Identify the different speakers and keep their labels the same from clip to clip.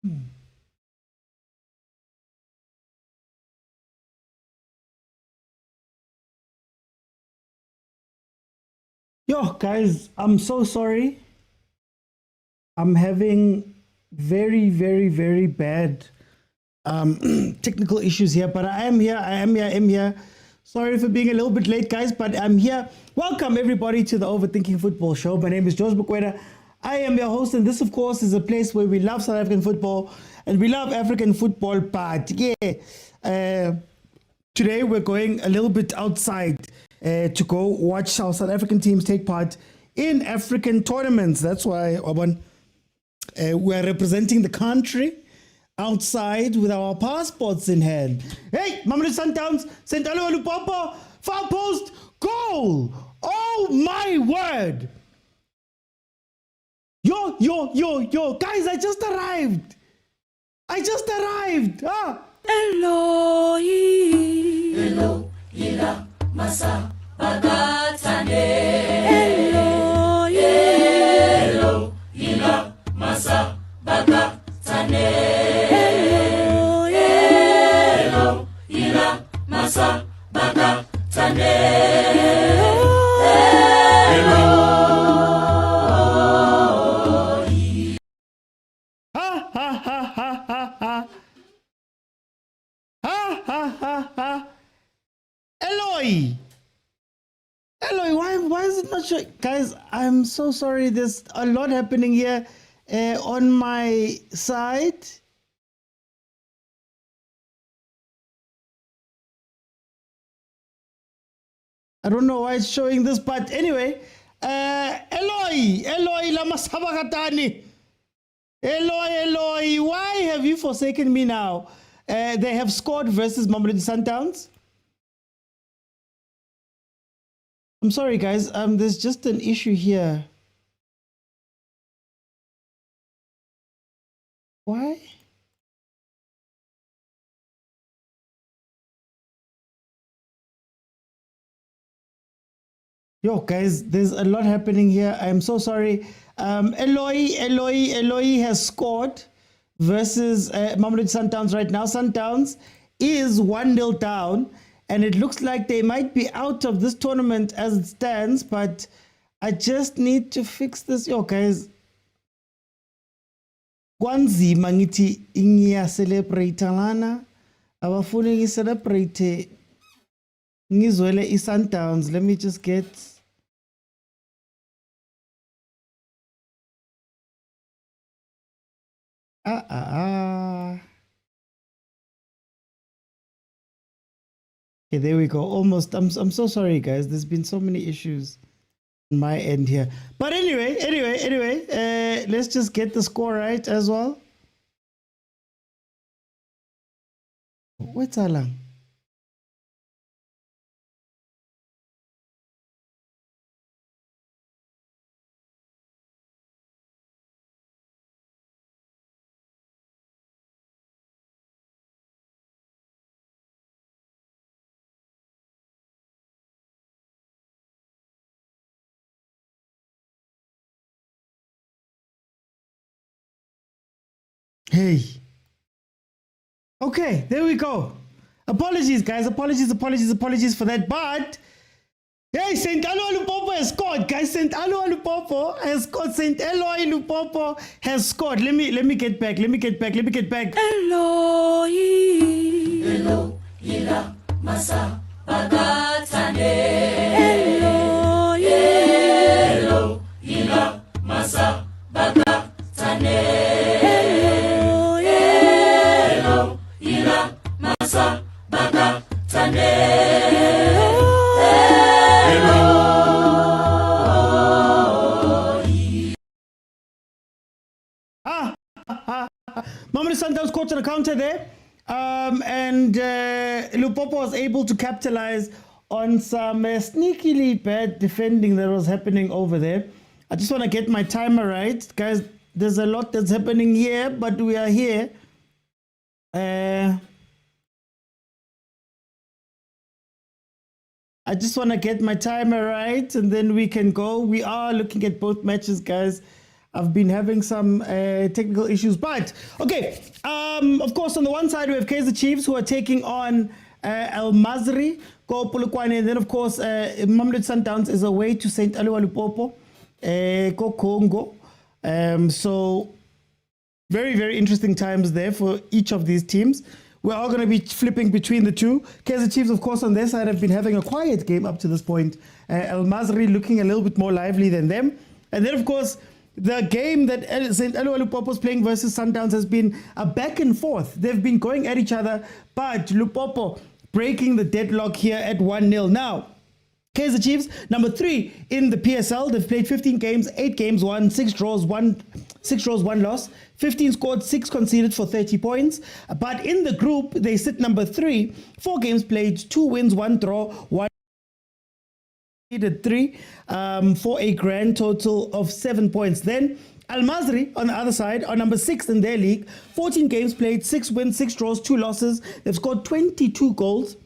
Speaker 1: Yo, guys, I'm so sorry. I'm having very, very, very bad technical issues here, but I am here. Sorry for being a little bit late, guys, but I'm here. Welcome, everybody, to the Overthinking Football Show. My name is George Mokwena. I am your host, and this, of course, is a place where we love South African football, and we love African football, but today we're going a little bit outside to go watch our South African teams take part in African tournaments. That's why we're representing the country outside with our passports in hand. Hey, MAMELODI Sundowns, St. LUPOPO, far post, goal! Oh my word! Yo, guys, I just arrived!
Speaker 2: Eloi, Elo, Ila, Masa, Bagatane. Eloi, Elo, Ila, Masa, Bagatane. Eloi, Elo, Ila, Masa, Bagatane.
Speaker 1: Eloi, why is it not showing? Guys, I'm so sorry. There's a lot happening here on my side. I don't know why it's showing this, but anyway, Eloi, lama sabakatani. Eloi, why have you forsaken me now? They have scored versus MAMELODI Sundowns. I'm sorry, guys. There's just an issue here. Why? Yo, guys, there's a lot happening here. I'm so sorry. Eloi has scored versus MAMELODI Sundowns right now. Sundowns is 1-0 down, and it looks like they might be out of this tournament as it stands, but I just need to fix this. Yo, guys. Kwanzima ngithi ngiya celebrate lana. Abafuni ngicelebrate ngizwele iSundowns. Let me just get Okay, there we go. Almost. I'm so sorry, guys. There's been so many issues on my end here. But anyway, let's just get the score right as well. What's Alang? Hey. Okay, there we go. Apologies, guys. Apologies for that. But hey, St. Eloi Lupopo has scored, guys. St. Eloi Lupopo has scored. St. Eloi Lupopo has scored. Let me get back.
Speaker 2: Eloi, Elo, Ila, Masa, Bagatane. Eloi, Elo, Ila, Masa, Bagatane.
Speaker 1: MAMELODI Sundowns caught on a counter there, and Lupopo was able to capitalize on some sneakily bad defending that was happening over there. I just want to get my timer right, guys. There's a lot that's happening here, but we are here. I just want to get my timer right, and then we can go. We are looking at both matches, guys. I've been having some technical issues, but okay. Of course, on the one side we have Kaizer Chiefs who are taking on MASRY, and then of course MAMELODI Sundowns is away to St. LUPOPO, Congo. So very, very interesting times there for each of these teams. We're all going to be flipping between the two. Kaizer Chiefs, of course, on their side have been having a quiet game up to this point. MASRY looking a little bit more lively than them. And then, of course, the game that St. LUPOPO is playing versus Sundowns has been a back and forth. They've been going at each other, but LUPOPO breaking the deadlock here at 1-0. Now, Kaizer Chiefs, number 3 in the PSL. They've played 15 games, 8 games won, 6 draws, 1 loss, 15 scored, 6 conceded for 30 points. But in the group, they sit number 3, 4 games played, 2 wins, 1 draw, 1 conceded 3 for a grand total of 7 points. Then MASRY on the other side are number 6 in their league, 14 games played, 6 wins, 6 draws, 2 losses. They've scored 22 goals.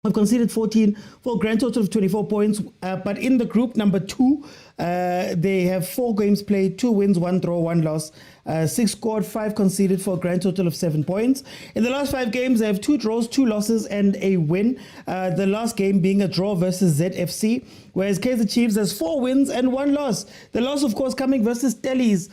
Speaker 1: Have conceded 14 for a grand total of 24 points. But in the group, number 2, they have 4 games played, 2 wins, 1 draw, 1 loss, 6 scored, 5 conceded for a grand total of 7 points. In the last 5 games, they have 2 draws, 2 losses, and a win. The last game being a draw versus ZFC, whereas Kaizer Chiefs has 4 wins and 1 loss. The loss, of course, coming versus Stellies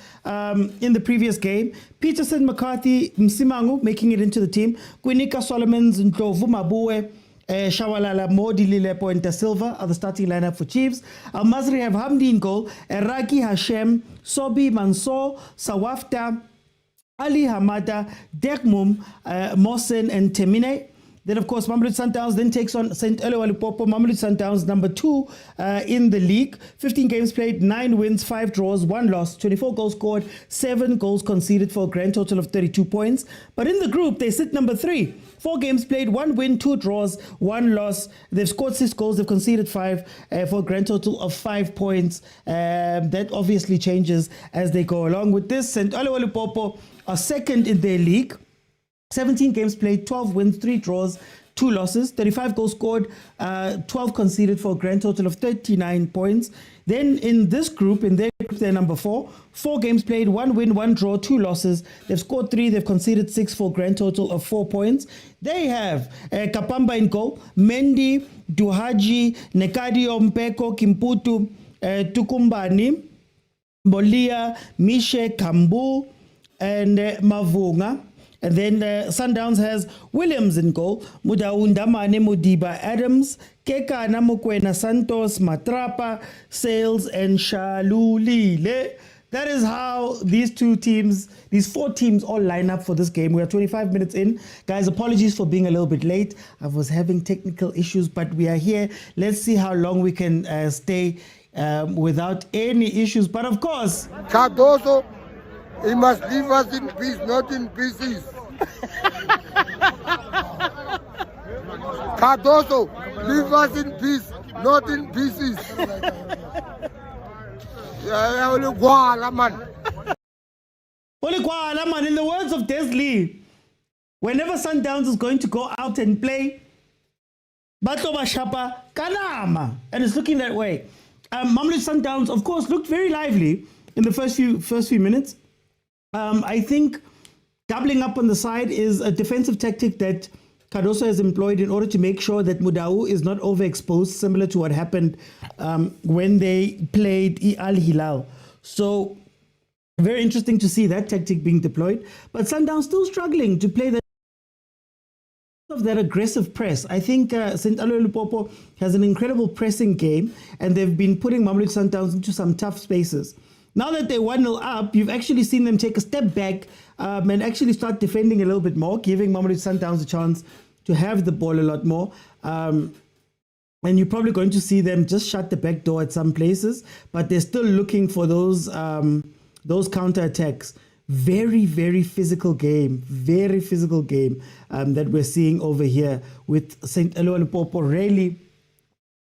Speaker 1: in the previous game. Peterson, McCarthy, Msimangu making it into the team. Kwinika, Solomons, Ndlovu, Mabue, Shawalala, Modi, Lilepo, and Da Silva are the starting lineup for Chiefs. MASRY have Hamdi in goal, Eraki, Hashem, Sobi, Mansour, Sawafta, Ali Hamada, Dekmum, Mohsen, and Temine. Then, of course, MAMELODI Sundowns then takes on St. LUPOPO. MAMELODI Sundowns, number 2 in the league. 15 games played, 9 wins, 5 draws, 1 loss, 24 goals scored, 7 goals conceded for a grand total of 32 points. But in the group, they sit number 3. 4 games played, 1 win, 2 draws, 1 loss. They've scored 6 goals. They've conceded 5 for a grand total of 5 points. That obviously changes as they go along with this. St. LUPOPO are second in their league. 17 games played, 12 wins, 3 draws, 2 losses, 35 goals scored, 12 conceded for a grand total of 39 points. Then in this group, in their group, they're number 4. 4 games played, 1 win, 1 draw, 2 losses. They've scored 3, they've conceded 6 for a grand total of 4 points. They have Kapamba in goal, Mendy, Duhaji, Nekadio, Mpeko, Kimputu, Tukumbani, Bolia, Mishe, Kambu, and Mavunga. And then Sundowns has Williams in goal, Mudaundamane, Mudiba, Adams, Kekana, Mokwena, Santos, Matrapa, Sales, and Shalulile. That is how these 4 teams all line up for this game. We are 25 minutes in. Guys, apologies for being a little bit late. I was having technical issues, but we are here. Let's see how long we can stay without any issues. But of course,
Speaker 3: Cardoso, he must leave us in peace, not in pieces. Cardoso, leave us in peace, not in pieces.
Speaker 1: In the words of Desley, whenever Sundowns is going to go out and play, Batoba Shapa Kanama, and it's looking that way. MAMELODI Sundowns, of course, looked very lively in the first few minutes. I think doubling up on the side is a defensive tactic that Cardoso has employed in order to make sure that Mudau is not overexposed, similar to what happened when they played Al Hilal. So very interesting to see that tactic being deployed. But Sundowns still struggling to play that aggressive press. I think St. LUPOPO has an incredible pressing game, and they've been putting MAMELODI Sundowns into some tough spaces. Now that they're 1-0 up, you've actually seen them take a step back and actually start defending a little bit more, giving MAMELODI Sundowns a chance to have the ball a lot more. And you're probably going to see them just shut the back door at some places, but they're still looking for those counter-attacks. Very, very physical game that we're seeing over here with St. LUPOPO really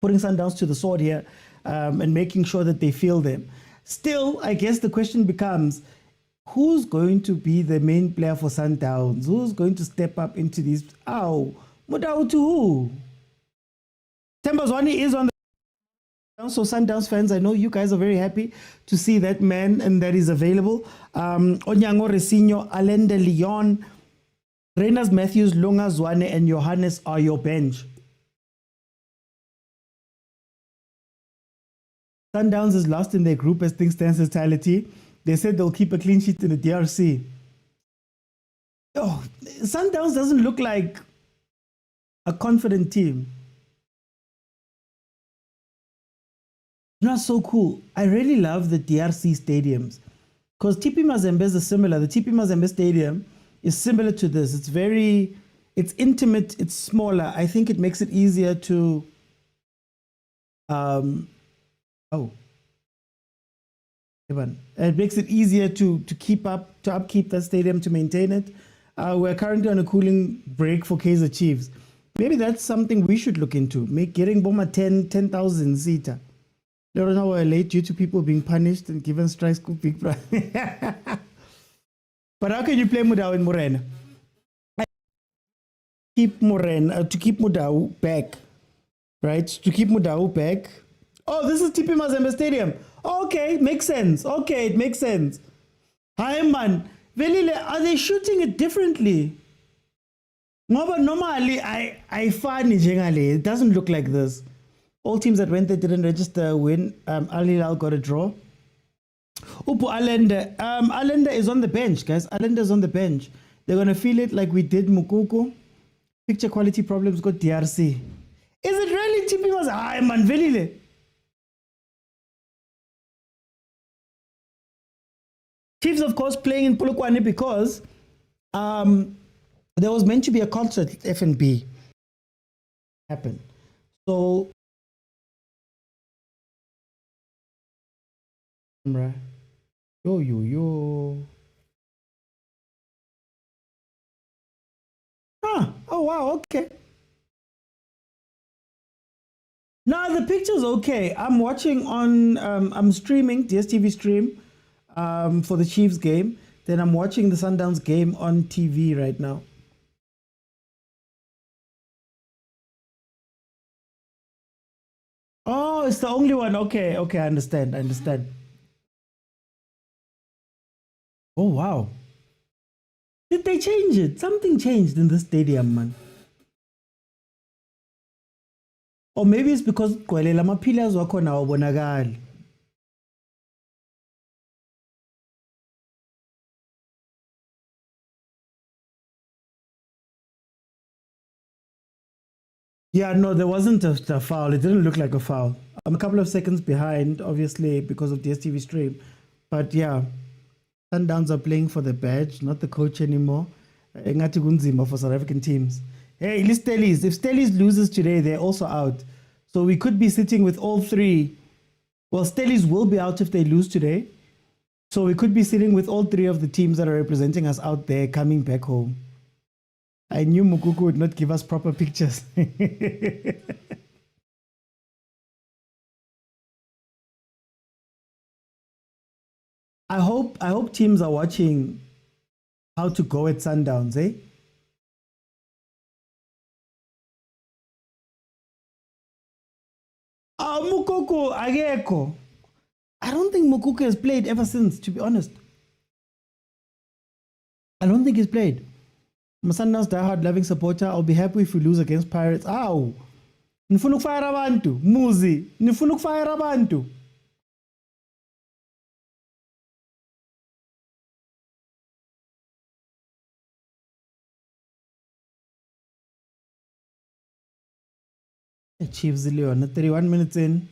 Speaker 1: putting Sundowns to the sword here and making sure that they feel them. Still, I guess the question becomes, who's going to be the main player for Sundowns? Who's going to step up into these? Mudau to who? Tembazwani is on So Sundowns fans, I know you guys are very happy to see that man and that is available. Onyango Resinho, Allende Leon, Reyners Matthews, Lunga Zwane, and Johannes are your bench. Sundowns is lost in their group as things stand totality. They said they'll keep a clean sheet in the DRC. Oh, Sundowns doesn't look like a confident team. Not so cool. I really love the DRC stadiums because TP Mazembe is similar. The TP Mazembe stadium is similar to this. It's intimate, it's smaller. I think it makes it easier to it makes it easier to upkeep that stadium, to maintain it. We're currently on a cooling break for Kaizer Chiefs. Maybe that's something we should look into. Getting Boma 10,000 seater. I don't know we're late due to people being punished and given strikes big price. But how can you play Mudau in Morena? Keep Morena to keep Mudau back, right? To keep Mudau back. Oh, this is TP Mazembe Stadium. Okay, makes sense. Okay, it makes sense. Hi man, Velile, are they shooting it differently? No, but normally I find it doesn't look like this. All teams that went there didn't register win. Ahly got a draw. Upu Allende. Allende is on the bench, guys. Allende is on the bench. They're going to feel it like we did Mukoko. Picture quality problems got DRC. Is it really TP was? Ay, man, Velile. Chiefs, of course, playing in Polokwane because there was meant to be a concert at FNB. Happened. So, yo. Oh wow, okay. Now the picture's okay. I'm watching on, I'm streaming, DSTV stream for the Chiefs game. Then I'm watching the Sundowns game on TV right now. Oh, it's the only one. Okay, I understand. Oh, wow. Did they change it? Something changed in the stadium, man. Or maybe it's because Kwelela mapillars wako na wabonakali. Yeah, no, there wasn't a foul. It didn't look like a foul. I'm a couple of seconds behind, obviously, because of DSTV stream. But yeah, Sundowns are playing for the badge, not the coach anymore. Engathi kunzima for South African teams. Hey, Stellies. If Stellies loses today, they're also out. So we could be sitting with all three. Well, Stellies will be out if they lose today. So we could be sitting with all three of the teams that are representing us out there coming back home. I knew Mukuku would not give us proper pictures. I hope teams are watching how to go at Sundowns, eh? Mukoko Ageko. I don't think Mukoko has played ever since, to be honest. I don't think he's played. I'm a Sundowns diehard loving supporter. I'll be happy if we lose against Pirates. Ow! Nifuna ukufire abantu. Muzi. Nifuna ukufire abantu. Chiefs Leon, 31 minutes in.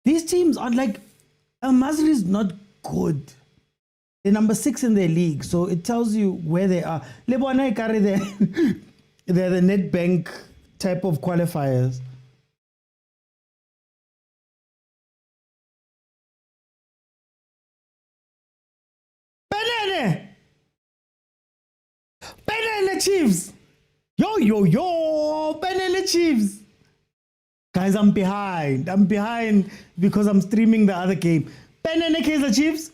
Speaker 1: These teams are like, MASRY is not good. They're number 6 in their league, so it tells you where they are. Lebona carry they're the Nedbank type of qualifiers. Benene Chiefs! Yo! Benene Chiefs! Guys, I'm behind. I'm behind because I'm streaming the other game. Benene Kaizer Chiefs!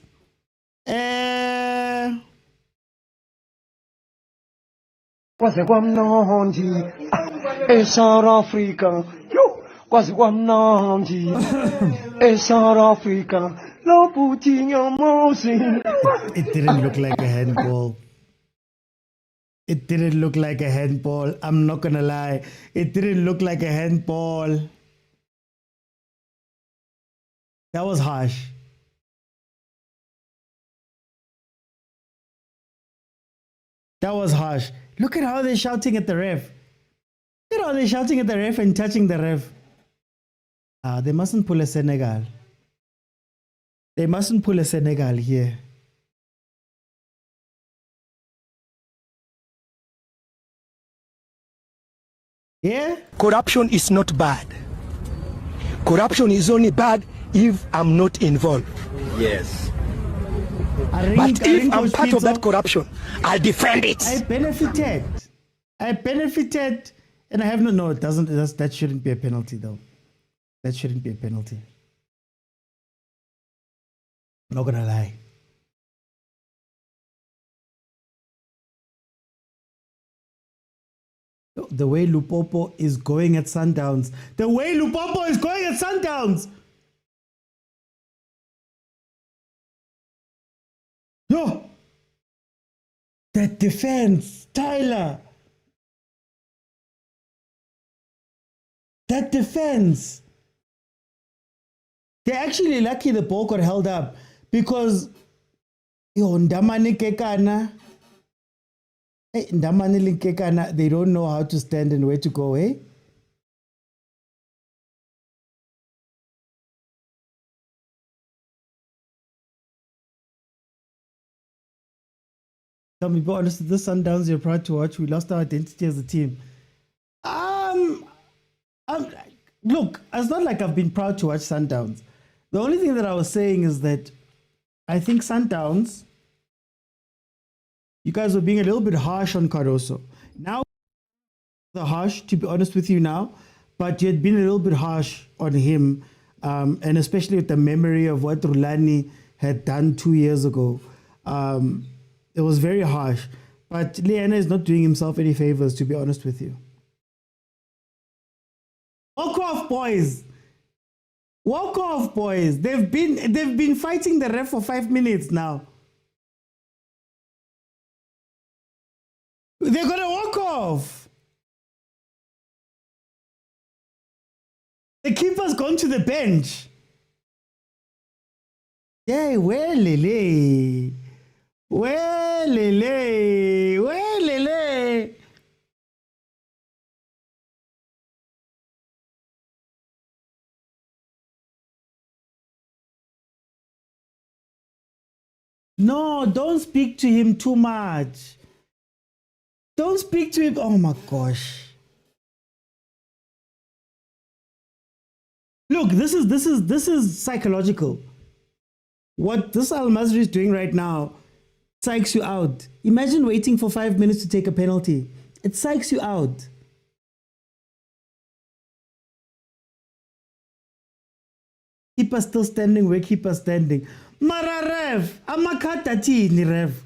Speaker 3: Kwase kwamnandi eSouth Africa yo
Speaker 4: kwazi kwamnandi eSouth Africa loputhinya mosi.
Speaker 1: It didn't look like a handball. It didn't look like a handball. I'm not gonna lie. It didn't look like a handball. That was harsh. That was harsh. Look at how they're shouting at the ref. Look at how they're shouting at the ref and touching the ref. They mustn't pull a Senegal. They mustn't pull a Senegal here. Yeah?
Speaker 4: Corruption is not bad. Corruption is only bad if I'm not involved.
Speaker 5: Yes.
Speaker 4: But if I'm part of that corruption, I'll defend it.
Speaker 1: I benefited, and I have no, it doesn't, that shouldn't be a penalty though. That shouldn't be a penalty. I'm not gonna lie. The way LUPOPO is going at Sundowns. The way LUPOPO is going at Sundowns. Yo! That defense, Tyler. That defense. They're actually lucky the ball got held up because yo, Ndamani Kekana. Ndamani Kekana, they don't know how to stand and where to go, eh? Tell me, but honestly, this Sundowns you're proud to watch. We lost our identity as a team. Look, it's not like I've been proud to watch Sundowns. The only thing that I was saying is that I think Sundowns, you guys were being a little bit harsh on Caruso. Now, the harsh, to be honest with you now, but you had been a little bit harsh on him, and especially with the memory of what Rulani had done 2 years ago. It was very harsh. But Liana is not doing himself any favors, to be honest with you. Walk off, boys. Walk off, boys. They've been fighting the ref for 5 minutes now. They're gonna walk off. The keeper's gone to the bench. Yeah, well, Lele. Well, Lele. Well, Lele. No, don't speak to him too much. Don't speak to him. Oh my gosh. Look, this is psychological. What this MASRY is doing right now psychs you out. Imagine waiting for 5 minutes to take a penalty. It psychs you out. Keeper still standing where keeper standing. Mara Rev, amakata tini Rev.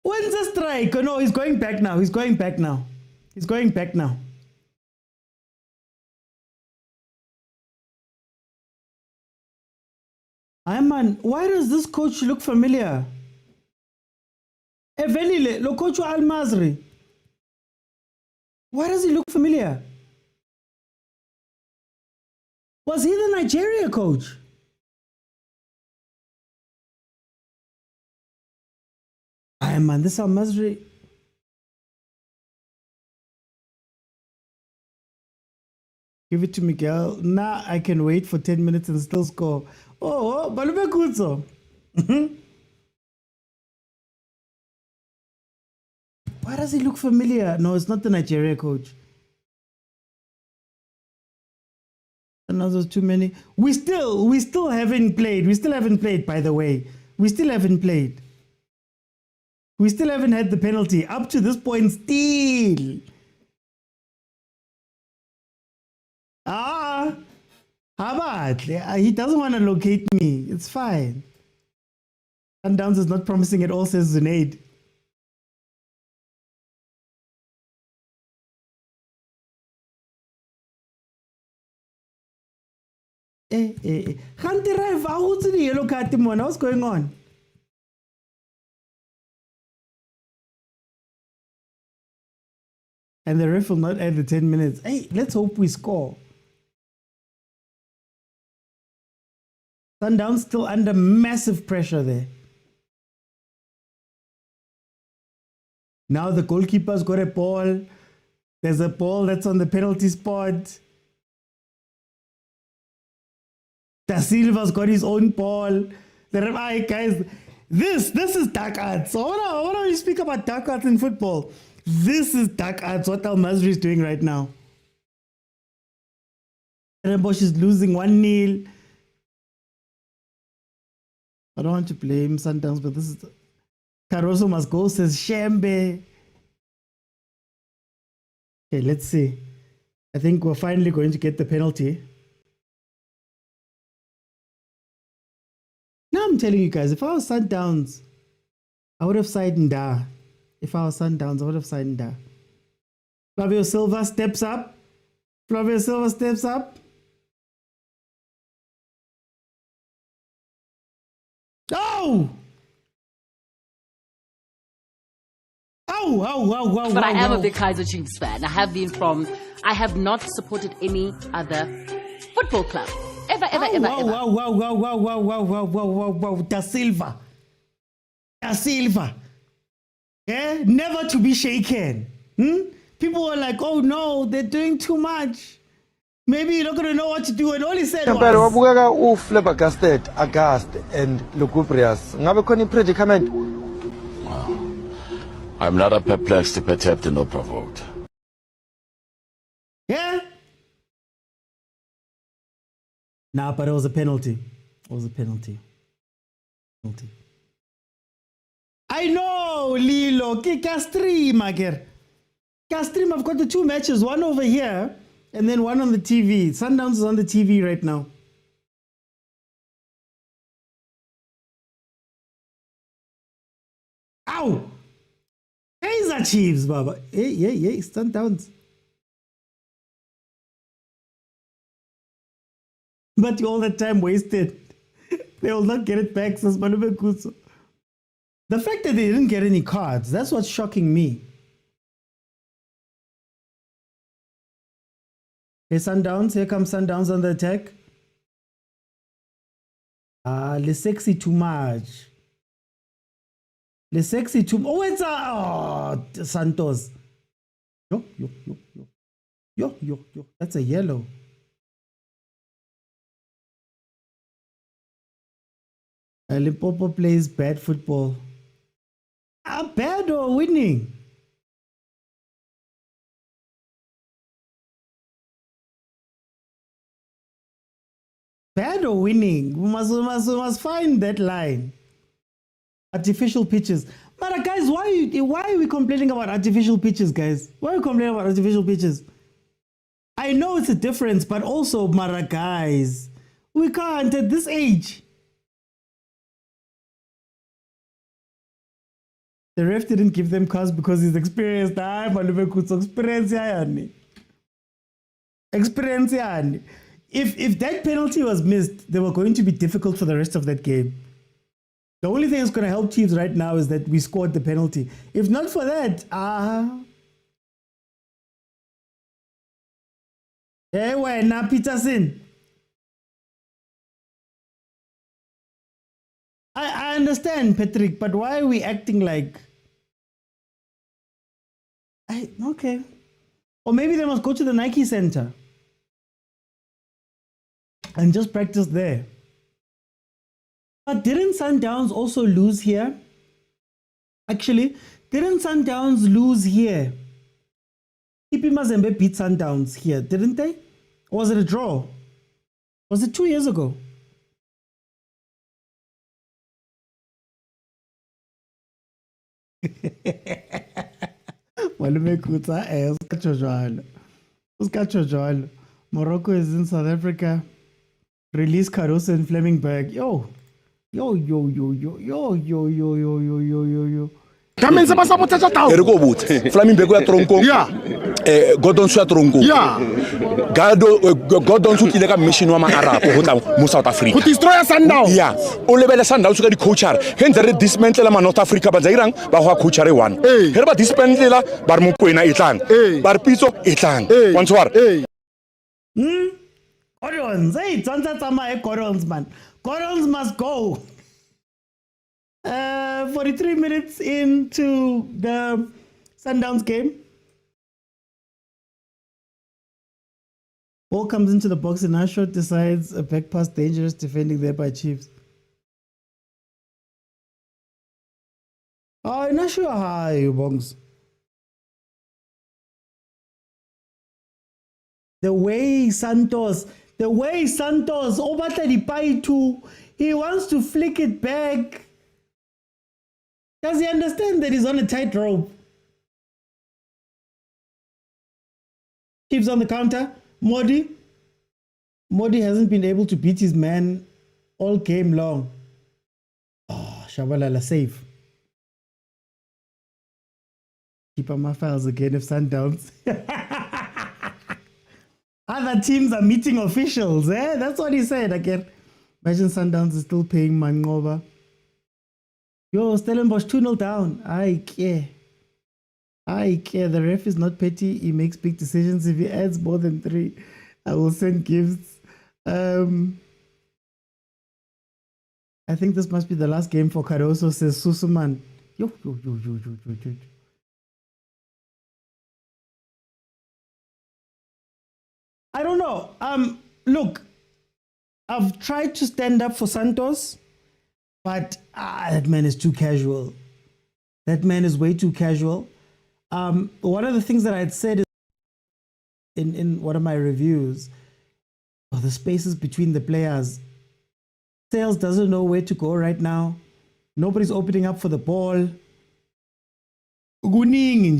Speaker 1: When's the strike? Oh, no, he's going back now. He's going back now. He's going back now. Man, why does this coach look familiar? Evenile, lo coach MASRY. Why does he look familiar? Was he the Nigeria coach? Man, this MASRY. Give it to Miguel. Nah, I can wait for 10 minutes and still score. Oh, Balube Kuzo. Why does he look familiar? No, it's not the Nigeria coach. Another too many. We still haven't played. We still haven't played, by the way. We still haven't played. We still haven't had the penalty. Up to this point, still. How about? He doesn't want to locate me. It's fine. Sundowns is not promising at all, says Zunaid. Khanti Ref, what's the yellow card, Timon? What's going on? And the ref will not add the 10 minutes. Hey, let's hope we score. Sundowns still under massive pressure there. Now the goalkeeper's got a ball. There's a ball that's on the penalty spot. Da Silva's got his own ball. The ref, guys, this is dark arts. So when we speak about dark arts in football, this is dark arts, what MASRY is doing right now. Stellenbosch is losing 1-0. I don't want to blame Sundowns, but this is... Caruso must go, says Shembe. Okay, let's see. I think we're finally going to get the penalty. Now I'm telling you guys, if I was Sundowns, I would have sided Nda. If I was Sundowns, I would have sided Nda. Flavio Silva steps up. Flavio Silva steps up. Oh! Oh!
Speaker 5: But I am a big Kaizer Chiefs fan. I have not supported any other football club. Ever.
Speaker 1: Wow. Da Silva. Yeah, never to be shaken. People were like, oh no, they're doing too much. Maybe you're not going to know what to do. And all he said was...
Speaker 6: flabbergasted, aghast, and lugubrious. Ngabe khona predicament?
Speaker 7: I'm not perplexed, perturbed, nor provoked.
Speaker 1: Yeah? Nah, but it was a penalty. It was a penalty. I know, Lilo. Castream, Mager. Castream, I've got the two matches. One over here, and then one on the TV. Sundowns is on the TV right now. Ow! Kaizer Chiefs, Baba. Hey, Sundowns. But all that time wasted. They will not get it back, says Malube Kuso. The fact that they didn't get any cards, that's what's shocking me. Hey, Sundowns, here comes Sundowns on the attack. Le sexy too much. Le sexy too much. Oh, it's Santos. Yo. That's a yellow. LUPOPO plays bad football. Bad or winning? Bad or winning? We must find that line. Artificial pitches. But guys, why are we complaining about artificial pitches, guys? Why are we complaining about artificial pitches? I know it's a difference, but also, Mara, guys, we can't at this age. The ref didn't give them cards because he's experienced. Experience. If that penalty was missed, they were going to be difficult for the rest of that game. The only thing that's going to help Chiefs right now is that we scored the penalty. If not for that, hey, wait, now Peterson. I understand, Patrick, but why are we acting like... Okay. Or maybe they must go to the Nike Center and just practice there. But didn't Sundowns also lose here? Actually, didn't Sundowns lose here? TP Mazembe beat Sundowns here, didn't they? Or was it a draw? Was it 2 years ago? Morocco is in South Africa. Release Caruso and Flemingberg. Yo, Yo.
Speaker 8: Tamen se ba sabotsa tao.
Speaker 9: E re go botse Flamingbe ya tronko
Speaker 8: Yeah.
Speaker 9: Gordon ya tronko
Speaker 8: Yeah.
Speaker 9: Gordon su tlile ka mission wa ma-Arab go tla mo South Africa
Speaker 8: Go destroy Sundown.
Speaker 9: ya o lebele Sundowns ka di coachar ge ntse re dismantle ma North Africa ba zairang ba go coachare one
Speaker 8: Hey.
Speaker 9: ge re ba dismantle ba re mokwena e tlang
Speaker 8: Hey.
Speaker 9: ba re Pitso e tlang
Speaker 8: Hey.
Speaker 9: wa ntshwara
Speaker 8: Hey.
Speaker 1: Gordons, hey, Gordons, man. Gordons must go. 43 minutes into the Sundowns game. Ball comes into the box and Ashot decides a back pass dangerous, defending there by Chiefs. Oh, not sure how you bongs. The way Santos, Obata Dipaitu, he wants to flick it back. Does he understand that he's on a tightrope? Chiefs on the counter. Modi hasn't been able to beat his man all game long. Oh, Shabalala safe. Keep on my files again if Sundowns. Other teams are meeting officials, eh? That's what he said again. Imagine Sundowns is still paying Mangoba. Yo, Stellenbosch 2-0 down. I care. The ref is not petty. He makes big decisions. If he adds more than 3, I will send gifts. I think this must be the last game for Caruso, says Susuman. Yo. I don't know. Look, I've tried to stand up for Santos, but that man is too casual. That man is way too casual. One of the things that I had said is in one of my reviews, the spaces between the players. Sales doesn't know where to go right now. Nobody's opening up for the ball. Guning.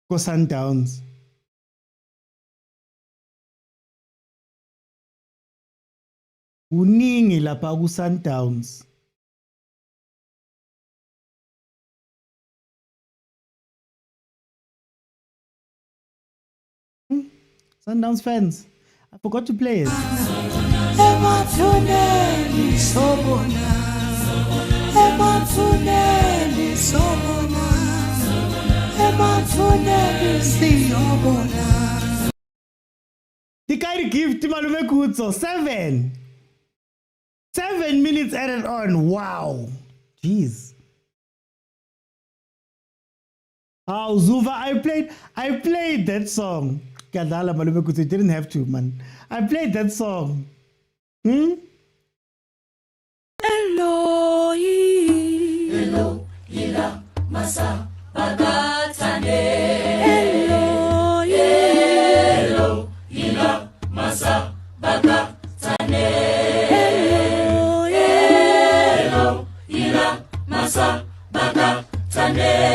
Speaker 1: Go Sundowns. Uningi lapha ku Sundowns. Sundowns fans, I forgot to play it. The kind of gift Malume Kutso, 7 minutes added on. Wow. Jeez. Oh, Zuva, I played that song. Kadala Malume Kutso, didn't have to, man. I played that song.
Speaker 2: Hello, ila, masa, bagatane. Hello, ila, masa, bagatane. Hello, ila, masa, bagatane.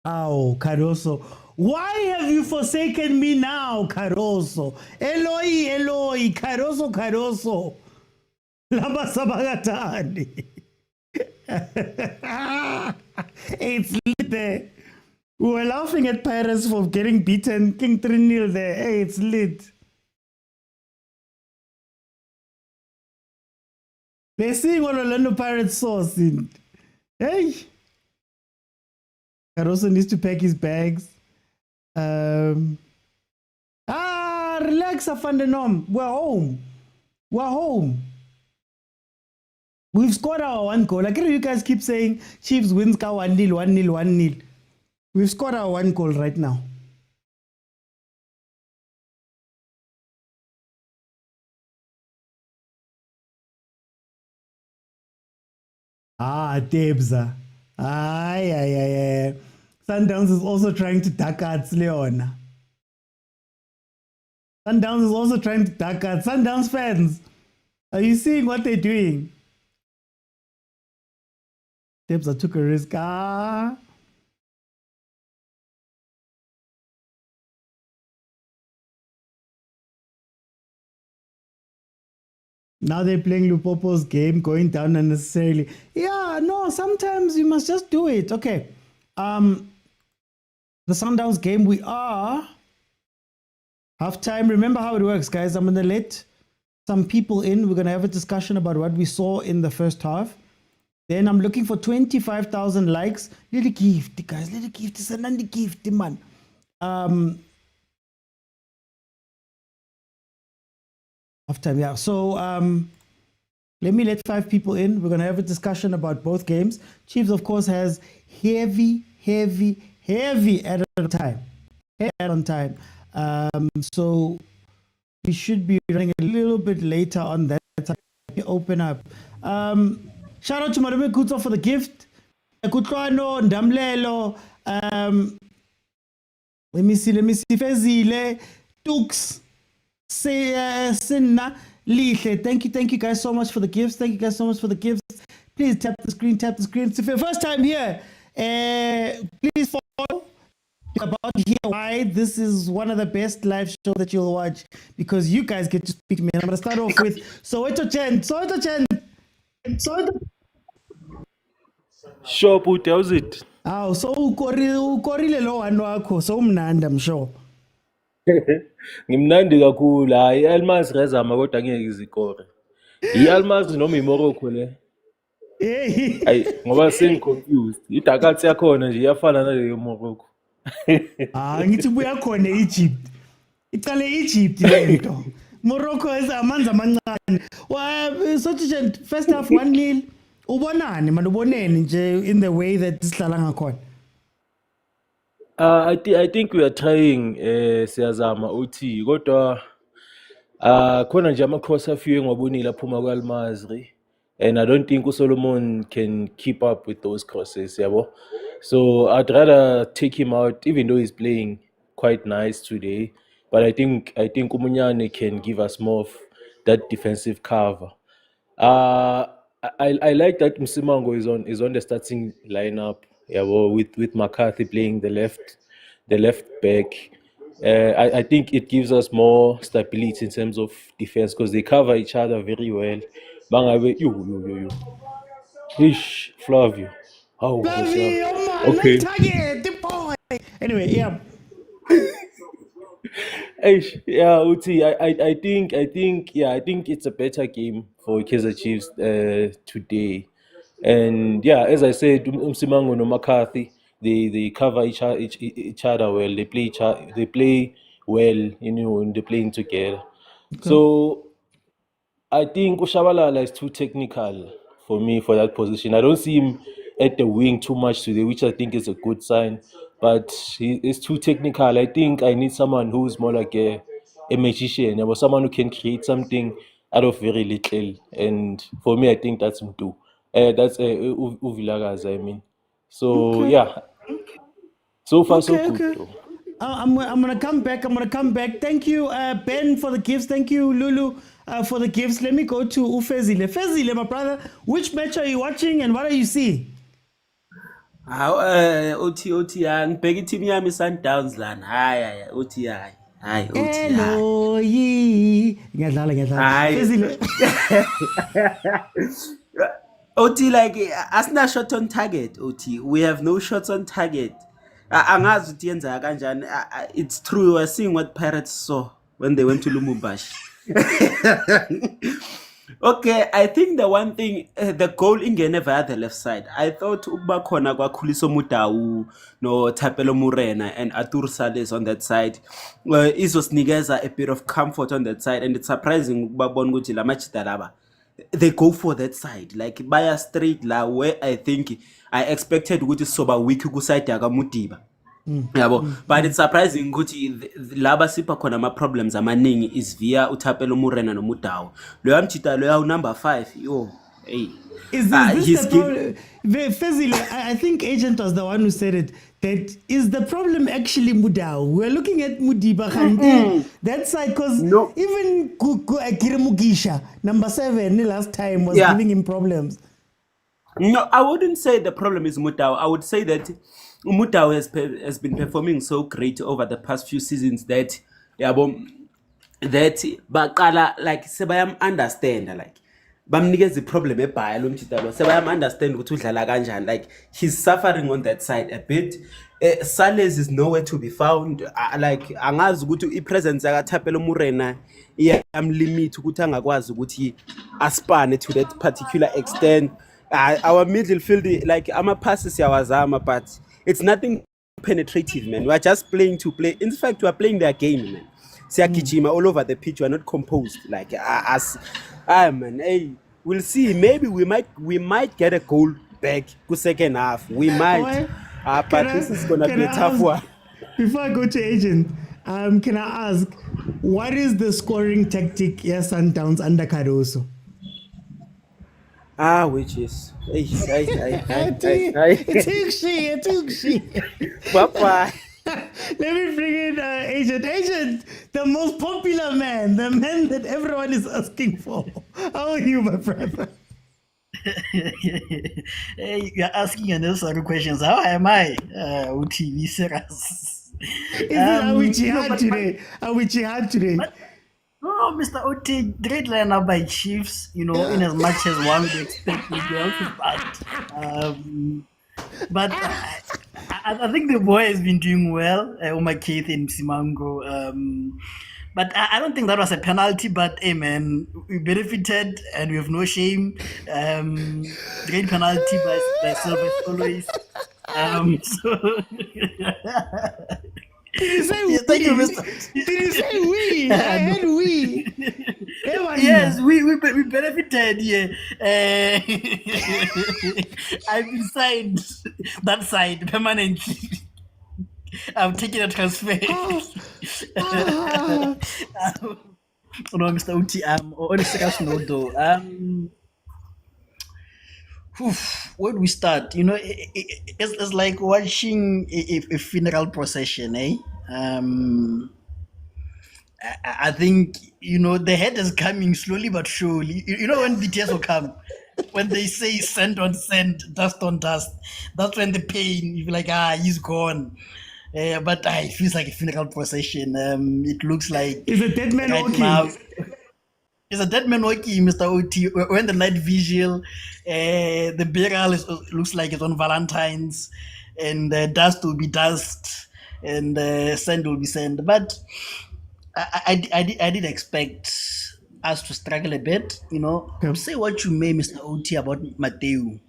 Speaker 1: Oh, Caruso. Why have you forsaken me now, Caruso? Eloi, Caruso. Lama sabagatani. It's lit there. We were laughing at Pirates for getting beaten. King 3-0 there. Hey, it's lit. They're seeing what Orlando Pirates saw. Hey. Caruso needs to pack his bags. Relax, Afandenom. We're home. We've scored our 1 goal. Like you guys keep saying Chiefs wins 1-0. We've scored our 1 goal right now. Debza. Aye. Sundowns is also trying to duck at Leona. Sundowns fans, are you seeing what they're doing? Debza took a risk. Now they're playing Lupopo's game, going down unnecessarily. Yeah, no, sometimes you must just do it. Okay. The Sundowns game, we are halftime. Remember how it works, guys. I'm going to let some people in. We're going to have a discussion about what we saw in the first half. Then I'm looking for 25,000 likes. Little gift, guys. Little gift. It's another gift, man. Halftime, yeah. So let me let 5 people in. We're going to have a discussion about both games. Chiefs, of course, has heavy add-on time. Add-on time. So we should be running a little bit later on that time. Open up. Shout out to Marume Kuto for the gift. Kutlwano, Ndamlelo. Let me see. Fezile, Tux, Sinna, Lihle. Thank you guys so much for the gifts. Please tap the screen. If you're first time here, please follow. You're about to hear why this is one of the best live shows that you'll watch, because you guys get to speak to me. And I'm going to start off with Soweto Chen.
Speaker 10: Sure, Put, how's it?
Speaker 1: Oh, so ukorile lo wanu wakho, so umnandi, I'm sure.
Speaker 10: Ngimnandi kakhulu. Hayi, i-Almas rezama kodwa ngeke izikore. I-Almas noma iMorocco le. Hayi, ngoba sengiconfused. Idakathi yakhona nje iyafana naleyo Morocco.
Speaker 1: Ngithi buya khona Egypt. Iqale Egypt lento. Morocco is amanzi amancane. So first half 1-0. Ubonani man, uboneni nje in the way that sihlala ngakhona.
Speaker 10: I think we are trying siyazama uthi kodwa khona nje amakhosi afike ngwabonile aphuma kwa-Masry, and I don't think uSolomon can keep up with those crosses, yabo. So I'd rather take him out, even though he's playing quite nice today. But I think Umunyane can give us more of that defensive cover. I like that Msimango is on the starting lineup. Yeah, well, with McCarthy playing the left back. I think it gives us more stability in terms of defense because they cover each other very well. Bangabe you. Ish, Flavio. Oh, okay.
Speaker 1: Target the boy. Anyway, yeah.
Speaker 10: Yeah, Uti, I think it's a better game for Kaizer Chiefs today. And yeah, as I said, Msimango and McCarthy, they cover each other well. They play well, when they're playing together. Okay. So I think Ushabalala is too technical for me for that position. I don't see him at the wing too much today, which I think is a good sign. But he is too technical. I think I need someone who's more like a magician, or someone who can create something out of very little. And for me, I think that's Mtu. That's Vilakazi, I mean. So okay. Yeah. So far, so good. Okay.
Speaker 1: I'm gonna come back. Thank you, Ben, for the gifts. Thank you, Lulu, for the gifts. Let me go to Ufezile. Fezile, my brother, which match are you watching and what are you seeing?
Speaker 11: OT ngibheka team yami Sundowns lana. Hayi OT.
Speaker 1: Hello, ngiyadlala. Fezile.
Speaker 11: OT, like asina shot on target. OT, we have no shots on target. Angazi ukuthi yenza kanjani. It's true, we're seeing what Pirates saw when they went to Lumumbashi. Okay, I think the one thing, the goal ingene via the left side. I thought ukuba khona kwaKhuliso Motaung no Thapelo Morena and Arthur Sales on that side izosinikeza a bit of comfort on that side, and it's surprising ukuba bona ukuthi la match dalaba they go for that side, like baya straight la, where I think I expected ukuthi soba weak ku side yaka Modiba. But it's surprising ukuthi laba sipha khona ama problems amaningi is via uThapelo Morena no Motaung. Lo yamchita lo number 5. Hey.
Speaker 1: Is this the problem? Fezile, I think Agent was the one who said it. That is the problem actually Motaung. We're looking at Modiba that side, because even Mugisha, number 7 last time was giving him problems.
Speaker 11: No, I wouldn't say the problem is Motaung. I would say that Motaung has been performing so great over the past few seasons that that baqala like sebayam understand like bamnikeza iproblem ebhaya lo mthitalo sebayam understand ukuthi udlala kanjani like he's suffering on that side a bit. Sales is nowhere to be found. Like angazi ukuthi ipresence yakaThapelo Murena iyamlimit ukuthi angakwazi ukuthi aspane to that particular extent. Our middle field like ama passes yawazama but it's nothing penetrative, man. We are just playing to play. In fact, we are playing their game, man. Siyagijima all over the pitch. We are not composed like us. Man, hey, we'll see. Maybe we might get a goal back to second half. We might. But this is gonna be a tough one.
Speaker 1: Before I go to agent, can I ask, what is the scoring tactic? Yes, Sundowns under Caruso.
Speaker 11: Which is
Speaker 1: It took she.
Speaker 11: Papa.
Speaker 1: Let me bring in agent. Agent, the most popular man, the man that everyone is asking for. How are you, my brother?
Speaker 12: Hey, you're asking unnecessary questions. How am I? UTV serious.
Speaker 1: Are we jihad today? Are we jihad today?
Speaker 12: No, Mr. OT, great lineup by Chiefs, you know, in as much as one would expect me to also but I think the boy has been doing well, Omar Keith and Simango. But I don't think that was a penalty, but hey man, we benefited and we have no shame. Great penalty by Silver always. So
Speaker 1: Did you say
Speaker 12: yeah, thank you, Mr.
Speaker 1: Did you say we? I heard we.
Speaker 12: Yes, we benefited, yeah. I've been signed that side permanently. I'm taking a transfer. No, Mr. Uti, on a serious note though, where do we start? You know, it's like watching a funeral procession, eh? I think, you know, the head is coming slowly but surely. You know when BTS will come, when they say scent on scent, dust on dust, that's when the pain, you feel like, he's gone. But it feels like a funeral procession. It looks like...
Speaker 1: Is a dead man
Speaker 12: right
Speaker 1: walking?
Speaker 12: now, it's a dead man walking, Mr. OT. When the night vigil, the burial looks like it's on Valentine's, and dust will be dust, and sand will be sand. But I did expect us to struggle a bit, you know.
Speaker 1: Yep.
Speaker 12: Say what you may, Mr. OT, about Mateo.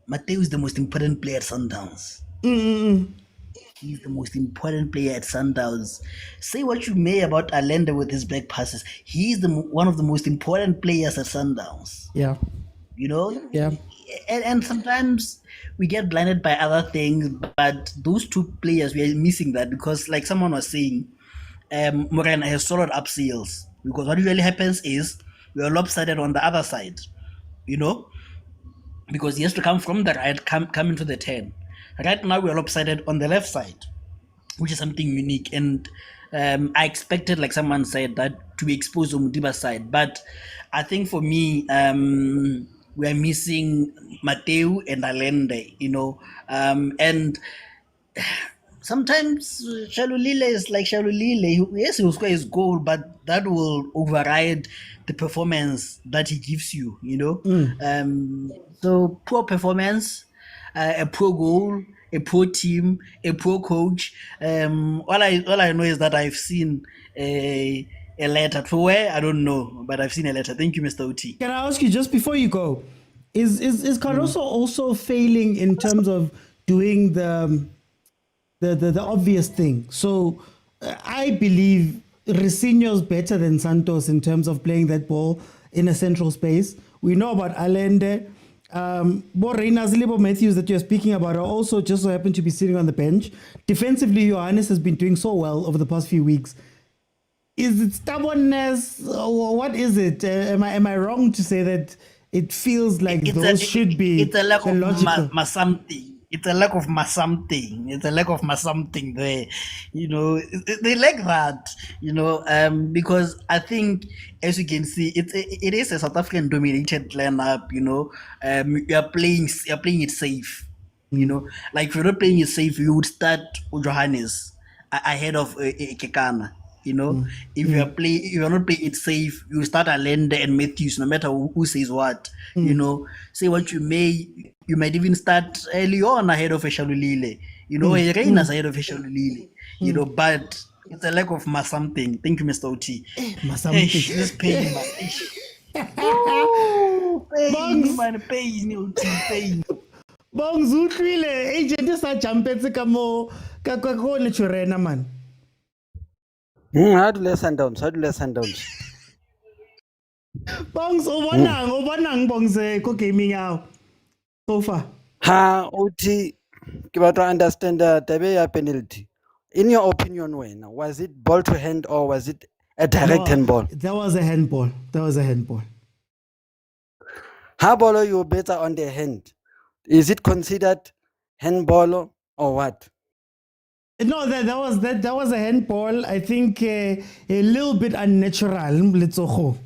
Speaker 12: Mateo is the most important player at Sundowns. He's the most important player at Sundowns. Say what you may about Allende with his back passes. He's one of the most important players at Sundowns.
Speaker 1: Yeah.
Speaker 12: You know?
Speaker 1: Yeah.
Speaker 12: And sometimes we get blinded by other things, but those two players, we are missing that because, like someone was saying, Morena has solid up sales. Because what usually happens is we are lopsided on the other side, you know? Because he has to come from the right, come into the 10. Right now, we are lopsided on the left side, which is something unique. And I expected, like someone said, that to be exposed on Mudiba's side. But I think for me, we are missing Mateo and Allende, you know. And sometimes Shalulile is like Shalulile. Yes, he will score his goal, but that will override the performance that he gives you, you know. So poor performance, a poor goal, a poor team, a poor coach. All I know is that I've seen a letter. To where? I don't know, but I've seen a letter. Thank you, Mr. Uti.
Speaker 1: Can I ask you just before you go, is Caruso also failing in terms of doing the obvious thing? So I believe Ricinho's better than Santos in terms of playing that ball in a central space. We know about Allende. Borreinas, Libo Matthews that you're speaking about are also just so happen to be sitting on the bench. Defensively, Johannes has been doing so well over the past few weeks. Is it stubbornness or what is it? Am I wrong to say that it feels like those should be
Speaker 12: It's a lack of
Speaker 1: logical?
Speaker 12: something. It's a lack of something. It's a lack of something there. You know, they like that. You know, because I think, as you can see, it is a South African dominated lineup. You know, you're playing it safe. You know, like if you're not playing it safe, you would start with Johannes ahead of Kekana. You know, if you are not playing it safe, you start Allende and Matthews, no matter who says what. You know, say what you may, you might even start early on ahead of Eshalulile. You know, Reina's ahead of Eshalulile. You know, but it's a lack of something. Thank you, Mr. OT.
Speaker 1: Something.
Speaker 12: This pain, man. Pain.
Speaker 1: Bongs utlwile agent sa champetse ka mo ka le chorena man.
Speaker 6: How do less Sundowns?
Speaker 1: Bongs obonang bongs ko gaming out so far.
Speaker 6: Ha OT ke batla understand tabe ya penalty. In your opinion, was it ball to hand or was it a direct handball?
Speaker 1: That was a handball.
Speaker 6: How ball you better on the hand? Is it considered handball or what?
Speaker 1: No, that was a handball. I think a little bit unnatural.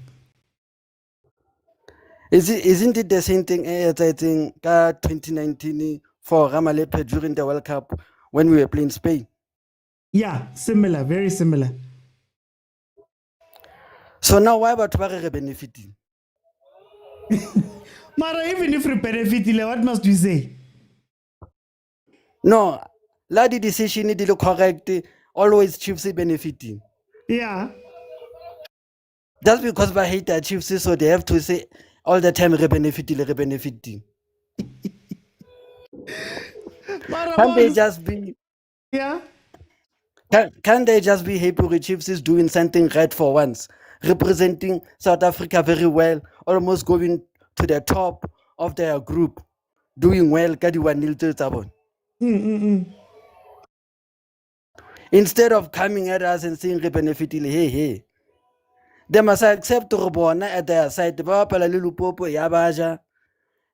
Speaker 6: Isn't it the same thing as I think 2019 for Ramalepe during the World Cup when we were playing Spain?
Speaker 1: Yeah, similar, very similar.
Speaker 6: So now why about Barre benefiting?
Speaker 1: Mara, even if we benefit, what must we say?
Speaker 6: No, la the decision is correct. Always Chiefs benefiting.
Speaker 1: Yeah.
Speaker 6: Just because we hate the Chiefs, so they have to say all the time benefiting. Can't they just be?
Speaker 1: Yeah.
Speaker 6: Can they just be happy with Chiefs is doing something right for once, representing South Africa very well, almost going to the top of their group, doing well, Instead of coming at us and saying hey. They must accept Robona at their side. LUPOPO,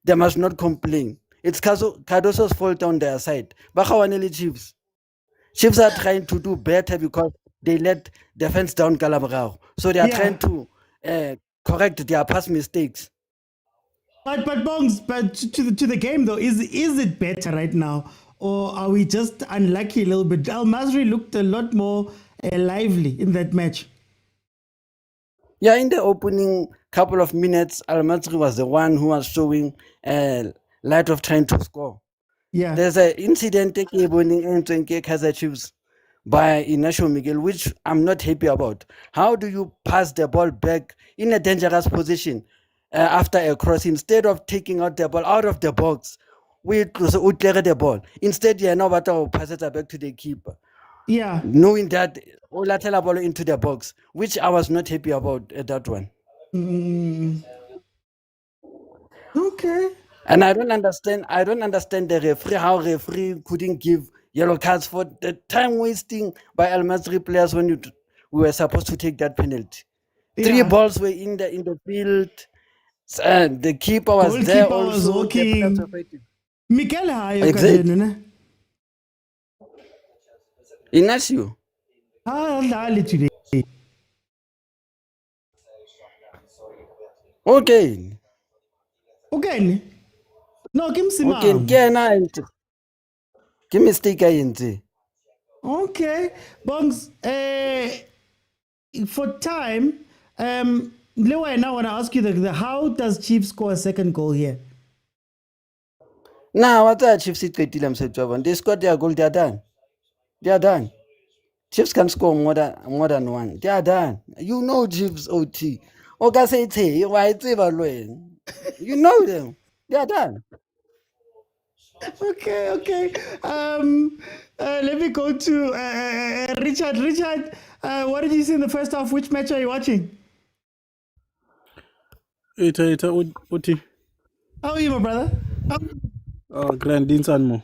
Speaker 6: they must not complain. It's Cardoso's fault on their side. Chiefs. Chiefs are trying to do better because they let defense down Calabrao. So they are trying to correct their past mistakes.
Speaker 1: But Bongs, to the game though, is it better right now, or are we just unlucky a little bit? MASRY looked a lot more lively in that match.
Speaker 6: Yeah, in the opening couple of minutes, MASRY was the one who was showing light of trying to score.
Speaker 1: Yeah,
Speaker 6: there's an incident in Kaizer Chiefs by Inacio Miguel, which I'm not happy about. How do you pass the ball back in a dangerous position after a cross instead of taking out the ball out of the box? We clear the ball. Instead, you know what, pass it back to the keeper.
Speaker 1: Yeah,
Speaker 6: knowing that lateral ball into the box, which I was not happy about at that one.
Speaker 1: Okay.
Speaker 6: And I don't understand the referee, how referee couldn't give yellow cards for the time wasting by MASRY players when we were supposed to take that penalty. Yeah. 3 balls were in the field. The keeper was
Speaker 1: goalkeeper
Speaker 6: there
Speaker 1: also.
Speaker 6: Was
Speaker 1: walking. Miguel Hayo.
Speaker 6: Exactly. Inacio.
Speaker 1: Today.
Speaker 6: Okay.
Speaker 1: No, give me
Speaker 6: mistake.
Speaker 1: Okay. Bongs, for time, Lewa, I now want to ask you how does Chiefs score a second goal here?
Speaker 6: Now, what are Chiefs? They scored their goal, they are done. Chiefs can score more than one. They are done. You know Chiefs OT. You know them. They are done.
Speaker 1: Okay. Let me go to Richard. Richard, what did you see in the first half? Which match are you watching?
Speaker 13: Uti.
Speaker 1: How are you, my brother?
Speaker 13: Glenn Dinsanmo.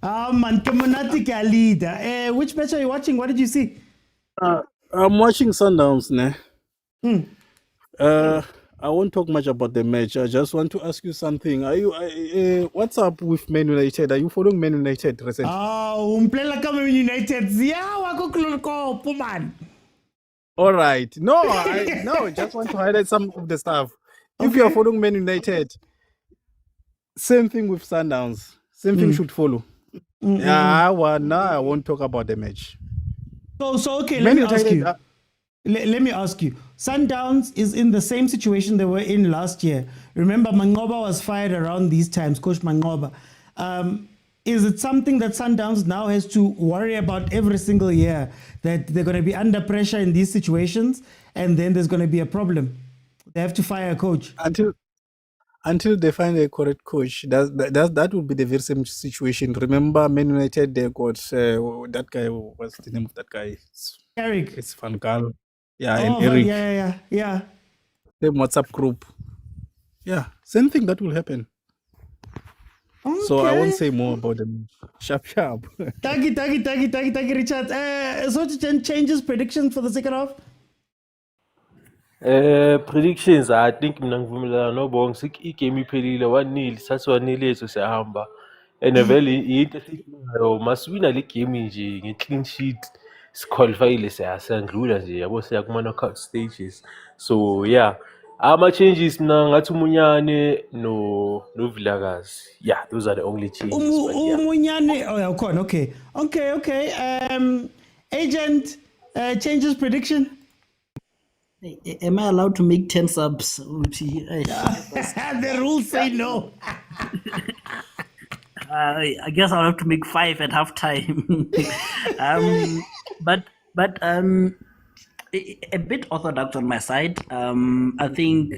Speaker 1: Man, leader. Which match are you watching? What did you see?
Speaker 13: I'm watching Sundowns, ne? I won't talk much about the match. I just want to ask you something. Are you what's up with Man United? Are you following Man United recently?
Speaker 1: Man United. Yeah, man.
Speaker 13: All right. No, just want to highlight some of the stuff. Okay. If you are following Man United, same thing with Sundowns. Same thing should follow. Yeah, well, now I won't talk about the match.
Speaker 1: So okay, let me ask you. let me ask you. Sundowns is in the same situation they were in last year. Remember, Mangoba was fired around these times, Coach Mangoba. Is it something that Sundowns now has to worry about every single year, that they're going to be under pressure in these situations and then there's going to be a problem? They have to fire a coach.
Speaker 13: Until they find a correct coach, that would be the very same situation. Remember, Man United, they got that guy. What's the name of that guy?
Speaker 1: Eric.
Speaker 13: It's Van Gaal. Yeah,
Speaker 1: Oh,
Speaker 13: and Eric.
Speaker 1: Yeah.
Speaker 13: Same WhatsApp group. Yeah, same thing that will happen.
Speaker 1: Okay.
Speaker 13: So I won't say more about them. Sharp.
Speaker 1: Thank you, Richard. So to changes prediction for the second half?
Speaker 10: Predictions, I think mina ngivumelana noBongs igame iphelile 1-0 sathi 1-0 yethu siyahamba and vele into esiyidingayo masiwina le game nje nge-clean sheet siqualifyile siyadlula nje yabo siya kuma-knockout stages. So yeah, ama-changes mina ngathi uMunyane noVilakazi. Yeah, those are the only changes.
Speaker 1: Umunyane, okay. Agent, changes prediction?
Speaker 12: Am I allowed to make 10 subs?
Speaker 1: The rules say no.
Speaker 12: I guess I'll have to make 5 at halftime. But a bit orthodox on my side. I think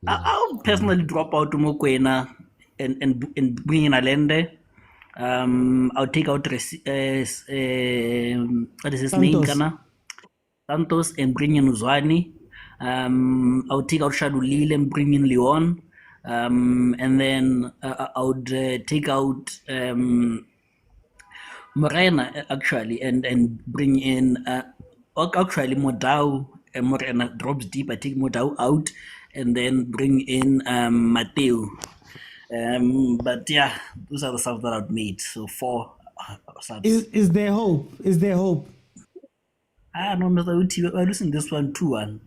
Speaker 12: I'll personally drop out to Mokwena and bring in Allende. I'll take out what is his name, Kana? Santos and bring in Uzwani. I'll take out Shadulile and bring in Leon. And then I would take out Morena actually and bring in actually Modau. Morena drops deep. I take Modau out and then bring in Mateo. But yeah, those are the subs that I've made. So 4 subs.
Speaker 1: Is there hope?
Speaker 12: No, Mr. Uti, we're losing this one 2-1.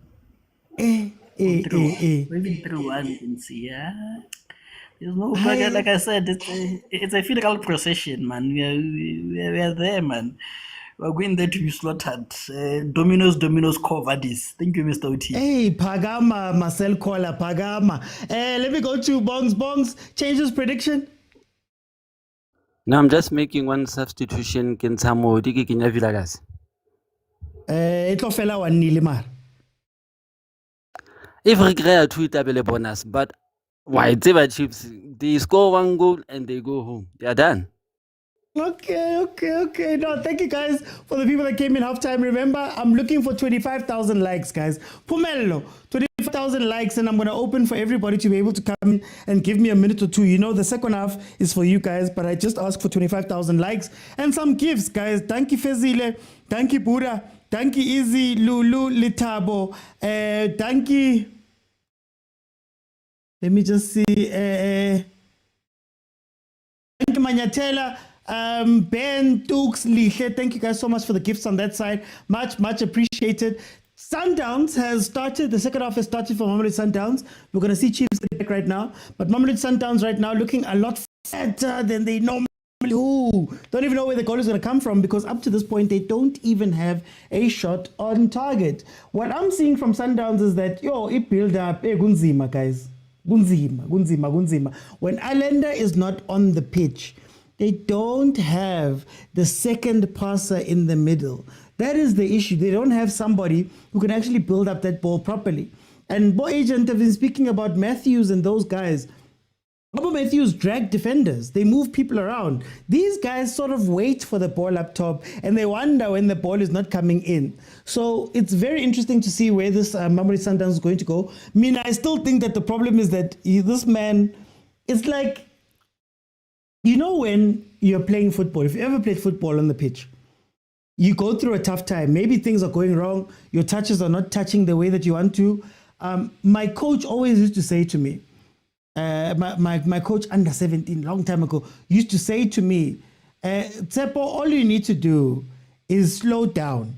Speaker 12: Maybe 3-1, you can see. Yeah. There's no bugger, like I said, it's a physical procession, man. We are there, man. We're going there to be slaughtered. Dominoes, cover this. Thank you, Mr. Uti.
Speaker 1: Hey, Pagama, Marcel Kola, Pagama. Let me go to Bongs. Changes prediction?
Speaker 6: No, I'm just making one substitution. Kensamo, Diki Kinya Vilakazi.
Speaker 1: It'll fella 1-0 mar.
Speaker 6: If we create a tweet double bonus, but why Kaizer Chiefs, they score 1 goal and they go home. They are done.
Speaker 1: Okay. No, thank you guys for the people that came in halftime. Remember, I'm looking for 25,000 likes, guys. Pumello, 25,000 likes, and I'm going to open for everybody to be able to come in and give me a minute or two. You know, the second half is for you guys, but I just asked for 25,000 likes and some gifts, guys. Thank you, Fezile. Thank you, Buddha. Thank you, Izzy, Lulu, Litabo. Thank you. Let me just see. Thank you, Manyatela. Ben, Dukes, Liche, thank you guys so much for the gifts on that side. Much appreciated. Sundowns has started. The second half has started for Mamelodi Sundowns. We're going to see Chiefs back right now. But Mamelodi Sundowns right now looking a lot fatter than they normally do. Don't even know where the goal is going to come from, because up to this point, they don't even have a shot on target. What I'm seeing from Sundowns is that, it build up. Gunzima, guys. Gunzima. When Allende is not on the pitch, they don't have the second passer in the middle. That is the issue. They don't have somebody who can actually build up that ball properly. And Bo Agent have been speaking about Matthews and those guys. Robert Matthews drag defenders. They move people around. These guys sort of wait for the ball up top and they wonder when the ball is not coming in. So it's very interesting to see where this Mamelodi Sundowns is going to go. I still think that the problem is that this man, it's like, when you're playing football, if you ever played football on the pitch, you go through a tough time. Maybe things are going wrong. Your touches are not touching the way that you want to. My coach always used to say to me, my coach under 17, long time ago, used to say to me, Tsepo, all you need to do is slow down,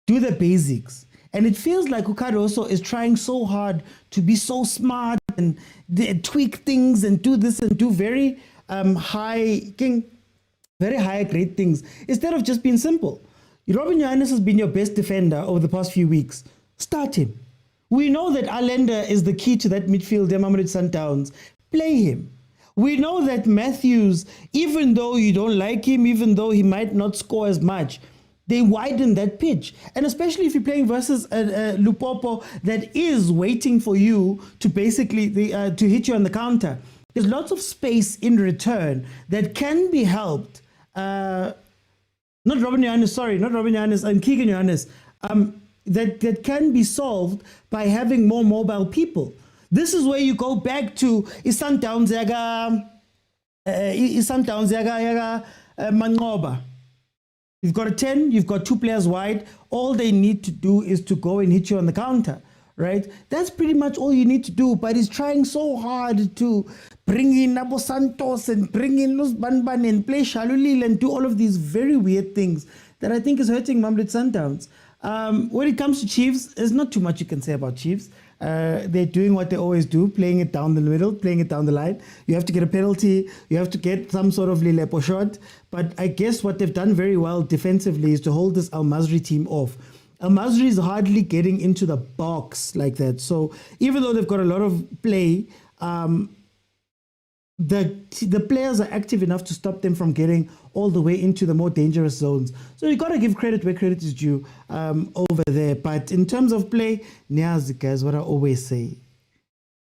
Speaker 1: do the basics. And it feels like Ukadoso is trying so hard to be so smart and tweak things and do this and do very high grade things instead of just being simple. Robin Johannes has been your best defender over the past few weeks. Start him. We know that Allende is the key to that midfield, Mamelodi Sundowns. Play him. We know that Matthews, even though you don't like him, even though he might not score as much, they widen that pitch. And especially if you're playing versus LUPOPO that is waiting for you to basically to hit you on the counter. There's lots of space in return that can be helped. Not Robin Johannes, and Keegan Johannes. That can be solved by having more mobile people. This is where you go back to Sundowns yaga Mangoba. You've got a 10, you've got 2 players wide. All they need to do is to go and hit you on the counter, right? That's pretty much all you need to do. But he's trying so hard to bring in Nabo Santos and bring in Los Banban and play Shalulil and do all of these very weird things that I think is hurting Mamelodi Sundowns. When it comes to Chiefs, there's not too much you can say about Chiefs. They're doing what they always do, playing it down the middle, playing it down the line. You have to get a penalty. You have to get some sort of Lilepo shot. But I guess what they've done very well defensively is to hold this MASRY team off. MASRY is hardly getting into the box like that. So even though they've got a lot of play, the players are active enough to stop them from getting all the way into the more dangerous zones. So you got to give credit where credit is due over there. But in terms of play, Niazi, guys, what I always say,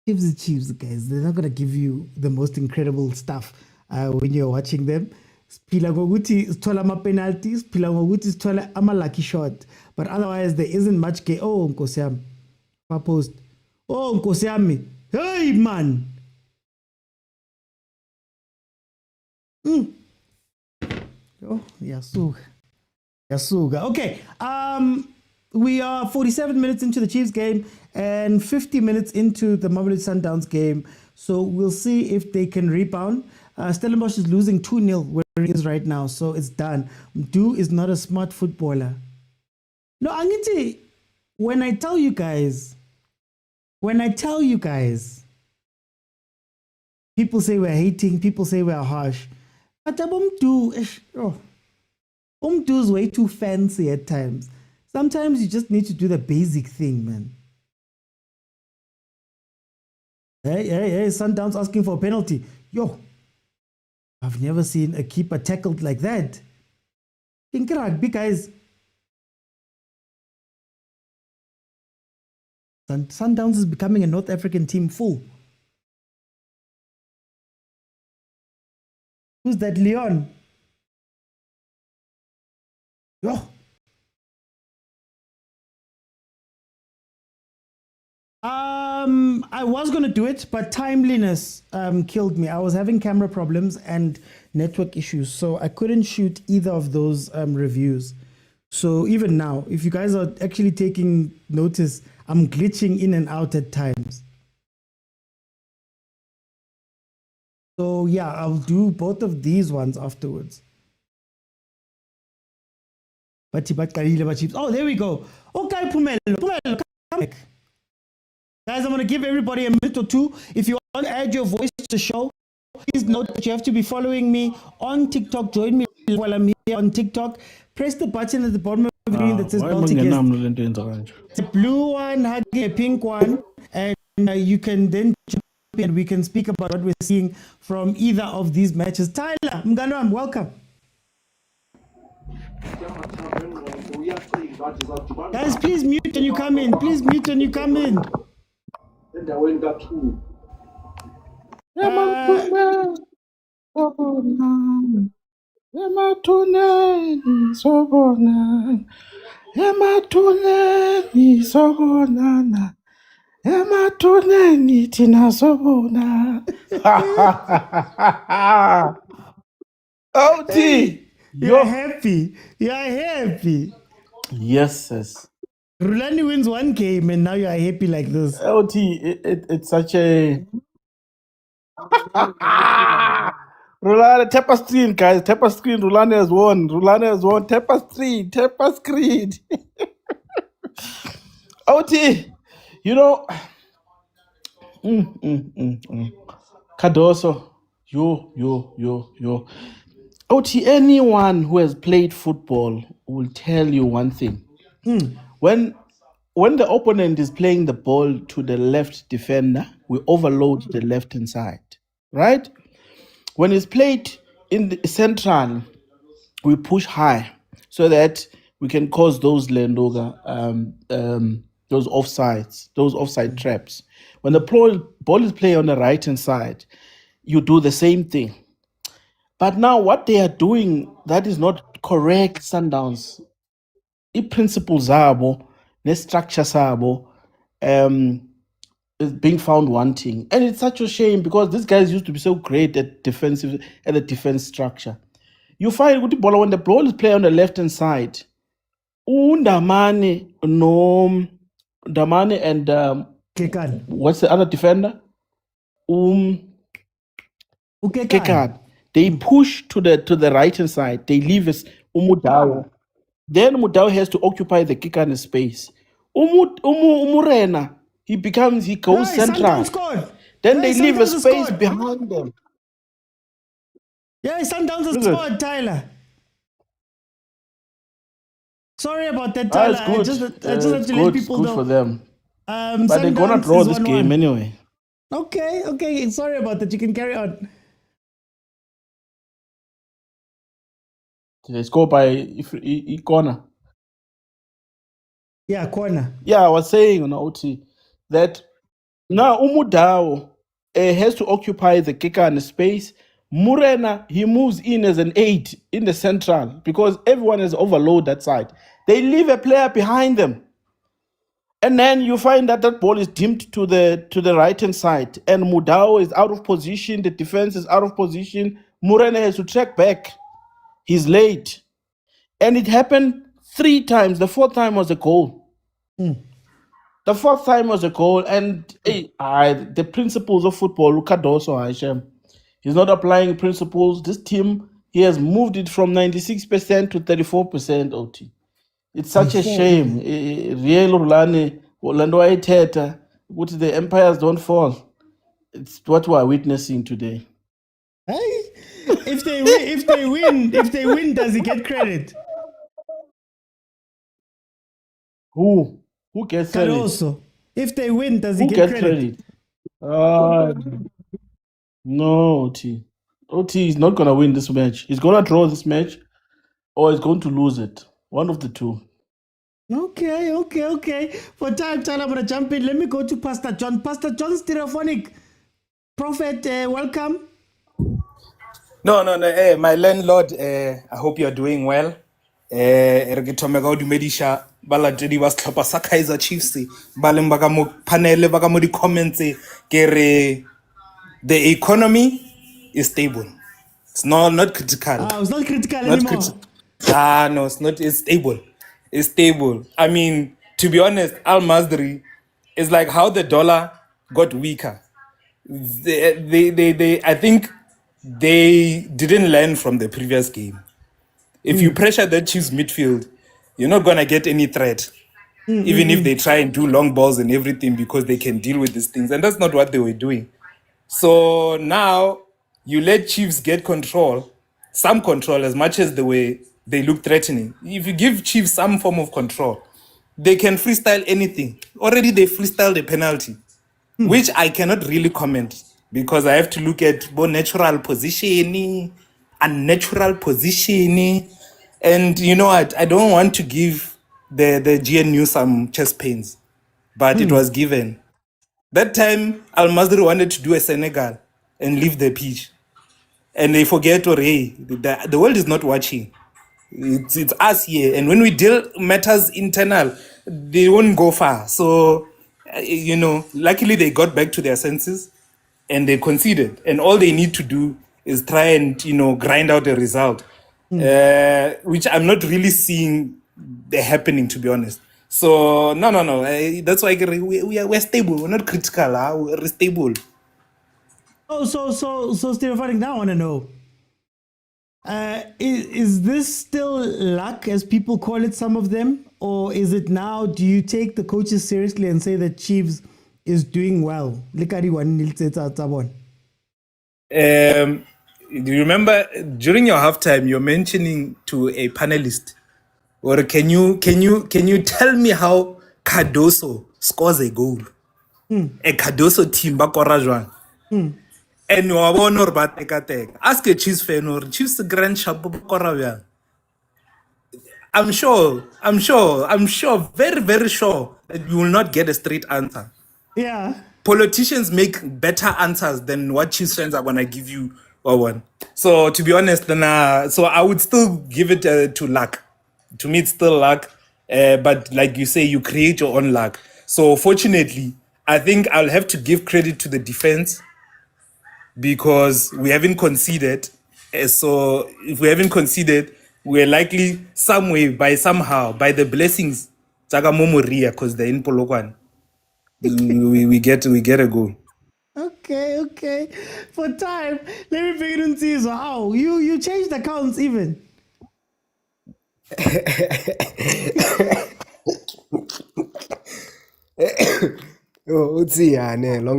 Speaker 1: Chiefs, guys, they're not going to give you the most incredible stuff when you're watching them. Phila ngokuthi sithola ama-penalties, phila ngokuthi sithola ama-lucky shot. But otherwise, there isn't much. Oh, Nkosi yami. Post. Oh, Nkosi yami. Hey, man. Oh, Yasuga. Okay. We are 47 minutes into the Chiefs game and 50 minutes into the Mamelodi Sundowns game. So we'll see if they can rebound. Stellenbosch is losing 2-0 where he is right now. So it's done. Mdu is not a smart footballer. No, Angiti, when I tell you guys, people say we're hating, people say we're harsh. But Umdu is way too fancy at times. Sometimes you just need to do the basic thing, man. Hey, Sundowns asking for a penalty. Yo, I've never seen a keeper tackled like that. Think rugby, guys. Sundowns is becoming a North African team full. Who's that, Leon? Yo. I was going to do it, but timeliness killed me. I was having camera problems and network issues, so I couldn't shoot either of those reviews. So even now, if you guys are actually taking notice, I'm glitching in and out at times. So yeah, I'll do both of these ones afterwards. Oh, there we go. Okay, Pumelo, come back. Guys, I'm going to give everybody a minute or two. If you want to add your voice to the show, please note that you have to be following me on TikTok. Join me while I'm here on TikTok. Press the button at the bottom of the screen that says multi-guest. It's a blue one, a pink one, and you can then jump in and we can speak about what we're seeing from either of these matches. Tyler Mganwam, welcome. Guys, please mute when you come in. Please mute when you come in.
Speaker 13: OT,
Speaker 1: you're happy. You're happy.
Speaker 13: Yes.
Speaker 1: Rulani wins one game and now you are happy like this.
Speaker 13: OT, it's such a Rulani, tap a screen, guys. Tap a screen. Rulani has won. Tap a screen. OT, you know, Cardoso, yo.
Speaker 14: OT, anyone who has played football will tell you one thing. When the opponent is playing the ball to the left defender, we overload the left hand side, right? When it's played in the central, we push high so that we can cause those Lendoga, those offsides, those offside traps. When the ball is played on the right hand side, you do the same thing. But now what they are doing, that is not correct, Sundowns. I-principles zabo, ne-structure zabo, is being found wanting. And it's such a shame because these guys used to be so great at the defense structure. You find with the ball, when the ball is played on the left-hand side, Ndamane and what's the other defender? Kekan. They push to the right hand side. They leave us Umudao. Then Mudao has to occupy the Kekan space. Umurena, he goes central. Then they leave a space behind them.
Speaker 1: Yeah, Sundowns has scored, Tyler. Sorry about that, Tyler.
Speaker 14: It's good.
Speaker 1: I just have to let people know.
Speaker 14: Good for them. But they're
Speaker 1: Sundowns
Speaker 14: gonna draw
Speaker 1: is
Speaker 14: this
Speaker 1: 1-1.
Speaker 14: game anyway.
Speaker 1: Okay. Sorry about that. You can carry on.
Speaker 14: They score by corner.
Speaker 1: Yeah, corner.
Speaker 14: Yeah, I was saying on OT that now Umudao has to occupy the kicker and the space. Murena, he moves in as an 8 in the central because everyone has overloaded that side. They leave a player behind them. And then you find that ball is dimmed to the right hand side. And Mudao is out of position. The defense is out of position. Murena has to track back. He's late. And it happened 3 times. The 4th time was a goal. The 4th time was a goal. And the principles of football, Lukadoso Hashem. He's not applying principles. This team, he has moved it from 96% to 34% OT. It's such a shame. Real Rulani, Orlando Aiteta, what the empires don't fall. It's what we are witnessing today.
Speaker 1: Hey, if they win, does he get credit?
Speaker 14: Who gets credit?
Speaker 1: Caruso. If they win, does he get credit?
Speaker 14: No, OT. OT is not going to win this match. He's going to draw this match or he's going to lose it. One of the two.
Speaker 1: Okay. For time, Tyler, I'm going to jump in. Let me go to Pastor John. Pastor John Stereophonic. Prophet, welcome.
Speaker 15: No. My landlord, I hope you're doing well. Dumedisha balatedi ba setlhopha sa Kaizer Chiefs ba leng ba ka mo panel ba ka mo di comments ke the economy is stable. It's not critical.
Speaker 1: It's not critical anymore.
Speaker 15: No, it's not. It's stable. It's stable. I mean, to be honest, Masry is like how the dollar got weaker. I think they didn't learn from the previous game. If you pressure that Chiefs midfield, you're not gonna get any threat. Even if they try and do long balls and everything because they can deal with these things, and that's not what they were doing. So now you let Chiefs get some control as much as they look threatening. If you give Chiefs some form of control, they can freestyle anything. Already they freestyled a penalty, which I cannot really comment because I have to look at both natural positioning, unnatural positioning, and you know what? I don't want to give the GNU some chest pains, but it was given. That time, Masry wanted to do a Senegal and leave the pitch. And they forget, the world is not watching. It's us here. And when we deal matters internal, they won't go far. So, luckily they got back to their senses and they conceded. And all they need to do is try and, grind out a result, which I'm not really seeing happening, to be honest. So, no. That's why we're stable. We're not critical. We're stable.
Speaker 1: So Stereophonic, now I want to know. Is this still luck, as people call it, some of them? Or is it now, do you take the coaches seriously and say that Chiefs is doing well?
Speaker 15: Do you remember during your halftime you're mentioning to a panelist, or can you tell me how Cardoso scores a goal? A Cardoso team ba kora jwang? And wa bona hore ba teka-teka. Ask a Chiefs fan or Chiefs grand sharp ba kora bjang? I'm sure, very, very sure that you will not get a straight answer.
Speaker 1: Yeah.
Speaker 15: Politicians make better answers than what Chiefs fans are gonna give you or one. So to be honest, then so I would still give it to luck. To me, it's still luck. But like you say, you create your own luck. So fortunately, I think I'll have to give credit to the defense because we haven't conceded. So if we haven't conceded, we're likely some way, somehow, by the blessings, because they're in Polokwane, we get a goal.
Speaker 1: Okay. For time, let me bring it in Caesar. How you changed accounts even?
Speaker 16: Long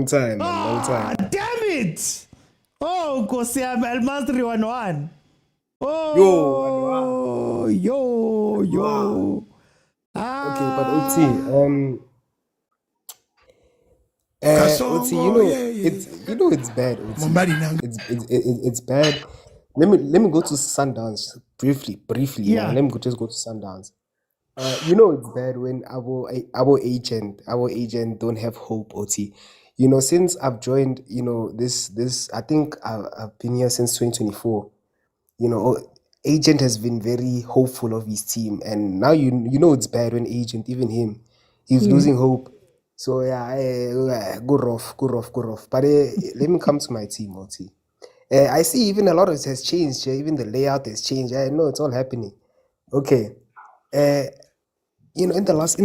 Speaker 16: time.
Speaker 1: Damn it! Oh, Kosi El MASRY 1-1.
Speaker 16: Yo. Okay, but Otsi, it's bad. It's bad. Let me go to Sundowns briefly.
Speaker 1: Yeah.
Speaker 16: Let me just go to Sundowns. It's bad when our agent don't have hope, Oti. Since I've joined, this I think I've been here since 2024. Agent has been very hopeful of his team, and now it's bad when agent, even him, he's losing hope. So yeah, go rough. But let me come to my team, Oti. I see even a lot of it has changed. Even the layout has changed. I know it's all happening. Okay. In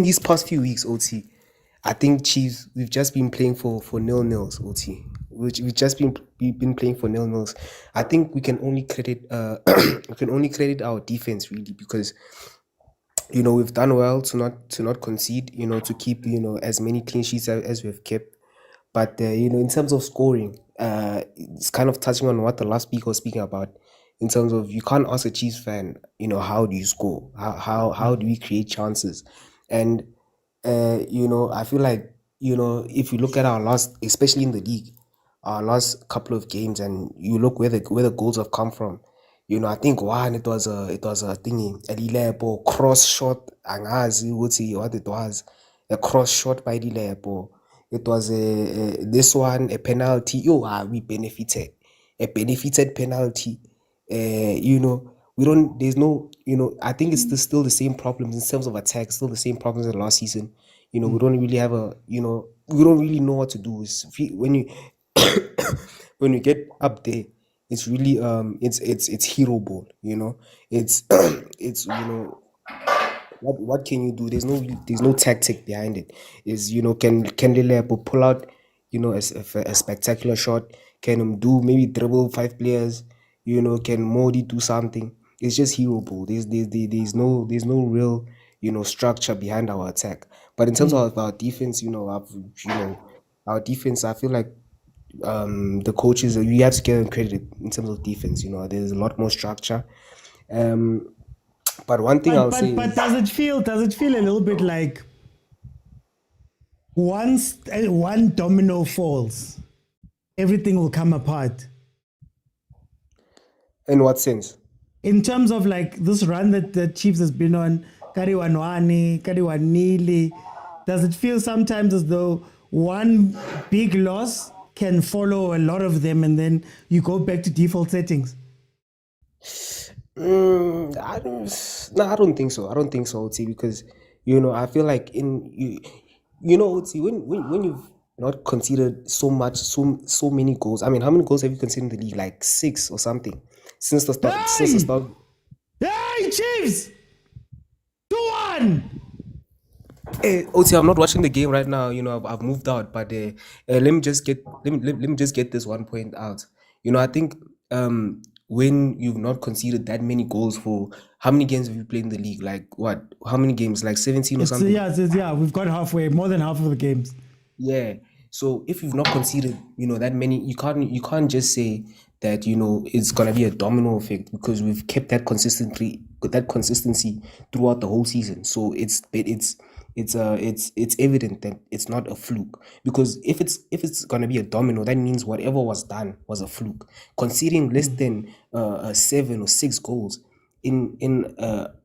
Speaker 16: these past few weeks, OT, I think Chiefs, we've just been playing for nil-nils, OT. We've just been playing for nil-nils. I think we can only credit our defense really, because we've done well to not concede, to keep as many clean sheets as we've kept. But in terms of scoring, it's kind of touching on what the last speaker was speaking about. In terms of, you can't ask a Chiefs fan, how do you score? How do we create chances? And I feel like if you look at our last, especially in the league, our last couple of games, and you look where the goals have come from. I think one, it was a thingy, a Lilepo cross shot, angazi would see what it was, a cross shot by Lilepo. It was this one, a penalty. We benefited, a benefited penalty. We don't. There's no. I think it's still the same problems in terms of attack. Still the same problems as last season. We don't really have a. We don't really know what to do. When you when you get up there, it's really it's hero ball. It's what can you do? There's no tactic behind it. Can Lilepo pull out a spectacular shot? Can do maybe dribble 5 players? Can Modi do something? It's just hero ball. There's no real structure behind our attack. But in terms of our defense, our defense, I feel like the coaches, we have to give them credit in terms of defense. There's a lot more structure. But one thing I'll say,
Speaker 1: but does it feel a little bit like once one domino falls, everything will come apart?
Speaker 16: In what sense?
Speaker 1: In terms of like this run that the Chiefs has been on, Kariwanili, does it feel sometimes as though one big loss can follow a lot of them and then you go back to default settings?
Speaker 16: I don't think so. Otsi, because I feel like Otsi, when you've not conceded so many goals. I mean, how many goals have you conceded in the league? Like 6 or something since the start.
Speaker 1: Hey, Chiefs! 2-1.
Speaker 16: Oti, I'm not watching the game right now. I've moved out, but let me just get this one point out. I think when you've not conceded that many goals for how many games have you played in the league? Like what? How many games? Like 17 or something?
Speaker 1: Yeah. We've got more than half of the games.
Speaker 16: Yeah. So if you've not conceded, that many, you can't just say that it's gonna be a domino effect because we've kept that consistency throughout the whole season. So it's evident that it's not a fluke, because if it's gonna be a domino, that means whatever was done was a fluke. Conceding less than 7 or 6 goals in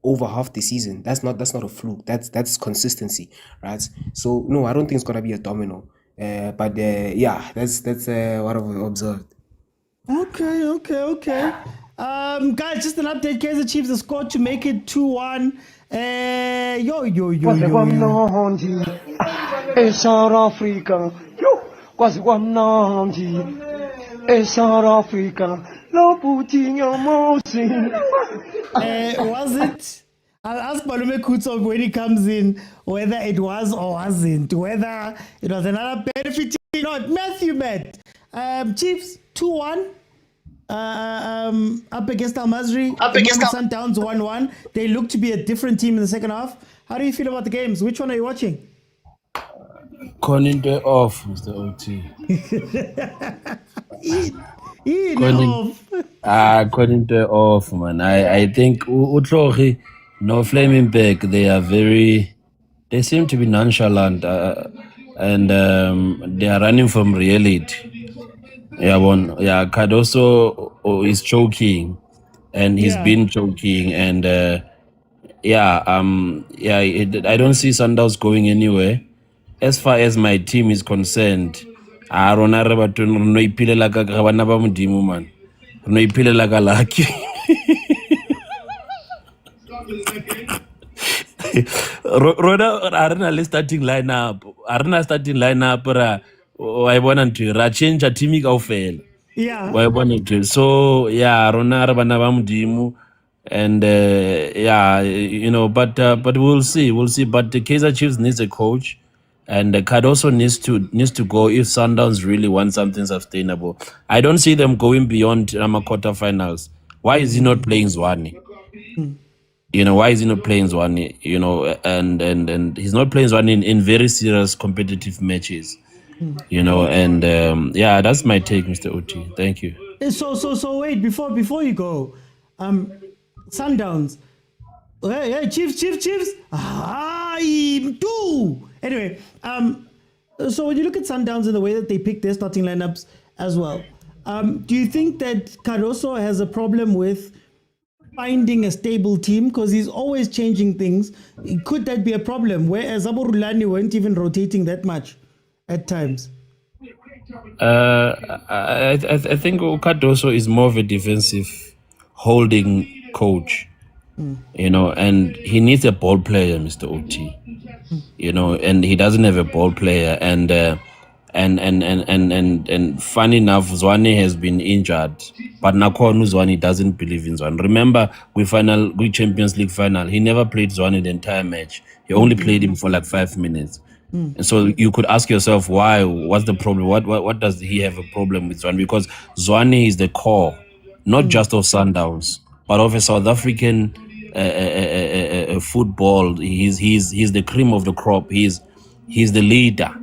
Speaker 16: over half the season, that's not a fluke. That's consistency, right? So no, I don't think it's gonna be a domino. But yeah, that's what I've observed.
Speaker 1: Okay. Guys, just an update. Kaizer Chiefs have scored to make it 2-1.
Speaker 3: South Africa, quase kwamnandi. South Africa, no putting your mouth in.
Speaker 1: Was it? I'll ask Malume Kutsov when he comes in whether it was or wasn't, whether it was another benefit or not. Matthew met. Chiefs 2-1. Up against MASRY. Up against Sundowns 1-1. They look to be a different team in the second half. How do you feel about the games? Which one are you watching?
Speaker 17: Calling the off, Mr. OT. Calling the off, man. I think Utlori, no flaming back. They seem to be nonchalant, and they are running from reality. Yeah, Cardoso is choking, and he's been choking, and I don't see Sundowns going anywhere. As far as my team is concerned, I don't know about to no ipile like a gabanaba mudimu man, no ipile like a lucky. Roda arena starting lineup, I want to change a team go fail.
Speaker 1: Yeah.
Speaker 17: Why want to? So yeah, Rona Rabanaba mudimu. And but we'll see. But the Kaizer Chiefs needs a coach, and the Cardoso needs to go if Sundowns really want something sustainable. I don't see them going beyond quarterfinals. Why is he not playing Zwane? Why is he not playing Zwane? And he's not playing Zwane in very serious competitive matches. That's my take, Mr. Oti. Thank you.
Speaker 1: So wait, before you go, Sundowns. Hey, Chiefs. Anyway, so when you look at Sundowns and the way that they pick their starting lineups as well, do you think that Cardoso has a problem with finding a stable team because he's always changing things? Could that be a problem? Whereas Rulani weren't even rotating that much at times.
Speaker 17: I think Cardoso is more of a defensive holding coach, and he needs a ball player, Mr. OT, and he doesn't have a ball player, and funny enough, Zwane has been injured, but Nakwanu Zwane doesn't believe in Zwane. Remember, we Champions League final, he never played Zwane the entire match. He only played him for like 5 minutes. And so you could ask yourself, why? What's the problem? What does he have a problem with Zwane? Because Zwane is the core, not just of Sundowns, but of a South African football. He's the cream of the crop. He's the leader.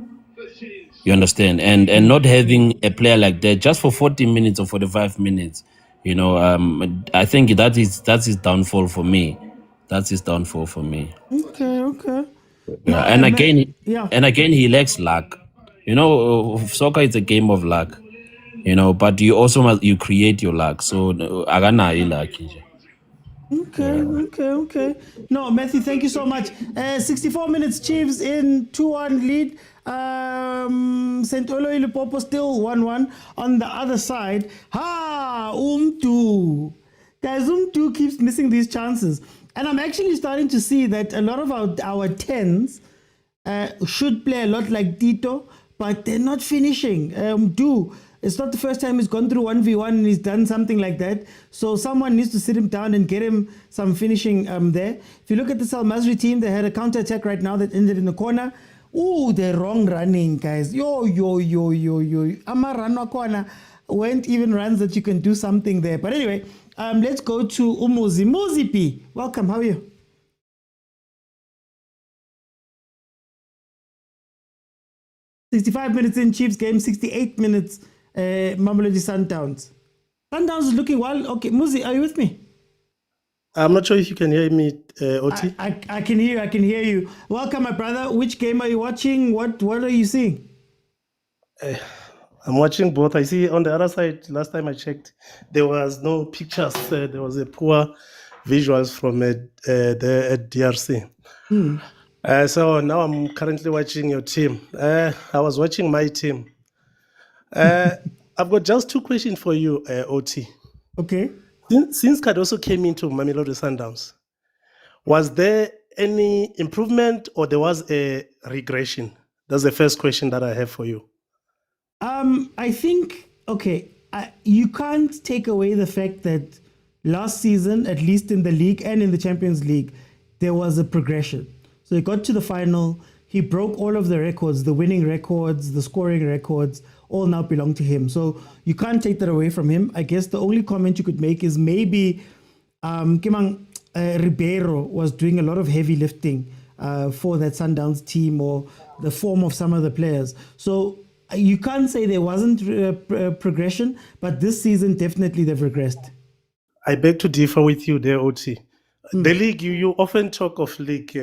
Speaker 17: You understand? And not having a player like that just for 40 minutes or 45 minutes, I think that's his downfall for me. That's his downfall for me.
Speaker 1: Okay.
Speaker 17: Yeah, and again, he lacks luck. Soccer is a game of luck. But you also you create your luck. So agana lucky.
Speaker 1: Okay. No, Matthew, thank you so much. 64 minutes, Chiefs in 2-1 lead. St. LUPOPO still 1-1 on the other side. Umtu. Guys, Umtu keeps missing these chances. And I'm actually starting to see that a lot of our 10s should play a lot like Tito, but they're not finishing. It's not the first time he's gone through 1v1 and he's done something like that. So someone needs to sit him down and get him some finishing there. If you look at the MASRY team, they had a counter-attack right now that ended in the corner. Ooh, they're wrong running, guys. Yo. Amaranwa corner weren't even runs that you can do something there. But anyway, let's go to Umuzi. Mozipi, welcome. How are you? $65 minutes in Chiefs game, 68 minutes, Mamelodi Sundowns. Sundowns is looking well. Okay, Muzi, are you with me?
Speaker 18: I'm not sure if you can hear me, Oti.
Speaker 1: I can hear you. Welcome, my brother. Which game are you watching? What are you seeing?
Speaker 18: I'm watching both. I see on the other side, last time I checked, there was no pictures. There was a poor visuals from the DRC. So now I'm currently watching your team. I was watching my team. I've got just two questions for you, Oti.
Speaker 1: Okay.
Speaker 18: Since Cardoso came into Mamelodi Sundowns, was there any improvement or there was a regression? That's the first question that I have for you.
Speaker 1: I think, you can't take away the fact that last season, at least in the league and in the Champions League, there was a progression. So he got to the final, he broke all of the records, the winning records, the scoring records, all now belong to him. So you can't take that away from him. I guess the only comment you could make is maybe Ribeiro was doing a lot of heavy lifting for that Sundowns team or the form of some of the players. So you can't say there wasn't progression, but this season definitely they've regressed.
Speaker 18: I beg to differ with you there, Oti. The league, you often talk of league.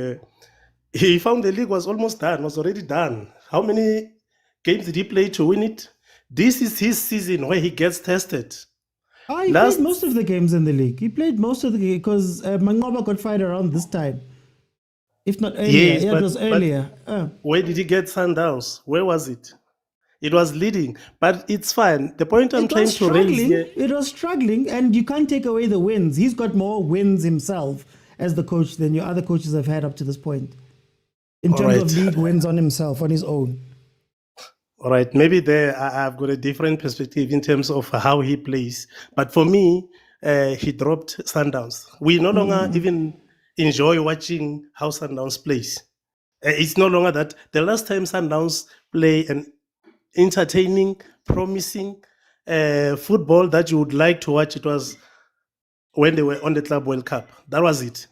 Speaker 18: He found the league was almost done, was already done. How many games did he play to win it? This is his season where he gets tested.
Speaker 1: He played most of the games in the league. He played most of the games because Mangoba got fired around this time. If not earlier.
Speaker 18: Yes,
Speaker 1: it was earlier.
Speaker 18: Where did he get Sundowns? Where was it? It was leading, but it's fine. The point I'm trying to raise here...
Speaker 1: It was struggling, and you can't take away the wins. He's got more wins himself as the coach than your other coaches have had up to this point. In terms of league wins on himself, on his own.
Speaker 18: All right, maybe there I've got a different perspective in terms of how he plays. But for me, he dropped Sundowns. We no longer even enjoy watching how Sundowns plays. It's no longer that. The last time Sundowns play an entertaining, promising football that you would like to watch, it was when they were on the Club World Cup. That was it.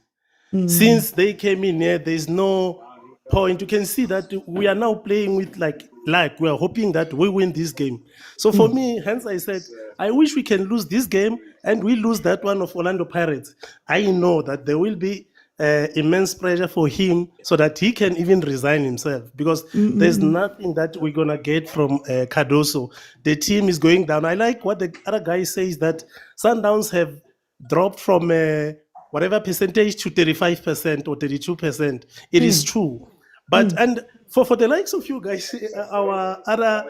Speaker 18: Since they came in here, there's no point. You can see that we are now playing with like we are hoping that we win this game. So for me, hence I said, I wish we can lose this game and we lose that one of Orlando Pirates. I know that there will be immense pressure for him so that he can even resign himself, because there's nothing that we're going to get from Cardoso. The team is going down. I like what the other guy says, that Sundowns have dropped from whatever percentage to 35% or 32%. It is true. But and for the likes of you guys, our other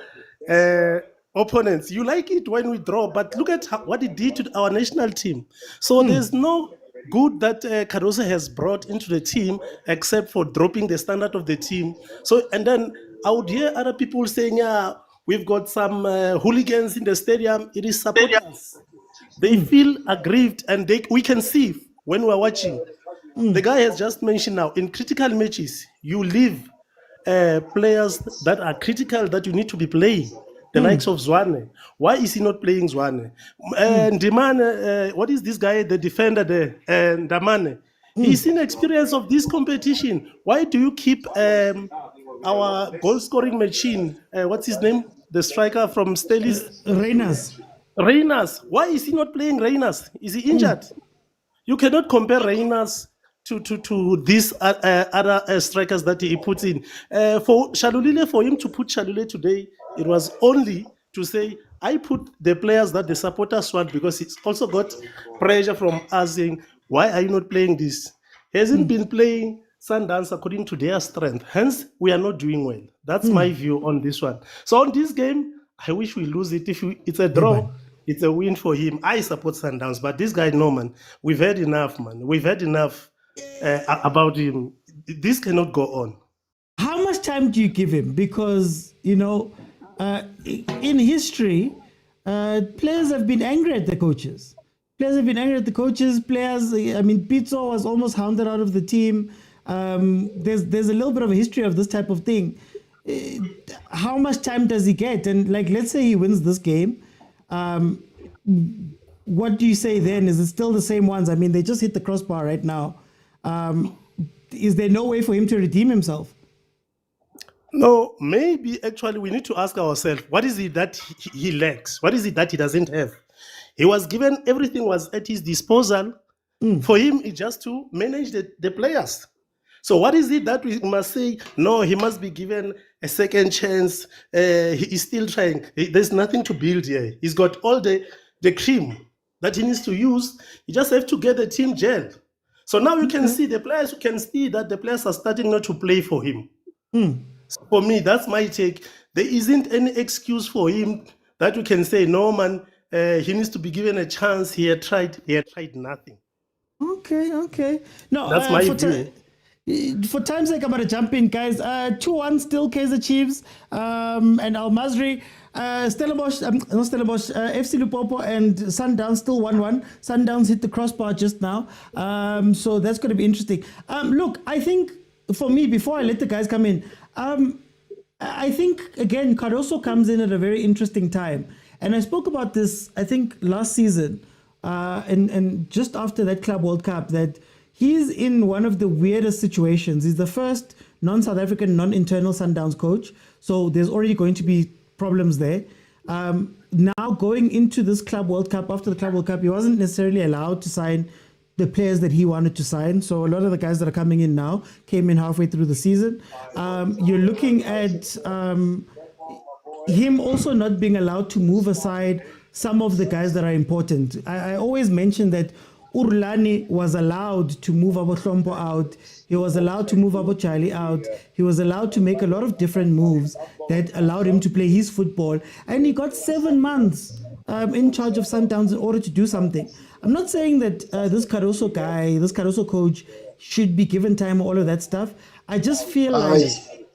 Speaker 18: opponents, you like it when we draw, but look at what it did to our national team. So there's no good that Cardoso has brought into the team except for dropping the standard of the team. So, and then I would hear other people saying, yeah, we've got some hooligans in the stadium. It is supporters. They feel aggrieved, and we can see when we're watching. The guy has just mentioned now, in critical matches, you leave players that are critical that you need to be playing. The likes of Zwane. Why is he not playing Zwane? Ndimane, what is this guy, the defender there? Ndamane. He's in experience of this competition. Why do you keep our goal-scoring machine? What's his name? The striker from Stelis? Reynas. Why is he not playing Reynas? Is he injured? You cannot compare Reynas to these other strikers that he puts in. For Shalulile, for him to put Shalulile today, it was only to say, I put the players that the supporters want, because it's also got pressure from us saying, why are you not playing this? He hasn't been playing Sundowns according to their strength. Hence, we are not doing well. That's my view on this one. So on this game, I wish we lose it. If it's a draw, it's a win for him. I support Sundowns, but this guy, no, man. We've had enough, man. We've had enough about him. This cannot go on.
Speaker 1: How much time do you give him? Because, in history, players have been angry at the coaches. Players, Pitso was almost hounded out of the team. There's a little bit of a history of this type of thing. How much time does he get? And let's say he wins this game. What do you say then? Is it still the same ones? They just hit the crossbar right now. Is there no way for him to redeem himself?
Speaker 18: No, maybe actually we need to ask ourselves, what is it that he lacks? What is it that he doesn't have? He was given, everything was at his disposal. For him, it's just to manage the players. So what is it that we must say? No, he must be given a second chance. He is still trying. There's nothing to build here. He's got all the cream that he needs to use. You just have to get the team gel. So now you can see the players. You can see that the players are starting not to play for him. So for me, that's my take. There isn't any excuse for him that you can say, no man, he needs to be given a chance. He had tried nothing.
Speaker 1: Okay. No,
Speaker 18: that's my view.
Speaker 1: For time's sake, I'm going to jump in, guys. 2-1 still Kaizer Chiefs and MASRY. Stellenbosch, not Stellenbosch, FC LUPOPO and Sundowns still 1-1. Sundowns hit the crossbar just now. So that's going to be interesting. Look, I think for me, before I let the guys come in, I think, again, Cardoso comes in at a very interesting time. And I spoke about this, I think, last season and just after that Club World Cup, that he's in one of the weirdest situations. He's the first non-South African, non-internal Sundowns coach. So there's already going to be problems there. Now going into this Club World Cup, after the Club World Cup, he wasn't necessarily allowed to sign the players that he wanted to sign. So a lot of the guys that are coming in now came in halfway through the season. You're looking at him also not being allowed to move aside some of the guys that are important. I always mention that Rulani was allowed to move Abo Hlompo out. He was allowed to move Abo Charlie out. He was allowed to make a lot of different moves that allowed him to play his football. And he got 7 months in charge of Sundowns in order to do something. I'm not saying that this Cardoso guy, this Cardoso coach should be given time or all of that stuff. I just feel like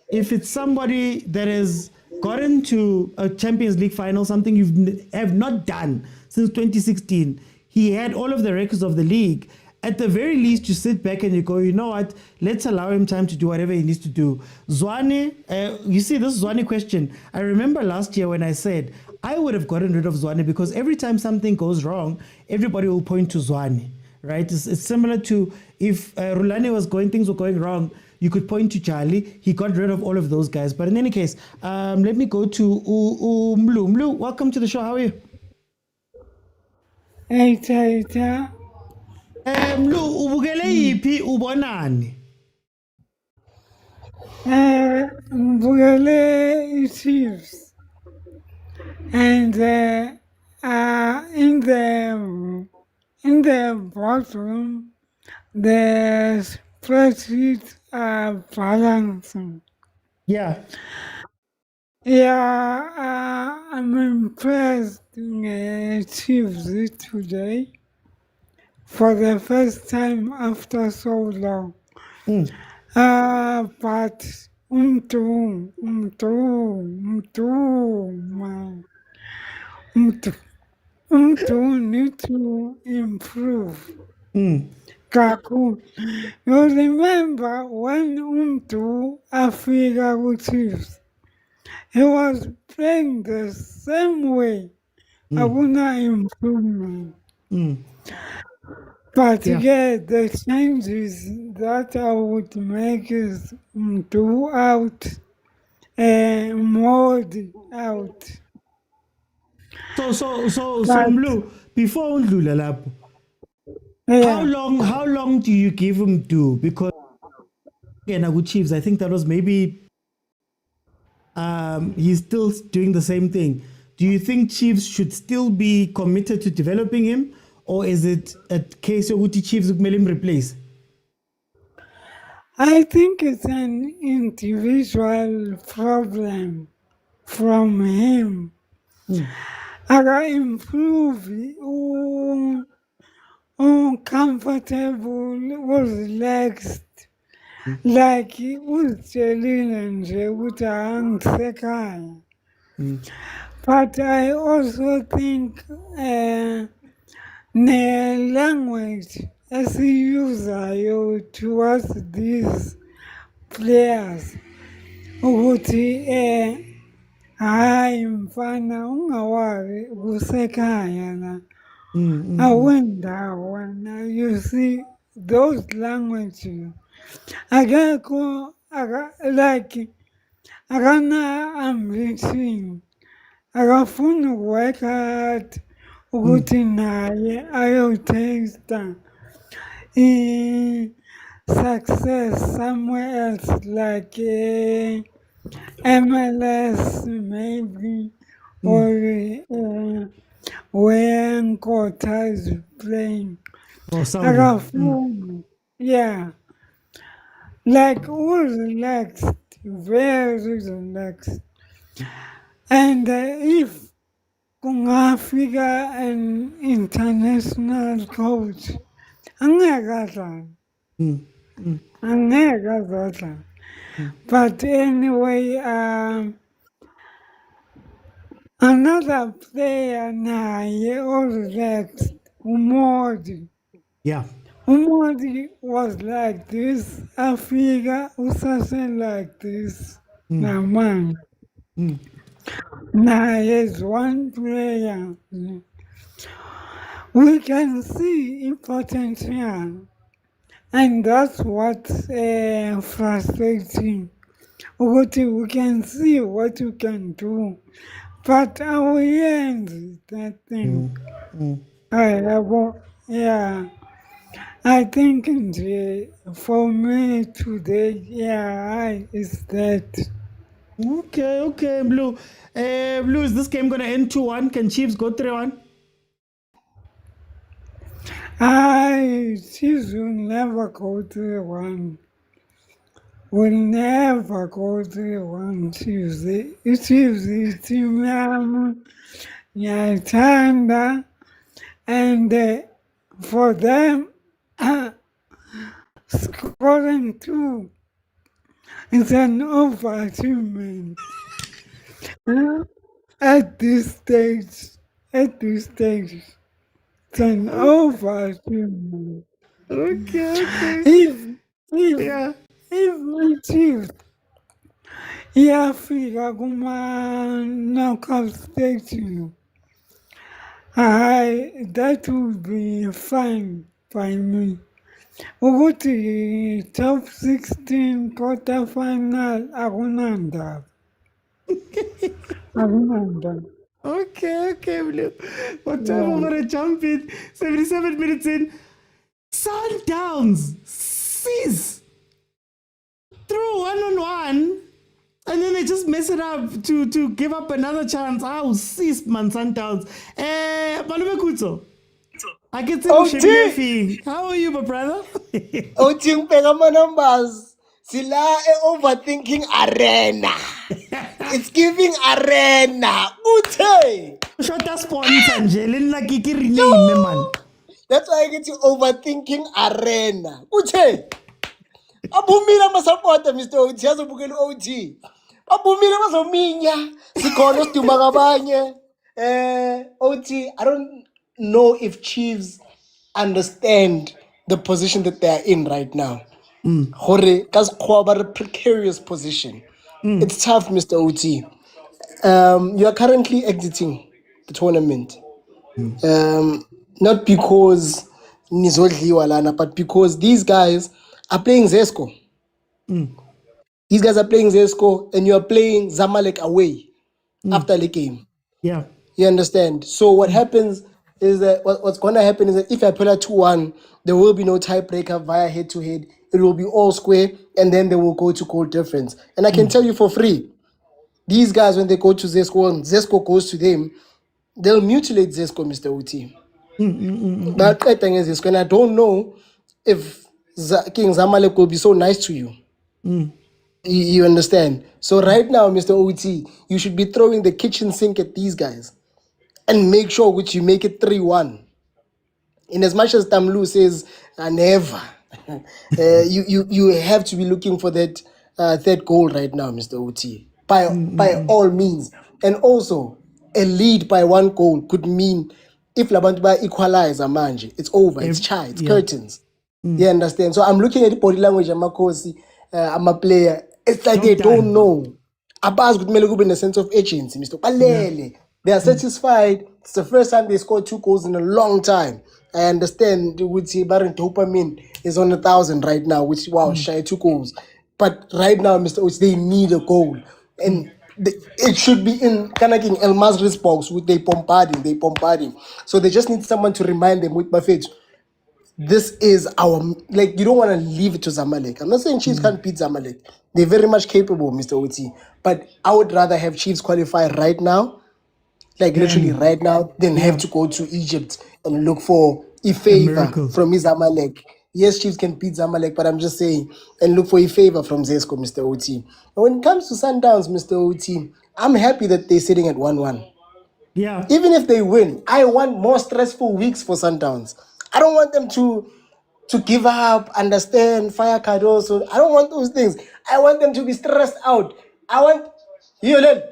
Speaker 1: if it's somebody that has gotten to a Champions League final, something you have not done since 2016, he had all of the records of the league. At the very least, you sit back and you go, you know what, let's allow him time to do whatever he needs to do. Zwane, you see, this Zwane question, I remember last year when I said, I would have gotten rid of Zwane because every time something goes wrong, everybody will point to Zwane, right? It's similar to if Rulani was things were going wrong, you could point to Charlie. He got rid of all of those guys. But in any case, let me go to Mlu. Mlu, welcome to the show. How are you?
Speaker 19: Mlu,
Speaker 1: ubukele yiphi ubonani?
Speaker 19: Mbukele Chiefs. And in the bottom, the spreadsheet are balancing.
Speaker 1: Yeah.
Speaker 19: Yeah, I'm impressed with Chiefs today for the first time after so long. But need to improve. Kaku, you remember when Africa with Chiefs, he was playing the same way. I wanna improvement. But yeah, the changes that I would make is out, mode out.
Speaker 1: So Mlu, before undlula lapho, how long do you give him to? Because again, with Chiefs, I think that was maybe he's still doing the same thing. Do you think Chiefs should still be committed to developing him, or is it a case of Uti Chiefs kumele replace?
Speaker 19: I think it's an individual problem from him. I got improve, comfortable, relaxed. Like uzitshelile nje ukuthi angisekhaya. But I also think the language esiyuzayo towards these players ukuthi hayi mfana ungawari kusekhaya la awendawo na, you see those languages akekho like akana ambition akafuna work hard ukuthi naye ayotaster success somewhere else like MLS maybe or where Nkotha is playing. Akafuni. Yeah. Like all relaxed, very relaxed. And if kungafika an international coach, angeke adlale. Angeke azodlala. But anyway, another player naye relaxed, Umodi.
Speaker 1: Yeah.
Speaker 19: Umodi was like this, Africa usase like this. Naman. Naye is one player. We can see potential. And that's what frustrates him. What we can see what you can do, but our hands, that thing. Yeah, I think for me today, yeah, is that.
Speaker 1: Okay, Blue. Blue, is this game going to end 2-1? Can Chiefs go 3-1?
Speaker 19: Chiefs will never go 3-1. Will never go 3-1 Tuesday. Tuesday, team Nyatanda, and for them, scoring 2 is an overachievement. At this stage, it's an overachievement.
Speaker 1: Okay.
Speaker 19: If we Chiefs iyafika kuma-knockout stage, that would be fine by me. Ukuthi top 16 quarter final akunandaba. Akunandaba.
Speaker 1: Okay, Blue. What time we're going to jump in? 77 minutes in. Sundowns cease through 1-on-1, and then they just mess it up to give up another chance. Cease, man, Sundowns. Malume Kutso, I can say how are you, my brother?
Speaker 20: Outing Pegama numbers. Sila overthinking arena. It's giving arena. Ute.
Speaker 1: Shota sponsor nje kiki rename man.
Speaker 20: That's why I get you overthinking arena. Ute. Abumila masapota Mr. Oti azobukela OT. Abumila mazominya. Sikhono siduma kabanye. OT, I don't know if Chiefs understand the position that they are in right now. Hore that's quite a precarious position. It's tough, Mr. OT. You are currently exiting the tournament. Not because Nizodliwa lana, but because these guys are playing Zesco. These guys are playing Zesco, and you are playing Zamalek away after the game.
Speaker 1: Yeah.
Speaker 20: You understand? So what happens is that what's going to happen is that if I pull a 2-1, there will be no tiebreaker via head-to-head. It will be all square, and then they will go to goal difference. And I can tell you for free, these guys, when they go to Zesco and Zesco goes to them, they'll mutilate Zesco, Mr. Uti. But the thing is, and I don't know if King Zamalek will be so nice to you. You understand? So right now, Mr. OT, you should be throwing the kitchen sink at these guys and make sure which you make it 3-1. In as much as Tamlu says, never, you have to be looking for that third goal right now, Mr. OT, by all means. And also, a lead by 1 goal could mean if Labantuba equalize a manje, it's over, it's chai, it's curtains. You understand? So I'm looking at the body language of Makosi, I'm a player. It's like they don't know. Abbas could be in the sense of agency, Mr. Palele. They are satisfied. It's the first time they scored 2 goals in a long time. I understand with Baron Topamin is on 1,000 right now, which shy 2 goals. But right now, Mr. Oach, they need a goal. And it should be in Kanaking El Masry's box with they bombarding. So they just need someone to remind them with Buffett. This is our, like, you don't want to leave it to Zamalek. I'm not saying Chiefs can't beat Zamalek. They're very much capable, Mr. Oti. But I would rather have Chiefs qualify right now, like literally right now, than have to go to Egypt and look for a favor from Zamalek. Yes, Chiefs can beat Zamalek, but I'm just saying, and look for a favor from Zesco, Mr. Oti. And when it comes to Sundowns, Mr. Oti, I'm happy that they're sitting at 1-1.
Speaker 1: Yeah.
Speaker 20: Even if they win, I want more stressful weeks for Sundowns. I don't want them to give up, understand, fire Cardoso. I don't want those things. I want them to be stressed out. I want you then.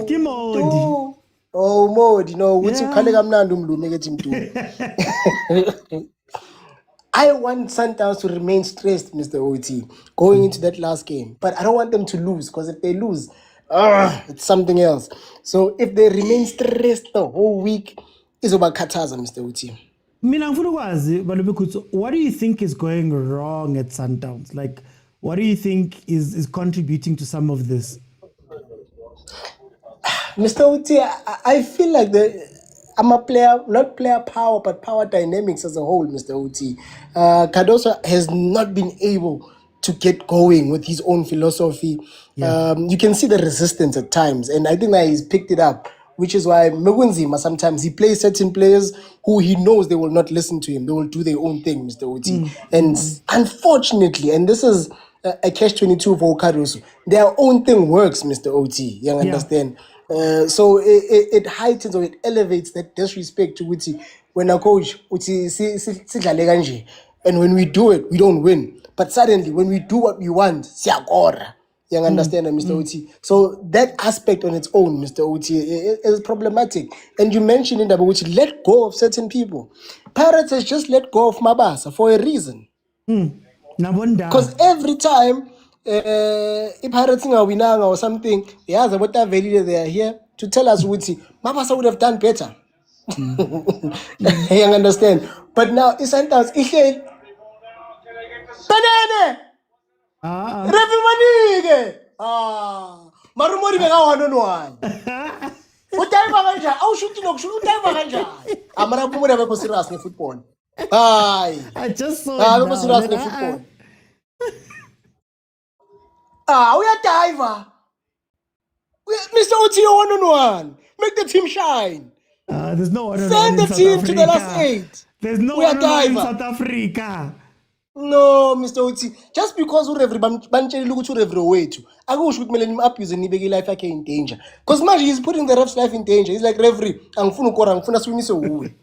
Speaker 20: Kimodi. Oh, Modi, no, what's your colleague? I'm not I want Sundowns to remain stressed, Mr. OT, going into that last game. But I don't want them to lose, because if they lose, it's something else. So if they remain stressed the whole week, it's about Kataza, Mr. OT.
Speaker 1: What do you think is going wrong at Sundowns? Like, what do you think is contributing to some of this?
Speaker 20: Mr. OT, I feel like I'm a player, not player power, but power dynamics as a whole, Mr. OT. Cardoso has not been able to get going with his own philosophy. You can see the resistance at times, and I think that he's picked it up, which is why Megunzima sometimes he plays certain players who he knows they will not listen to him. They will do their own thing, Mr. OT. And unfortunately, and this is a catch-22 for Cardoso, their own thing works, Mr. OT. You understand? So it heightens or it elevates that disrespect to Uti when a coach and when we do it, we don't win. But suddenly, when we do what we want, siagora. You understand, Mr. Oti? So that aspect on its own, Mr. Oti, is problematic. And you mentioned in the which let go of certain people. Pirates has just let go of Mabasa for a reason. Because every time Pirates are winning or something, they ask about that value they are here to tell us Mabasa would have done better. You understand? But now it's Sundowns. Banana! Revimanike! Marumori beka 1-1. Utaiva kanja, awushuthi nokushuthi utaiva kanjani? Amara phumula beko serious ngefootball. Hayi.
Speaker 1: I just saw it.
Speaker 20: Beko serious ngefootball. Uyadiva. Mr. Oti 1-1. Make the team shine.
Speaker 1: There's no one.
Speaker 20: Send the team to the last 8.
Speaker 1: There's no one in South Africa.
Speaker 20: No, Mr. Oti. Just because urevri bancheli ukuthi urevri wethu, akusho ukuthi kumele nimabuse nibeke life yakhe in danger. Because manje he's putting the ref's life in danger. He's like, referee, angifuna ukora, angifuna swimise uwe.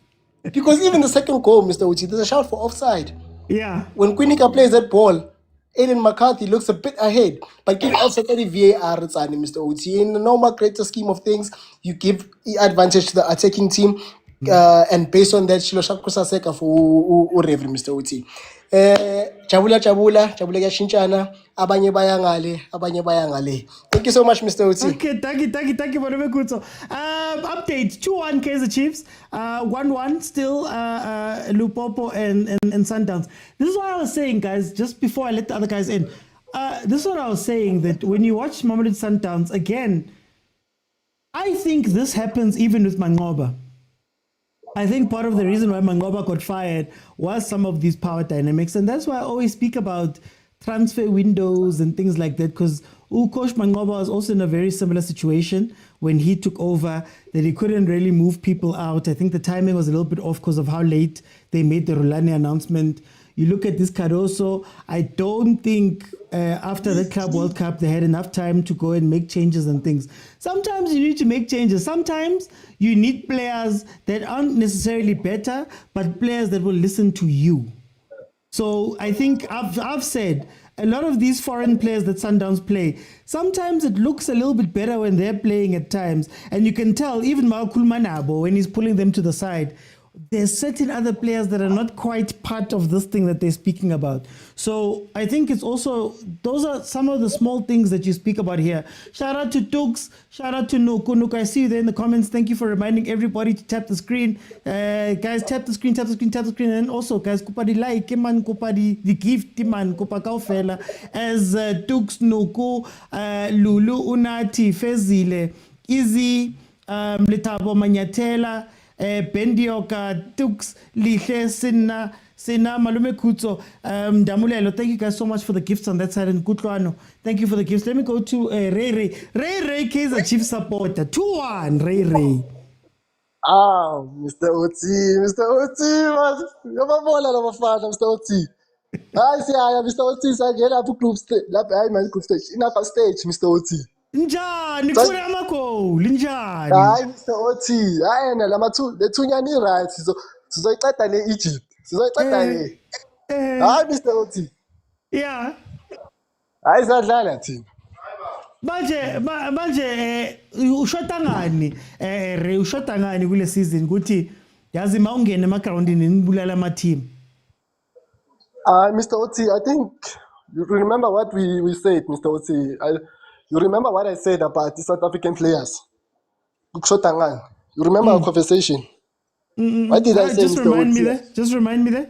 Speaker 20: Because even the second goal, Mr. Oti, there's a shout for offside.
Speaker 1: Yeah.
Speaker 20: When Quinica plays that ball, Aiden McCarthy looks a bit ahead, but give offside any VAR, Mr. Oti. In the normal greater scheme of things, you give advantage to the attacking team, and based on that, Shilo Shakusa Seka for Urevri, Mr. Oti. Chabula kuyashintshana, abanye bayangale. Thank you so much, Mr. Oti.
Speaker 1: Okay, thank you for the good. Update 2-1 Kaizer Chiefs, 1-1 still LUPOPO and Sundowns. This is what I was saying, guys, just before I let the other guys in. This is what I was saying, that when you watch MAMELODI Sundowns again, I think this happens even with Mangoba. I think part of the reason why Mangoba got fired was some of these power dynamics. And that's why I always speak about transfer windows and things like that, because Coach Mangoba was also in a very similar situation when he took over, that he couldn't really move people out. I think the timing was a little bit off because of how late they made the Rulani announcement. You look at this Cardoso, I don't think after the Club World Cup they had enough time to go and make changes and things. Sometimes you need to make changes. Sometimes you need players that aren't necessarily better, but players that will listen to you. So I think I've said a lot of these foreign players that Sundowns play, sometimes it looks a little bit better when they're playing at times. And you can tell even Maul Kulmanabo, when he's pulling them to the side, there's certain other players that are not quite part of this thing that they're speaking about. So I think it's also, those are some of the small things that you speak about here. Shout out to Tux, shout out to Nuku. Nuku, I see you there in the comments. Thank you for reminding everybody to tap the screen. Guys, tap the screen, tap the screen, tap the screen. And also, guys, kupa di like, man, kupa di gift, man, kupa kaufela. As Tux, Nuku, Lulu, Unati, Fezile, Izzy, Letabo Manyatela, Bendioka, Tux, Liche, Sina, Malume Kutso, Damulelo. Thank you guys so much for the gifts on that side. And Kutlwano, thank you for the gifts. Let me go to Ray Kaizer Chiefs supporter. 2-1, Ray.
Speaker 20: Ah, Mr. OT, yababona la bafana, Mr. OT. Hayi siyaya Mr. OT sangena lapha group stage, lapha hayi man group stage, inapha stage Mr. OT.
Speaker 1: Njani kufuna amagoli njani?
Speaker 20: Hayi Mr. OT, hayi na lethunyani right sizoyiqeda le Egypt. Sizoyiqeda le. Hayi Mr. OT.
Speaker 1: Yeah.
Speaker 20: Hayi sadlala thina.
Speaker 1: Manje ushota ngani Ray ushota ngani kule season ukuthi yazi mawungena emagroundini nibulala ama team.
Speaker 20: Mr. OT, I think you remember what we said, Mr. OT. You remember what I said about the South African players? You remember our conversation? What did I say,
Speaker 1: just
Speaker 20: Mr.
Speaker 1: remind
Speaker 20: OT?
Speaker 1: me there. Just remind me there.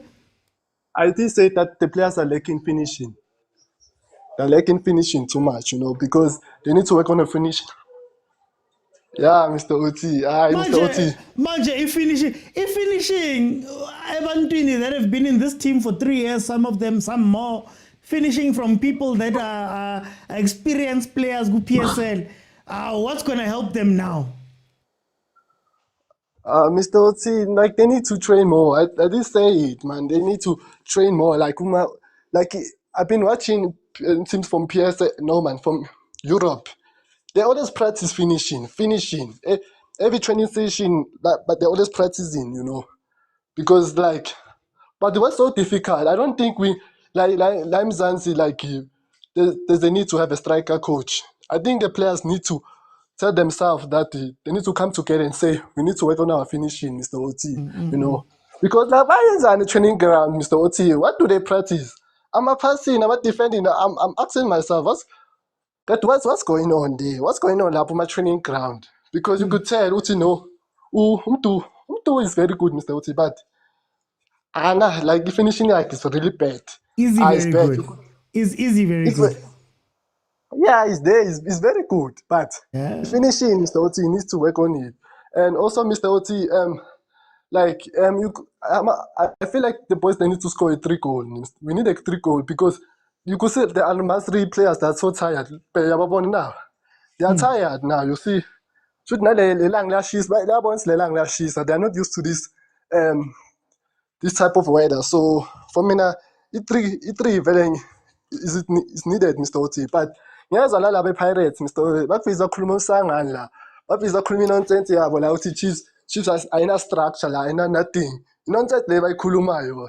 Speaker 20: I did say that the players are lacking finishing. They're lacking finishing too much, because they need to work on the finishing. Yeah, Mr. OT. Mr. OT.
Speaker 1: Manje, if finishing, Evantini that have been in this team for 3 years, some of them, some more, finishing from people that are experienced players who PSL. What's going to help them now?
Speaker 20: Mr. OT, like they need to train more. I did say it, man. They need to train more. Like I've been watching teams from PSL, no man, from Europe. They always practice finishing. Every training session, but they always practicing, because but it was so difficult. I don't think we like Mzansi, there's a need to have a striker coach. I think the players need to tell themselves that they need to come together and say we need to work on our finishing, Mr. OT. Because why is on the training ground, Mr. OT? What do they practice? I'm a passing, I'm a defending. I'm asking myself, what's going on there? What's going on up on my training ground? Because you could tell, Umtu is very good, Mr. Oti, but the finishing is really bad.
Speaker 1: Easy, very good. Is easy, very good.
Speaker 20: Yeah, it's there. It's very good, but the finishing, Mr. Oti, needs to work on it. And also, Mr. Oti, I feel like the boys, they need to score a 3 goal. We need a 3 goal because you could see the MASRY players that are so tired. They are tired now, you see. They are not used to this this type of weather. So for me now, E3 is needed, Mr. Oti. But here's a lot of Pirates, Mr. Oti. What is the Kulumosang la? What is the Kulminonsense? Chiefs are in structure, nothing. Nonsense they by Kulumayo.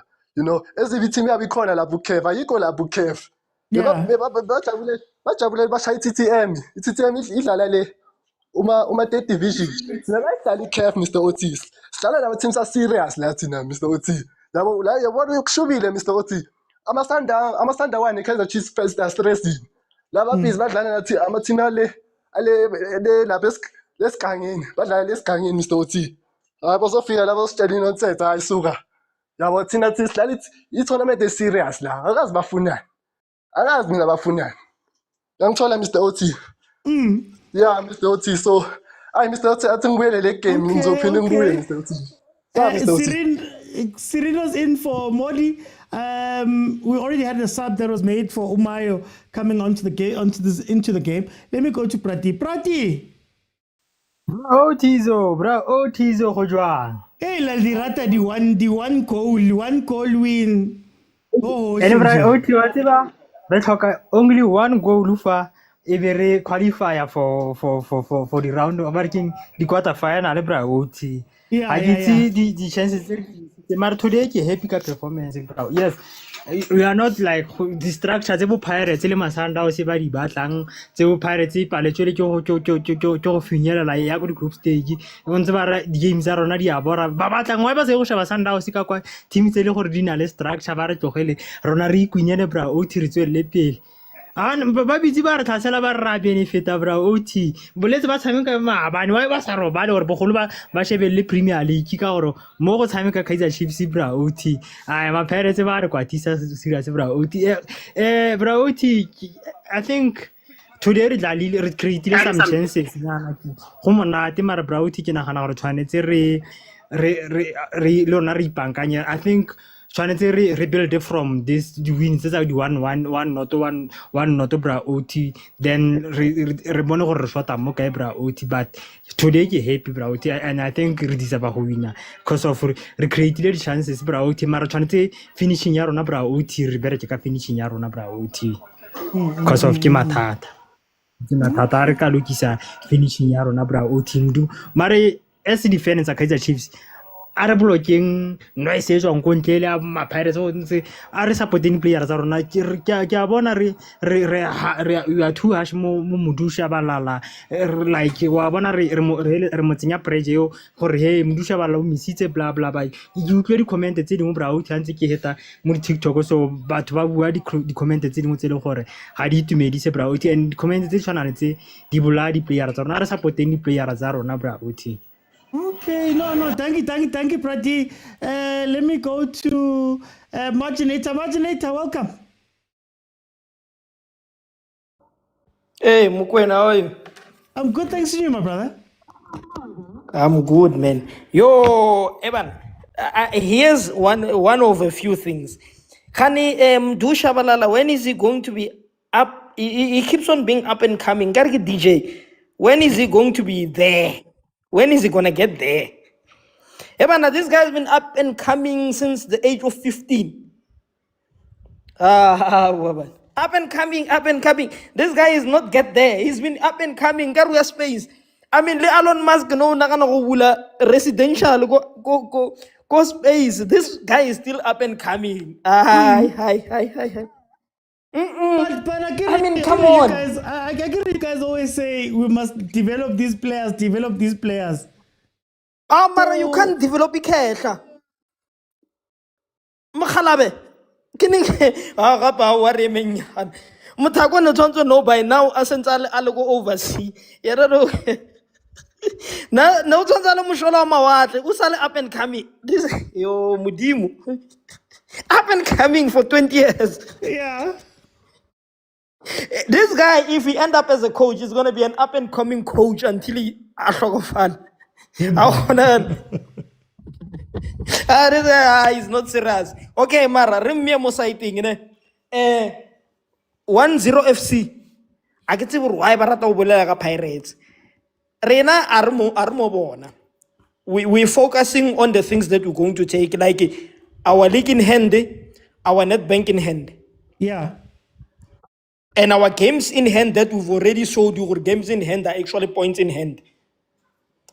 Speaker 20: As if it's me, I call a Bukev. I call a Bukev. TTM is Uma 30 division. It's like CAF, Mr. Otis. Our teams are serious, Latina, Mr. Oti. What do you show me, Mr. Oti? I'm a stand down one because the Chiefs first are stressing. Lava is bad. I'm a team. Let's gang in. But let's gang in, Mr. Oti. I was also feeling I was studying on set. I saw. Yeah, what's in that is it's tournament is serious. I was bafuna. I was bafuna. I'm telling Mr. Oti. Yeah, Mr. Oti. So, Mr. Oti, I think we're the game. Mr. Oti.
Speaker 1: Cirino's in for Modi. We already had a sub that was made for Umayo coming onto the game, into the game. Let me go to Prati.
Speaker 21: Tizo, Jordaan.
Speaker 1: Hey, la dirata the one goal win. Oh,
Speaker 21: and only one goal for every qualifier for the round of marking the quarterfinal. I did see the chances. The today happy performance. Yes, we are not like the structure tse bo Pirates le Sundowns ba di batlang tse bo Pirates ipaletswe le ke go finyelela ya go di group stage o ntse ba di games tsa rona di a bora ba batlang wa ba se go sheba Sundowns ka kwa team tse le gore di na le structure ba re tlogele rona re ikwinyele bra o thiritswe le pele ba bitse ba re tlhasela ba ra benefita bra OT boletse ba tshameka maabane wa ba sa robale gore bogolo ba shebelle Premier League ka gore mo go tshameka Kaizer Chiefs bra OT ma Pirates ba re kwatisa serious bra OT bra OT I think today re create some chances go monate mara bra OT ke nagana gore tshwanetse re lona re ipankanya I think tshwanetse re rebuild it from this wins tsa di 1 not bra OT then re bone gore re shota mo kae bra OT but today ke happy bra OT and I think re deserve go wina because of re created the chances bra OT mara tshwanetse finishing ya rona bra OT re bereke ka finishing ya rona bra OT because of ke mathata re ka lokisa finishing ya rona bra OT mdu mare as defense a Kaizer Chiefs are blocking noise e tswang go ntle le ma Pirates o ntse are supporting players tsa rona ke a bona re are too harsh mo Mudusha balala like wa bona re motsenya pressure yo gore he Mudusha balala o misitse bla bla bla ke utlwe di comment tse dingwe bra o tlantse ke heta mo TikTok so batho ba bua di comment tse dingwe tse le gore ga di itumedise bra o and comment tse tshwana tse di bula di players tsa rona are supporting di players tsa rona bra o.
Speaker 1: Okay, no, thank you, Prati. Let me go to Marginator. Marginator, welcome.
Speaker 4: Hey, Mokwena, how are you?
Speaker 1: I'm good, thanks to you, my brother.
Speaker 4: I'm good, man. Yo, Evan, here's one of a few things. Khanye, Shabalala, when is he going to be up? He keeps on being up and coming. Gargi DJ, when is he going to be there? When is he gonna get there? Evan, this guy's been up and coming since the age of 15. Up and coming. This guy is not get there. He's been up and coming. Garuya space. I mean, le Elon Musk no nakana go bula residential go space. This guy is still up and coming. Hi.
Speaker 1: But
Speaker 4: I mean, come on.
Speaker 1: I get you guys always say we must develop these players.
Speaker 4: Mara, you can't develop ikhetla. Makhalabe. Kining gapa ware menyan. Mothako no tshwantse no by now asentse a le go oversee. Yera no. Na tshwantse a le moshola mawatle. O sale up and coming. This yo modimo. Up and coming for 20 years.
Speaker 1: Yeah.
Speaker 4: This guy, if he end up as a coach, he's gonna be an up and coming coach until he fan. He's not serious. Okay, Mara, remember mo sighting, 1-0 FC. I get why barata o bolela ka Pirates. Rena armo bona. We're focusing on the things that we're going to take, like our league in hand, our Nedbank in hand.
Speaker 1: Yeah.
Speaker 4: And our games in hand that we've already showed you, games in hand are actually points in hand.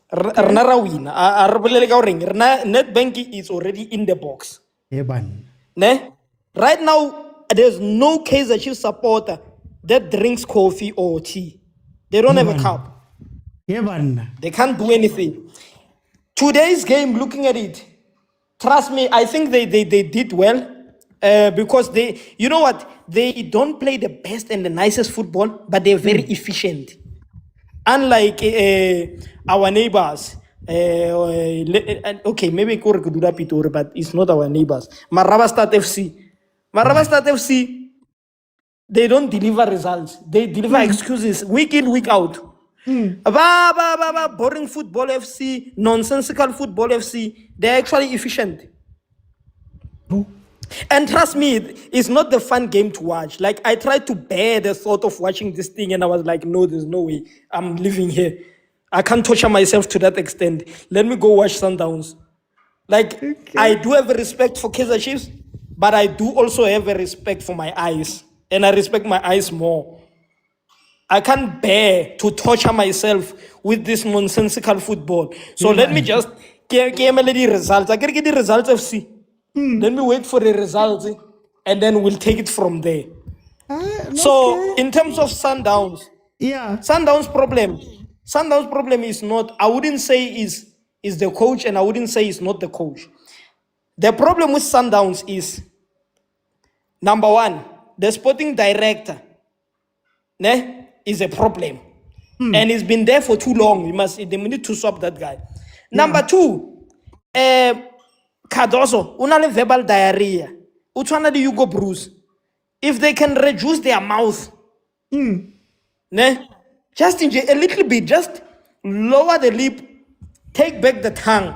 Speaker 4: Nedbank is already in the box. Right now, there's no Kaizer Chiefs supporter that drinks coffee or tea. They don't have a cup. They can't do anything. Today's game, looking at it, trust me, I think they did well. Because you know what? They don't play the best and the nicest football, but they're very efficient. Unlike our neighbors. Okay, maybe Kore could do that, Pitor, but it's not our neighbors. Marawa FC, they don't deliver results. They deliver excuses week in, week out. Boring football FC, nonsensical football FC. They're actually efficient. And trust me, it's not the fun game to watch. Like, I tried to bear the thought of watching this thing and I was like, no, there's no way. I'm living here. I can't torture myself to that extent. Let me go watch Sundowns. Like, okay. I do have a respect for Kaizer Chiefs, but I do also have a respect for my eyes. And I respect my eyes more. I can't bear to torture myself with this nonsensical football. So let me just get the results. I gotta get the results FC. Let me wait for the results. and then we'll take it from there. So in terms of Sundowns, Sundowns problem is not, I wouldn't say is the coach, and I wouldn't say it's not the coach. The problem with Sundowns is, number one, the sporting director is a problem. And he's been there for too long. They need to swap that guy. Number two, Cardoso, unale verbal diarrhea. Utwana the Hugo Bruce. If they can reduce their mouth, just a little bit, just lower the lip, take back the tongue,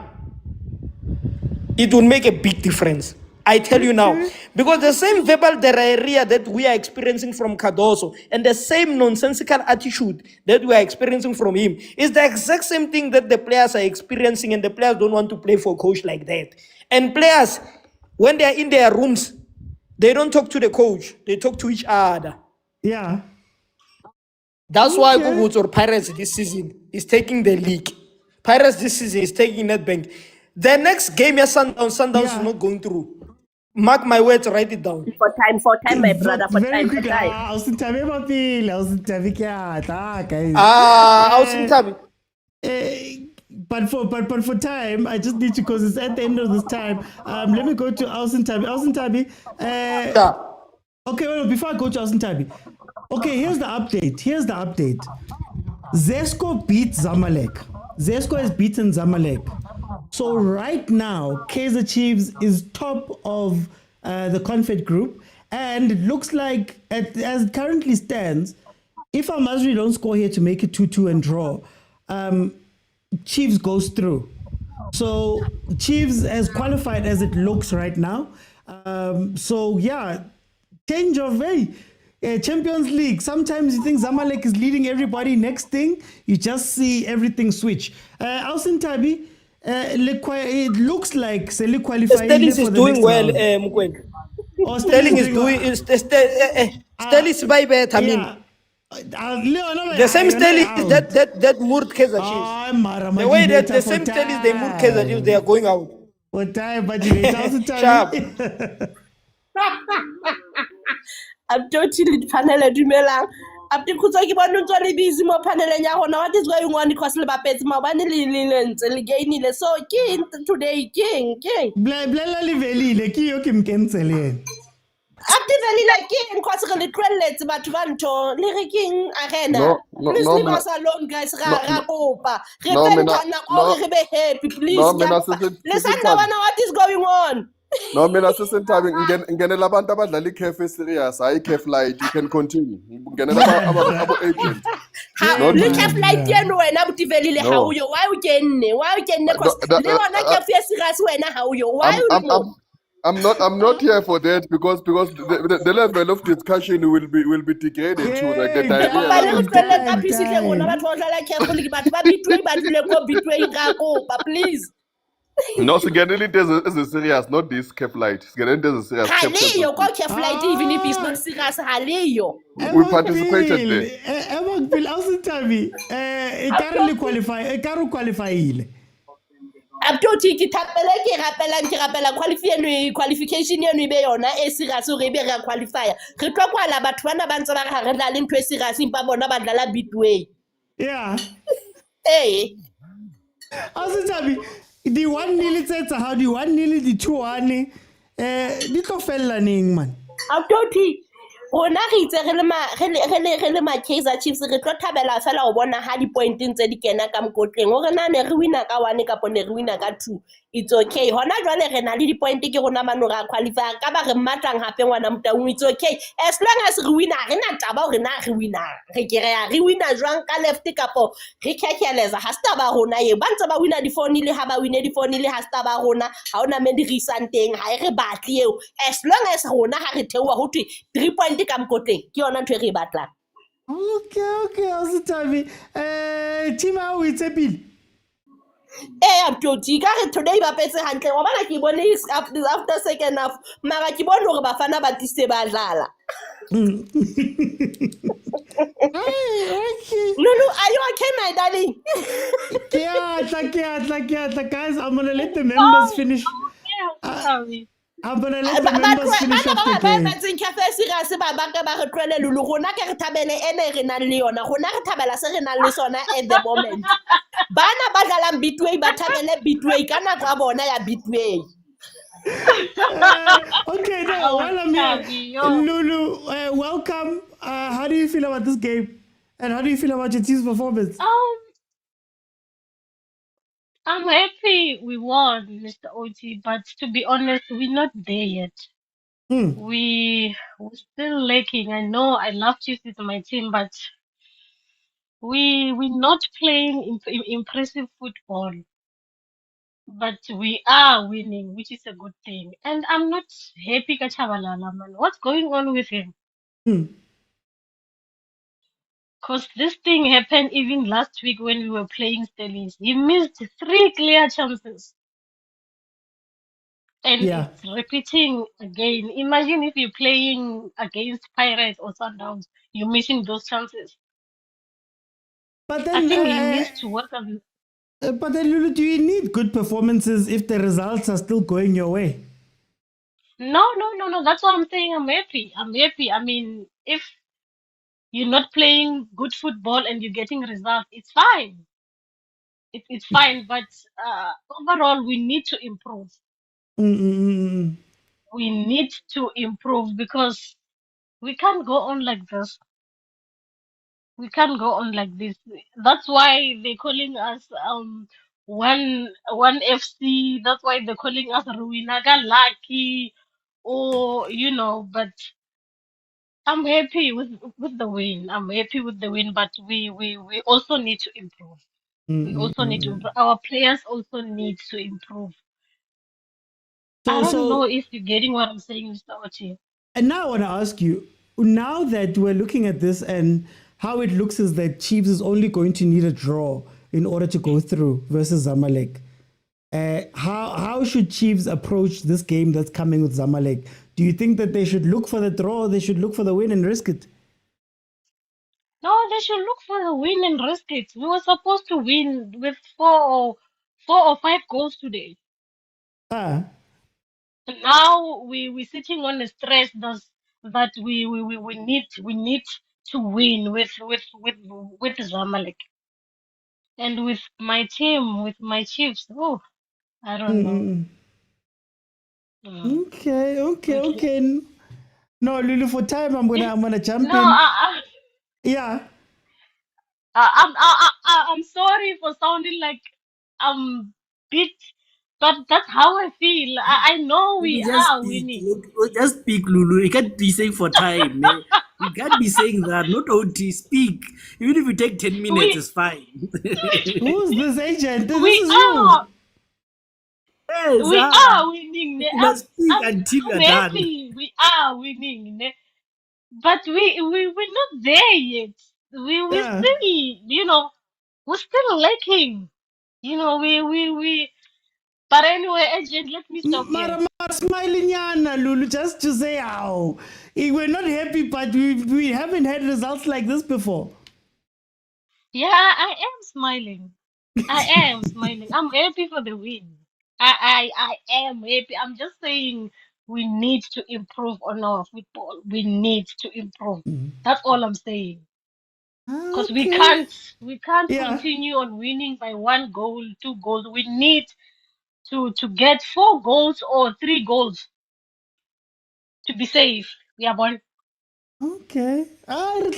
Speaker 4: it will make a big difference. I tell you now, because the same verbal diarrhea that we are experiencing from Cardoso and the same nonsensical attitude that we are experiencing from him is the exact same thing that the players are experiencing, and the players don't want to play for a coach like that. And players, when they are in their rooms, they don't talk to the coach, they talk to each other.
Speaker 1: Yeah.
Speaker 4: That's why Guguts or Pirates this season is taking the league. Pirates this season is taking Nedbank. The next game, Sundowns is not going through. Mark my words, write it down.
Speaker 5: For time, my brother, for
Speaker 1: Very
Speaker 5: time,
Speaker 1: quick.
Speaker 5: for time.
Speaker 1: But for time, I just need to, because it's at the end of this time. Let me go to Alson Tabi. Alson Tabi. Okay, well, before I go to Alson Tabi. Okay, here's the update. Zesco beat Zamalek. Zesco has beaten Zamalek. So right now, Kaizer Chiefs is top of the Confed group, and it looks like, as it currently stands, if our MASRY don't score here to make it 2-2 and draw, Chiefs goes through. So Chiefs has qualified as it looks right now. So yeah, change of Champions League. Sometimes you think Zamalek is leading everybody. Next thing, you just see everything switch. Alson Tabi, it looks like Seli qualifying.
Speaker 4: Stelling is doing well, Mokwena. Stelling is doing. Stelling is by better. I mean, the same Stelling is that moved Kaizer Chiefs. The way that the same Stelling they moved Kaizer Chiefs, they are going out.
Speaker 1: What time? But you
Speaker 4: sharp.
Speaker 5: I'm totally panel dumelang. After khutso ke bona ntse le busy mo paneleng ya gona, what is going on because le bapetse mabane le ntse le gainile, so ke today king
Speaker 1: blela le velile ke yo ke mkentsele
Speaker 5: after velile king because re le twelletse batho ba ntho le re king arena. Please leave us alone, guys. Ra kopa re pentana or re be happy, please. Listen, what is going on?
Speaker 22: No, mina sisenthabi ngenela abantu abadlala iCAF serious, hayi iCAF light. You can continue. Ngenela abo agent.
Speaker 5: Le CAF light yena wena butivelile ha uyo. Why u kenne cause le bona CAF serious wena ha uyo. Why you?
Speaker 22: I'm not here for that because the level of discussion will be degraded to like the diarrhea.
Speaker 5: Please.
Speaker 22: No, Siganelli is a serious, not this CAF light. Siganelli is a serious.
Speaker 5: Haleyo, go CAF light even if it's not serious. Haleyo.
Speaker 22: We participated there.
Speaker 1: Alson Tabi, currently qualify.
Speaker 5: Abdoti ki tapela ke rapela qualification eno e be yona e serious re be re qualify. Re tlo kwala batho bana ba ntse ba re dlala ntwe e serious impa bona ba dlala bitway.
Speaker 1: Yeah.
Speaker 5: Eh.
Speaker 1: Alson Tabi, the 1-0 tsetsa how the 1-0 the 2-1 di tlo fella neng man.
Speaker 5: Abdoti rona re itse re le ma Kaizer Chiefs re tlo thabela fela o bona ha di point ntse di kena ka mokotleng o re na ne re wina ka 1 ka pone re wina ka 2, it's okay. Hona jwale re na le di point ke rona mano ra qualify ka ba re matlang hape ngwana Motaung, it's okay as long as re wina re na taba re na re wina re kere re wina jwang ka left kapo re khekeleza ha sta ba rona ye ba ntse ba wina di 4-0 ha ba wine di 4-0 ha sta ba rona ha ona me di risanteng ha re batle eo as long as rona ha re thewa ho thwe 3 point ka mkotleng ke yona ntwe re batlang.
Speaker 1: Okay, Alson Tabi. Team how it's a bill.
Speaker 5: Abdoti ka re today ba petse hantle wa bana ke bone after second half mara ke bone hore bafana ba tise ba dlala. Lulu, are you okay, my darling?
Speaker 1: Kiatla, guys. I'm gonna let the members finish.
Speaker 23: Sorry.
Speaker 1: I'm gonna let the members finish off the game.
Speaker 5: cafe serious ba banka ba re tlwele lulu rona ke re thabele ene re nang le yona rona re thabela se re nang le sona at the moment bana ba dlalang Betway ba thabele Betway ka nako ya bona ya Betway.
Speaker 1: Okay, now while I'm here, Lulu, welcome. How do you feel about this game? And how do you feel about your team's performance?
Speaker 7: I'm happy we won, Mr. OT, but to be honest, we're not there yet. We're still lacking. I know I love Chiefs with my team, but we're not playing impressive football. But we are winning, which is a good thing. And I'm not happy, Kachabalala, man. What's going on with him? Because this thing happened even last week when we were playing Stellenbosch. He missed 3 clear chances. And it's repeating again. Imagine if you're playing against Pirates or Sundowns, you're missing those chances.
Speaker 1: But then,
Speaker 7: I think he needs to work on.
Speaker 1: But then, Lulu, do you need good performances if the results are still going your way?
Speaker 7: No. That's what I'm saying. I'm happy. I mean, if you're not playing good football and you're getting results, it's fine. It's fine. But overall, we need to improve. We need to improve because we can't go on like this. We can't go on like this. That's why they're calling us one FC. That's why they're calling us Ruinaga Lucky, or But I'm happy with the win. I'm happy with the win, but we also need to improve. We also need to improve. Our players also need to improve. I don't know if you're getting what I'm saying, Mr. Ochi.
Speaker 1: And now I want to ask you, now that we're looking at this and how it looks is that Chiefs is only going to need a draw in order to go through versus Zamalek. How should Chiefs approach this game that's coming with Zamalek? Do you think that they should look for the draw or they should look for the win and risk it?
Speaker 7: No, they should look for the win and risk it. We were supposed to win with four or five goals today. Now we're sitting on the stress that we need to win with Zamalek. And with my team, with my Chiefs, I don't know.
Speaker 1: Okay. No, Lulu, for time I'm gonna jump
Speaker 7: No,
Speaker 1: in. Yeah.
Speaker 7: I'm sorry for sounding like I'm bit, but that's how I feel. I know we are winning.
Speaker 12: Just speak, Lulu. You can't be saying for time. Eh? You can't be saying that. Not OT. Speak. Even if you take 10 minutes, it's fine.
Speaker 1: Who's this agent? This
Speaker 7: We
Speaker 1: is
Speaker 7: are.
Speaker 1: you.
Speaker 12: Yes,
Speaker 7: We are winning.
Speaker 12: You must speak until
Speaker 7: I'm
Speaker 12: you're
Speaker 7: happy. We are winning. But we're not there yet. We still, we're still lacking. We. But anyway, agent, let me stop here.
Speaker 1: Smiling, Lulu, just to say how we're not happy, but we haven't had results like this before.
Speaker 7: Yeah, I am smiling. I am smiling. I'm happy for the win. I am happy. I'm just saying we need to improve on our football. We need to improve. That's all I'm saying. Because we can't continue on winning by 1 goal, 2 goals. We need to get 4 goals or 3 goals to be safe. We are one.
Speaker 1: Okay. For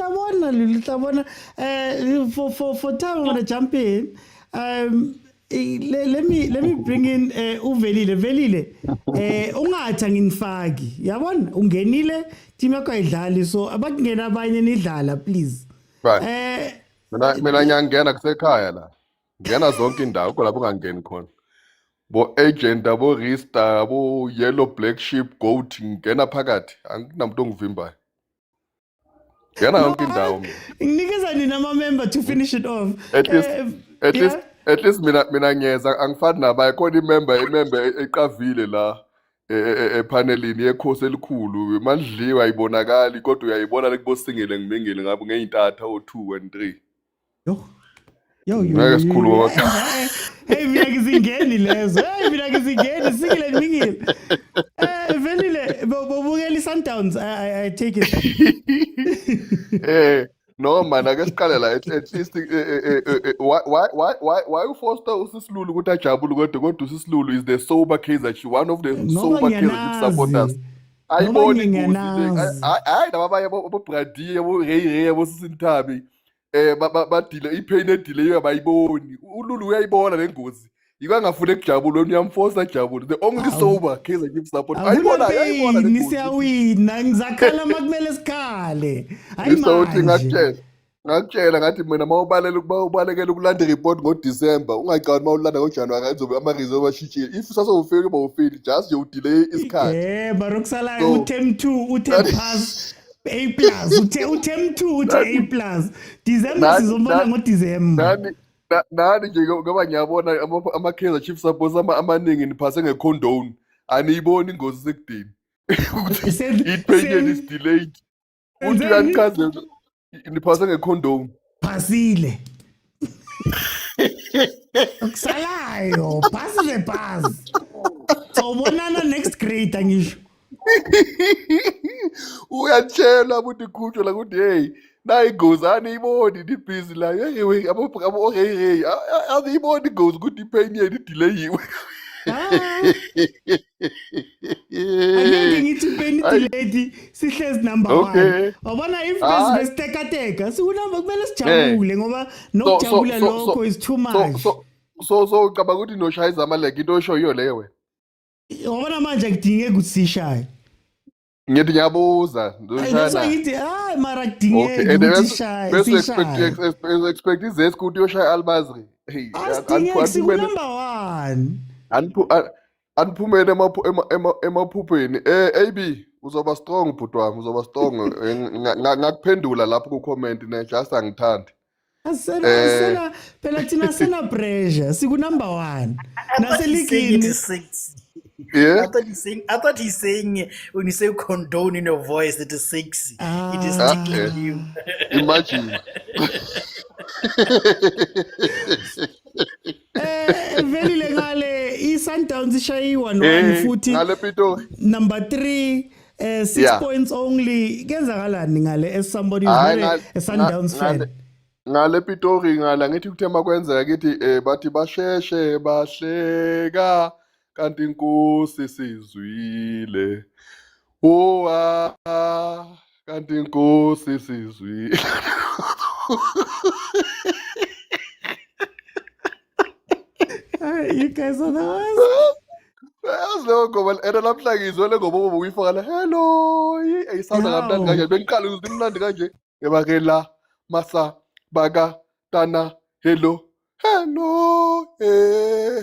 Speaker 1: time I'm gonna jump in. Let me bring in Velile. Ungathi ngifaki. Yabona ungenile team yakho ayidlali so abakungena abanye nidlala please.
Speaker 22: Right. Mina ngiyangena kusekhaya la. Ngena zonke indawo kulapho ungangeni khona. Bo agent abo Rista abo yellow black sheep goat ngena phakathi anginamuntu ongivimbayo. Ngena yonke indawo mina.
Speaker 1: Nginikeza nina ama member to finish it off.
Speaker 22: At least mina ngiyeza angifani nabaye khona imember eqavile la epanelini yekhosi elikhulu mandliwa ayibonakali kodwa uyayibona lekubosingele ngimengele ngabo ngeintatha o2 and 3.
Speaker 1: Yo.
Speaker 22: Ngesikhulu
Speaker 1: Hey mina ngizingeni lezo. Hey mina ngizingeni singile ngingile. Sundowns. I take it.
Speaker 22: No man, I guess Kalela, at least why you foster Usislulu with a Chabulu go to Sislulu is the sober Kaizer Chiefs, one of the sober Kaizer Chiefs supporters. I bought I never Brady, Ray was in Tabi. But delay, painted delay by bone. Ulu, I bought an goes. You can't afford a Chabulu, and you force a Chabulu. The only sober Kaizer Chiefs support. I bought
Speaker 1: Zakala Magmeles Kale.
Speaker 22: ngakutshela ngathi mina mawubaleke ukulanda report ngoDecember ungaqala mawulanda ngoJanuary azobe amareserve ashitshile if sasowufike bawufile just you delay isikhathi
Speaker 1: barokusala utem 2 utem pass A+, utem 2 utem A+. December sizombona ngoDecember.
Speaker 22: Nani nje ngoba ngiyabona ama-Kaizer Chiefs supporters amaningi niphase nge-condone aniyiboni ingozi sekudeni ukuthi i-payment is delayed uthi uyanikaze niphase nge-condone
Speaker 1: phasile kusalayo phasile phasi sobonana next grade angisho
Speaker 22: uyatshela ukuthi ikhutshwa la ukuthi hey nayi goes aniyiboni ni-busy la hey abo-hey aniyiboni goes ukuthi i-pain yenu idelayiwe
Speaker 1: angeke ngithi penalty sihlezi number 1 wabona if bestekateka sikunamba kumele sijabule ngoba nokujabula lokho is too much
Speaker 22: so ucabanga ukuthi noshaya Zamalek into osho yiyo leyo wena
Speaker 1: wabona manje akudingeki ukuthi sishaye
Speaker 22: ngithi ngiyabuza ndoshaya
Speaker 1: ngithi mara kudingeki ukuthi sishaye
Speaker 22: bese expect izesku ukuthi yoshaya al-Masry hey
Speaker 1: number 1
Speaker 22: Anphumele emaphupheni AB uzoba strong bhuti wami uzoba strong ngakuphendula lapho ku comment ne just angithandi
Speaker 1: asena phela thina sena pressure siku number 1 naseligini
Speaker 22: yeah
Speaker 12: I thought he's saying when you say condone in your voice it is sexy it is tickling you
Speaker 22: imagine
Speaker 1: veli lengale i-Sundowns ishayiwa no futhi number 3 6 points only kenzakalani ngale as somebody who's a Sundowns fan
Speaker 22: ngale Pitori ngala ngithi kuthema kwenzeka kithi bathi basheshe bahleka kanti inkosi sizwile kanti inkosi sizwile
Speaker 1: you guys are the worst.
Speaker 22: Azloko bal era namhla ngizwele ngoba uyifaka la hello ayisawunda kamnandi kanje bengiqala ukuthi imnandi kanje yebakela masa baka tana hello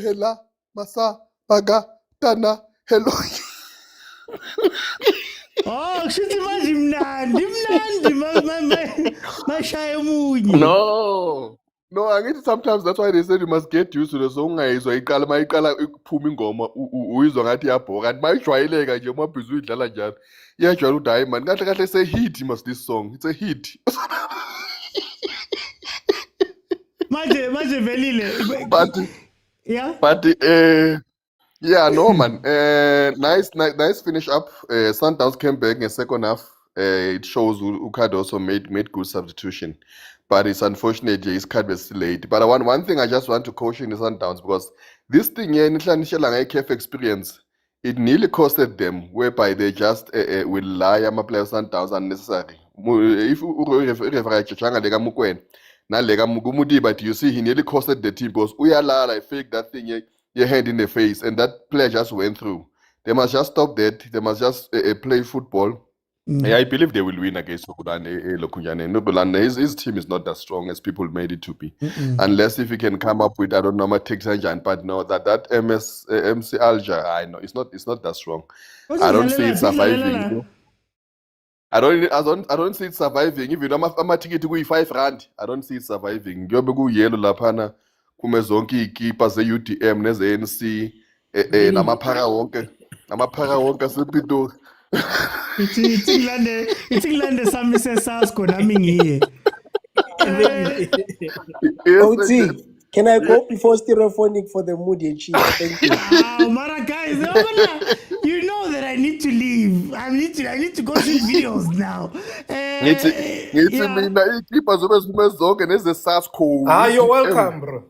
Speaker 22: hela masa baka tana hello
Speaker 1: kushuthi manje mnandi mashaya munye
Speaker 22: No, I guess sometimes that's why they said you must get used to the song. So mayiqala ukuphuma ingoma uyizwa ngathi iyabhoka kanti mayijwayeleka nje uma busy uyidlala njalo iyajwayela ukuthi hayi man kahle say hit must this song it's a hit
Speaker 1: manje velile
Speaker 22: but yeah no man nice finish up Sundowns came back in the second half it shows Ukad also made good substitution. But it's unfortunate his card was late. But one thing I just want to caution the Sundowns because this thing here, CAF experience, it nearly costed them, whereby they just will lie ama players Sundowns unnecessary. If but you see he nearly costed the team because I fake that thing your hand in the face, and that player just went through. They must just stop that. They must just play football. I believe they will win against Lokunjane. His team is not that strong as people made it to be. Unless if he can come up with, I don't know, Texanjan, but no, that MC Alger, I know, it's not that strong. I don't see it surviving. I don't see it surviving. If you know my ticket to go R5, I don't see it surviving. You go yellow lapana, kumezonki keeper ze UTM, neze NC, namapara wonka sepito.
Speaker 1: Itilande sami sesasko nami ngiye.
Speaker 20: OT, can I go before stereophonic for the moody chief? Thank you.
Speaker 1: Mara guys, you know that I I need to leave. I need to go shoot videos now.
Speaker 22: Ngithi mina ikipa zobe ziphume zonke neze-Sasco
Speaker 15: Ah, you're
Speaker 22: UDM.
Speaker 15: welcome, bro.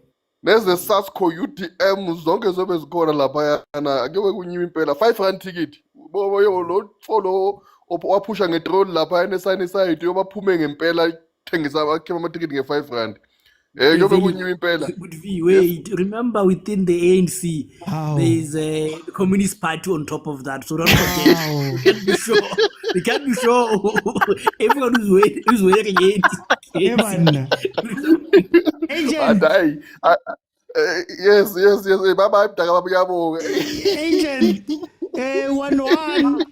Speaker 22: Neze-Sasco UDM zonke zobe zikhona laphayana. Ake kunyiwe impela 5 rand ticket. Bobo yo lo follow waphusha ngetrol laphayana esayini side yobaphume ngempela thengisa abakhipha ama-ticket nge-5 rand. Kuyobe kunyiwe impela.
Speaker 12: But wait, remember within the ANC, there's a Communist Party on top of that. So don't forget. We can't be sure. We can't be sure. Everyone who's wearing ANC.
Speaker 1: Agent.
Speaker 22: Yes. Bye-bye. Mdaka
Speaker 1: Agent. 1-1.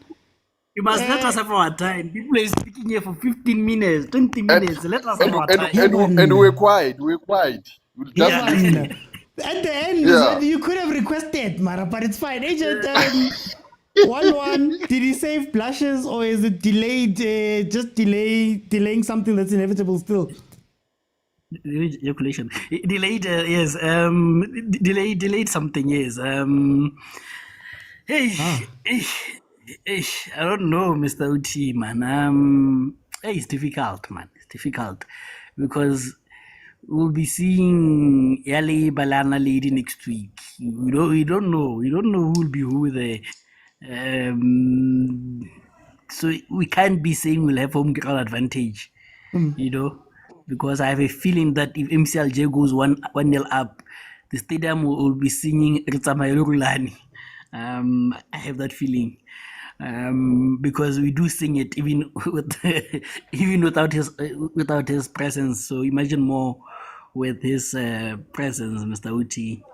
Speaker 12: You must let us have our time. People are speaking here for 15 minutes, 20 minutes. Let us have our time.
Speaker 22: And we're quiet. We'll just
Speaker 1: At the end, is what you could have requested, Mara, but it's fine. Agent, 1-1. Did he save blushes, or is it delayed? Delaying something that's inevitable still.
Speaker 12: Ejaculation. Delayed, yes. Delayed something, yes. I don't know, Mr. OT, man. It's difficult, man. It's difficult because we'll be seeing Yali Balana lady next week. We don't know. We don't know who will be who there. So we can't be saying we'll have home ground advantage, because I have a feeling that if MCLJ goes 1-0 up, the stadium will be singing rulani. I have that feeling. Because we do sing it even without his presence. So imagine more with his presence, Mr. Uti.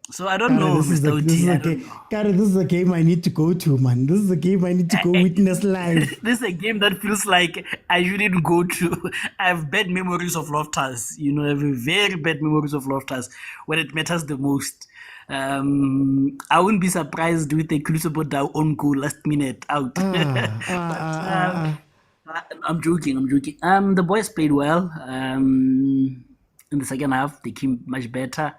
Speaker 12: So I don't know, Mr. Uti.
Speaker 1: This is a game I need to go to, man. This is a game I need to go witness live.
Speaker 12: This is a game that feels like I shouldn't go to. I have bad memories of Loftus. I have very bad memories of Loftus when it matters the most. I wouldn't be surprised with a Crucible own goal last minute out. I'm joking. The boys played well. In the second half, they came much better.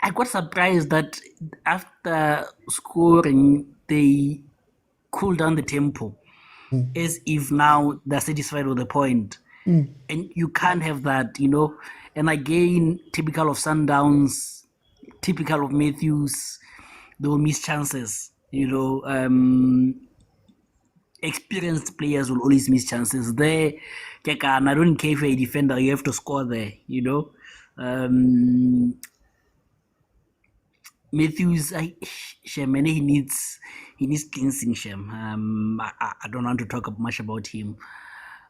Speaker 12: I got surprised that after scoring, they cooled down the tempo, as if now they're satisfied with the point. And you can't have that, And again, typical of Sundowns, typical of Matthews, they will miss chances. Experienced players will always miss chances. There, I don't care if you're a defender, you have to score there. Matthews, he needs cleansing. I don't want to talk much about him,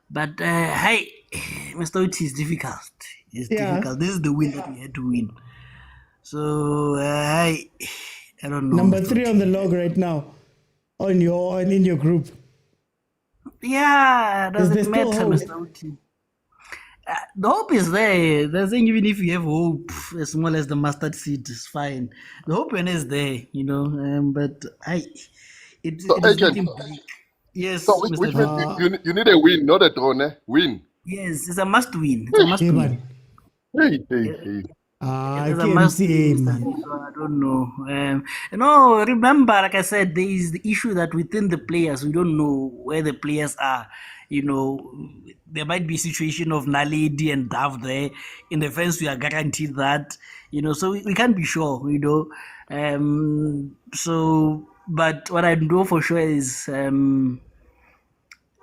Speaker 12: but Mr. Oti is difficult. It's difficult. This is the win that we had to win. So I don't know.
Speaker 1: Number 3 on the log right now, in your group.
Speaker 12: Yeah, doesn't matter, Mr. Oti. The hope is there. They're saying even if you have hope, as small as the mustard seed, it's fine. The hope is there, but it's getting bleak. Yes,
Speaker 22: so which means you need a win, not a draw, ne? Win.
Speaker 12: Yes, it's a must win. It's a must win.
Speaker 22: Hey.
Speaker 12: It's a must win. So I don't know. Remember, like I said, there is the issue that within the players, we don't know where the players are. There might be a situation of Naledi and Dav there. In the fence, we are guaranteed that. So we can't be sure. But what I know for sure is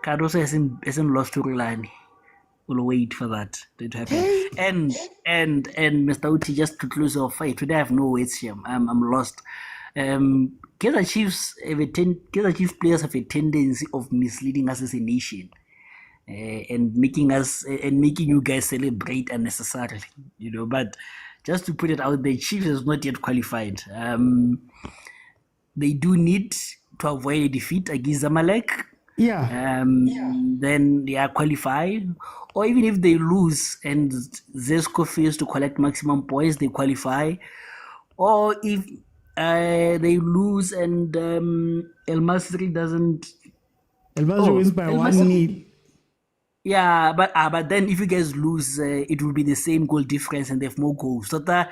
Speaker 12: Cardoso hasn't lost to Rulani. We'll wait for that to happen. And Mr. Uti, just to close off, today I have no words here. I'm lost. Kaizer Chiefs players have a tendency of misleading us as a nation, and making you guys celebrate unnecessarily. But just to put it out there, Chiefs is not yet qualified. They do need to avoid a defeat against Zamalek. Then they are qualified. Or even if they lose and Zesco fails to collect maximum points, they qualify. Or if they lose and El Masry doesn't...
Speaker 1: El Masry wins by 1-0.
Speaker 12: Yeah, but then if you guys lose, it will be the same goal difference and they have more goals. So the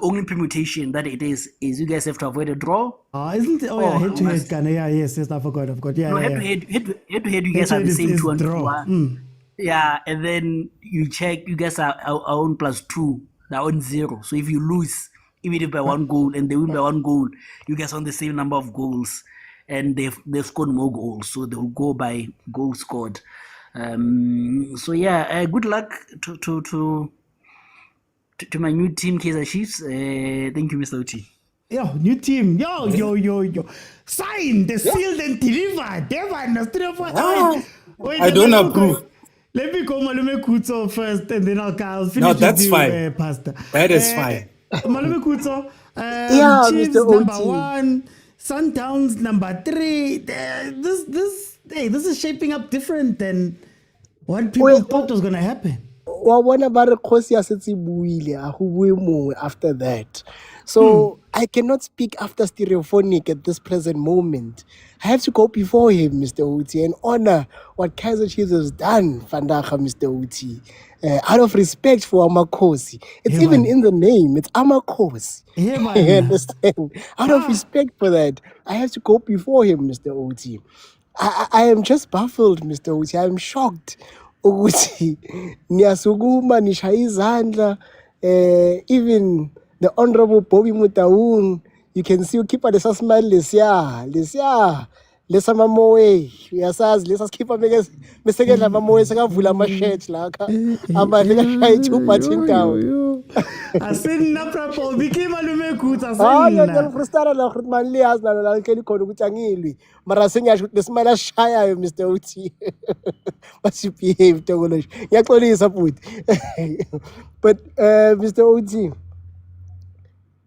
Speaker 12: only permutation that it is you guys have to avoid a draw.
Speaker 1: Isn't it? Oh, yeah, head to head, Ghana. Yeah, yes, I forgot. Yeah,
Speaker 12: No,
Speaker 1: yeah,
Speaker 12: head to
Speaker 1: yeah.
Speaker 12: head, you
Speaker 1: Head
Speaker 12: guys
Speaker 1: to
Speaker 12: are
Speaker 1: head
Speaker 12: the same
Speaker 1: is
Speaker 12: 2 and 2.
Speaker 1: draw.
Speaker 12: Yeah, and then you check, you guys are on +2, they're on 0. So if you lose, even if by 1 goal and they win by 1 goal, you guys on the same number of goals, and they've scored more goals, so they'll go by goals scored. So yeah, good luck to my new team, Kaizer Chiefs. Thank you, Mr. Oti.
Speaker 1: Yo, new team. Yo. Signed, sealed and delivered. Wait,
Speaker 15: I don't approve.
Speaker 1: Let me call Malume Kuto first, and then I'll finish
Speaker 15: No, that's
Speaker 1: with you,
Speaker 15: fine.
Speaker 1: Pastor.
Speaker 15: That is fine.
Speaker 1: Malume Kuto,
Speaker 20: Yeah,
Speaker 1: Chiefs
Speaker 20: Mr.
Speaker 1: number
Speaker 20: OT.
Speaker 1: 1, Sundowns number 3. This is shaping up different than what people thought was going to happen.
Speaker 20: Wa bona ba re kgosi ya setse e buile, a go bue mongwe after that. So I cannot speak after Stereophonic at this present moment. I have to go before him, Mr. Oti, and honor what Kaizer Chiefs has done, Fandaga, Mr. Oti. Out of respect for Amakosi. It's even in the name, it's Amakosi.
Speaker 1: Yeah,
Speaker 20: You understand? Out of respect for that, I have to go before him, Mr. Oti. I am just baffled, Mr. Oti. I am shocked. Ukuthi niyasukuma nishaya izandla, even the honorable Bobby Motaung, you can see ukhipha lesa smile lesiya lesamamowe, uyasazi lesa sikhipha mesekendla amamowe sekavula ama-shirt lakha amahle kashaya i-2 down.
Speaker 1: Asinnaprapo bike Malume Kuto,
Speaker 20: Hayi
Speaker 1: asinna.
Speaker 20: ngiyalifrustara la ukuthi manje liyazi nalo la lihleli khona ukuthi angilwi, mara sengiyasho ukuthi lesimali asishayayo Mr. Oti basibehave tokoloshi, ngiyaxolisa futhi. But Mr. Oti,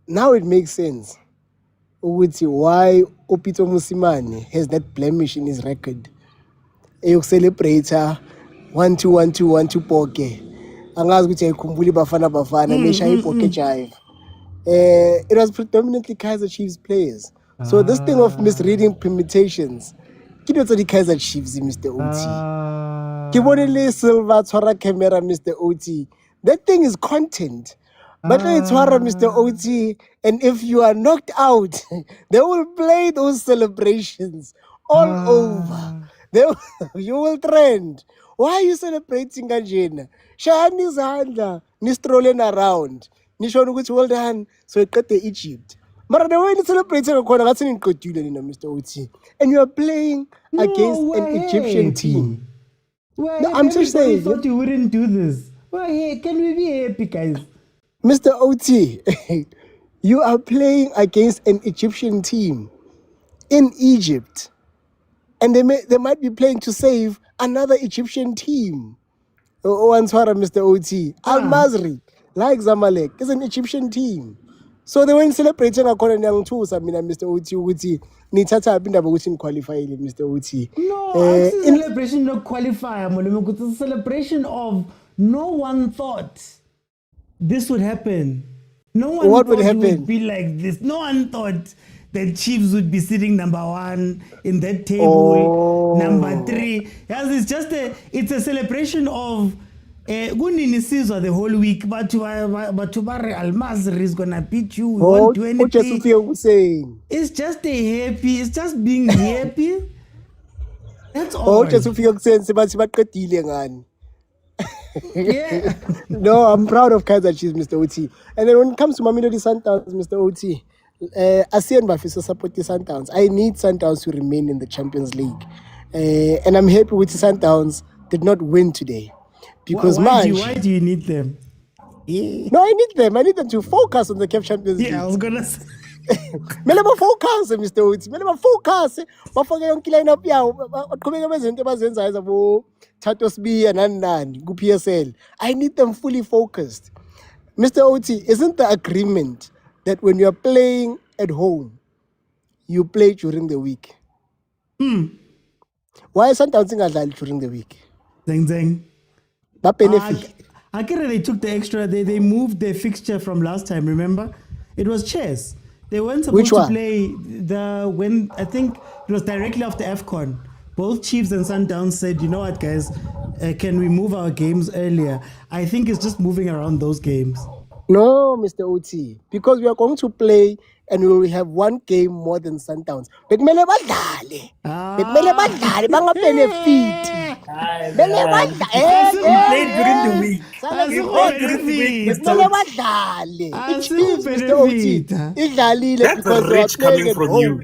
Speaker 20: now it makes sense ukuthi why Pitso Mosimane has that blemish in his record eyokucelebrate 1-2 poke, angazi ukuthi ayikhumbuli bafana meshaya ipoke jive. It was predominantly Kaizer Chiefs players. So this thing of misreading permutations, ke dilo tsa di Kaizer Chiefs, Mr. Oti. Ke bonele silver tshwara camera, Mr. Oti. That thing is content. But it's horror, Mr. Oti, and if you are knocked out, they will play those celebrations all over. You will trend. Why are you celebrating kanjena? Shayani izandla, ni strolling around. Nishona ukuthi well done, so iqede Egypt. Mara the way ni celebrating ngakhona ngathi niqedile nina, Mr. Oti. And you are playing against an Egyptian team.
Speaker 1: No,
Speaker 20: I'm just saying.
Speaker 1: thought you wouldn't do this. Well, hey, can we be happy, guys?
Speaker 20: Mr. Oti, you are playing against an Egyptian team in Egypt, and they might be playing to save another Egyptian team. Mr. Oti, MASRY, like Zamalek, is an Egyptian team. So they weren't celebrating according to Mr. Oti, nithatha indaba ukuthi niqualifyile, Mr. Oti.
Speaker 1: No, it's a celebration, no qualifier, Malume. It's a celebration of no one thought this would happen. No one
Speaker 20: What
Speaker 1: thought
Speaker 20: would happen?
Speaker 1: it would be like this. No one thought the Chiefs would be sitting number 1 in that table, number 3. Yes, it's a celebration of Gunini Caesar the whole week, but Al-Masry is gonna beat you. We won't do anything. It's just it's just being happy. That's all. Yeah.
Speaker 20: No, I'm proud of Kaizer Chiefs, Mr. Oti. And then when it comes to Mamelodi Sundowns, Mr. Oti, I see and Bafisa support the Sundowns. I need Sundowns to remain in the Champions League. And I'm happy with the Sundowns did not win today. Because
Speaker 1: why do you need them?
Speaker 20: No, I need them. I need them to focus on the CAF Champions League.
Speaker 1: Yeah, I was gonna say.
Speaker 20: Melema focus, Mr. Oti. Melema focus. Bafake yonke line-up yawo. Baqhubeka bezinto abazenzayo zabo Thato Sbi and PSL. I need them fully focused. Mr. Oti, isn't the agreement that when you are playing at home, you play during the week? Why is Sundowns ingadlali during the week?
Speaker 1: Zeng.
Speaker 20: That benefit.
Speaker 1: They took the extra. They moved their fixture from last time. Remember, it was chess. They weren't supposed to play I think it was directly after AFCON. Both Chiefs and Sundowns said, you know what, guys, can we move our games earlier? I think it's just moving around those games.
Speaker 20: No, Mr. OT, because we are going to play and we will have one game more than Sundowns. Bekumele badlale. Bekumele badlale benefit. Bekumele badlale.
Speaker 4: We played during the week.
Speaker 20: Bekumele badlale. It Chiefs, Mr. OT, idlalile
Speaker 15: That's
Speaker 20: because they are
Speaker 15: rich
Speaker 20: playing
Speaker 15: coming
Speaker 20: at
Speaker 15: from
Speaker 20: home.
Speaker 15: you.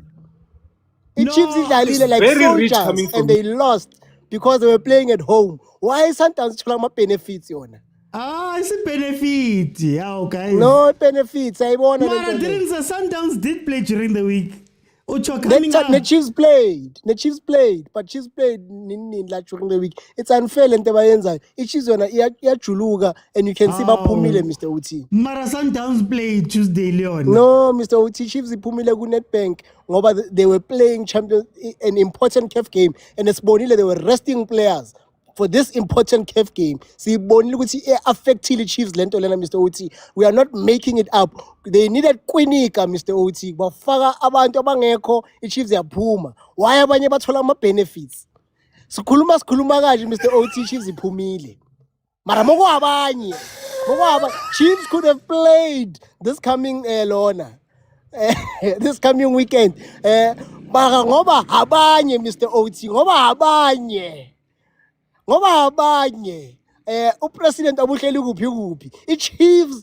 Speaker 20: It Chiefs idlalile like
Speaker 15: very rich
Speaker 20: soldiers
Speaker 15: coming from
Speaker 20: and they lost because they were playing at home. Why is Sundowns thola ama benefits yona?
Speaker 1: It's a benefit. Yeah, guys.
Speaker 20: No benefits.
Speaker 1: Mara, didn't the Sundowns did play during the week?
Speaker 20: The Chiefs played. The Chiefs played, but Chiefs played like during the week. It's unfair and the Chiefs iyajuluka and you can see baphumile, Mr. Uti.
Speaker 1: Mara Sundowns played Tuesday, Leon.
Speaker 20: No, Mr. Uti, Chiefs iphumile ku Nedbank ngoba they were playing an important CAF game and esibonile they were resting players for this important CAF game. Sibonile ukuthi affectile Chiefs lento lena, Mr. Uti. We are not making it up. They needed kwinika, Mr. Uti. Bafaka abantu abangekho iChiefs yaphuma. Why abanye bathola ama benefits? Sikhuluma kanje, Mr. Uti, Chiefs iphumile. Mara moko abanye. Chiefs could have played this coming this coming weekend. Mara ngoba abanye, Mr. Uti, ngoba abanye. President abuhleli kuphi iChiefs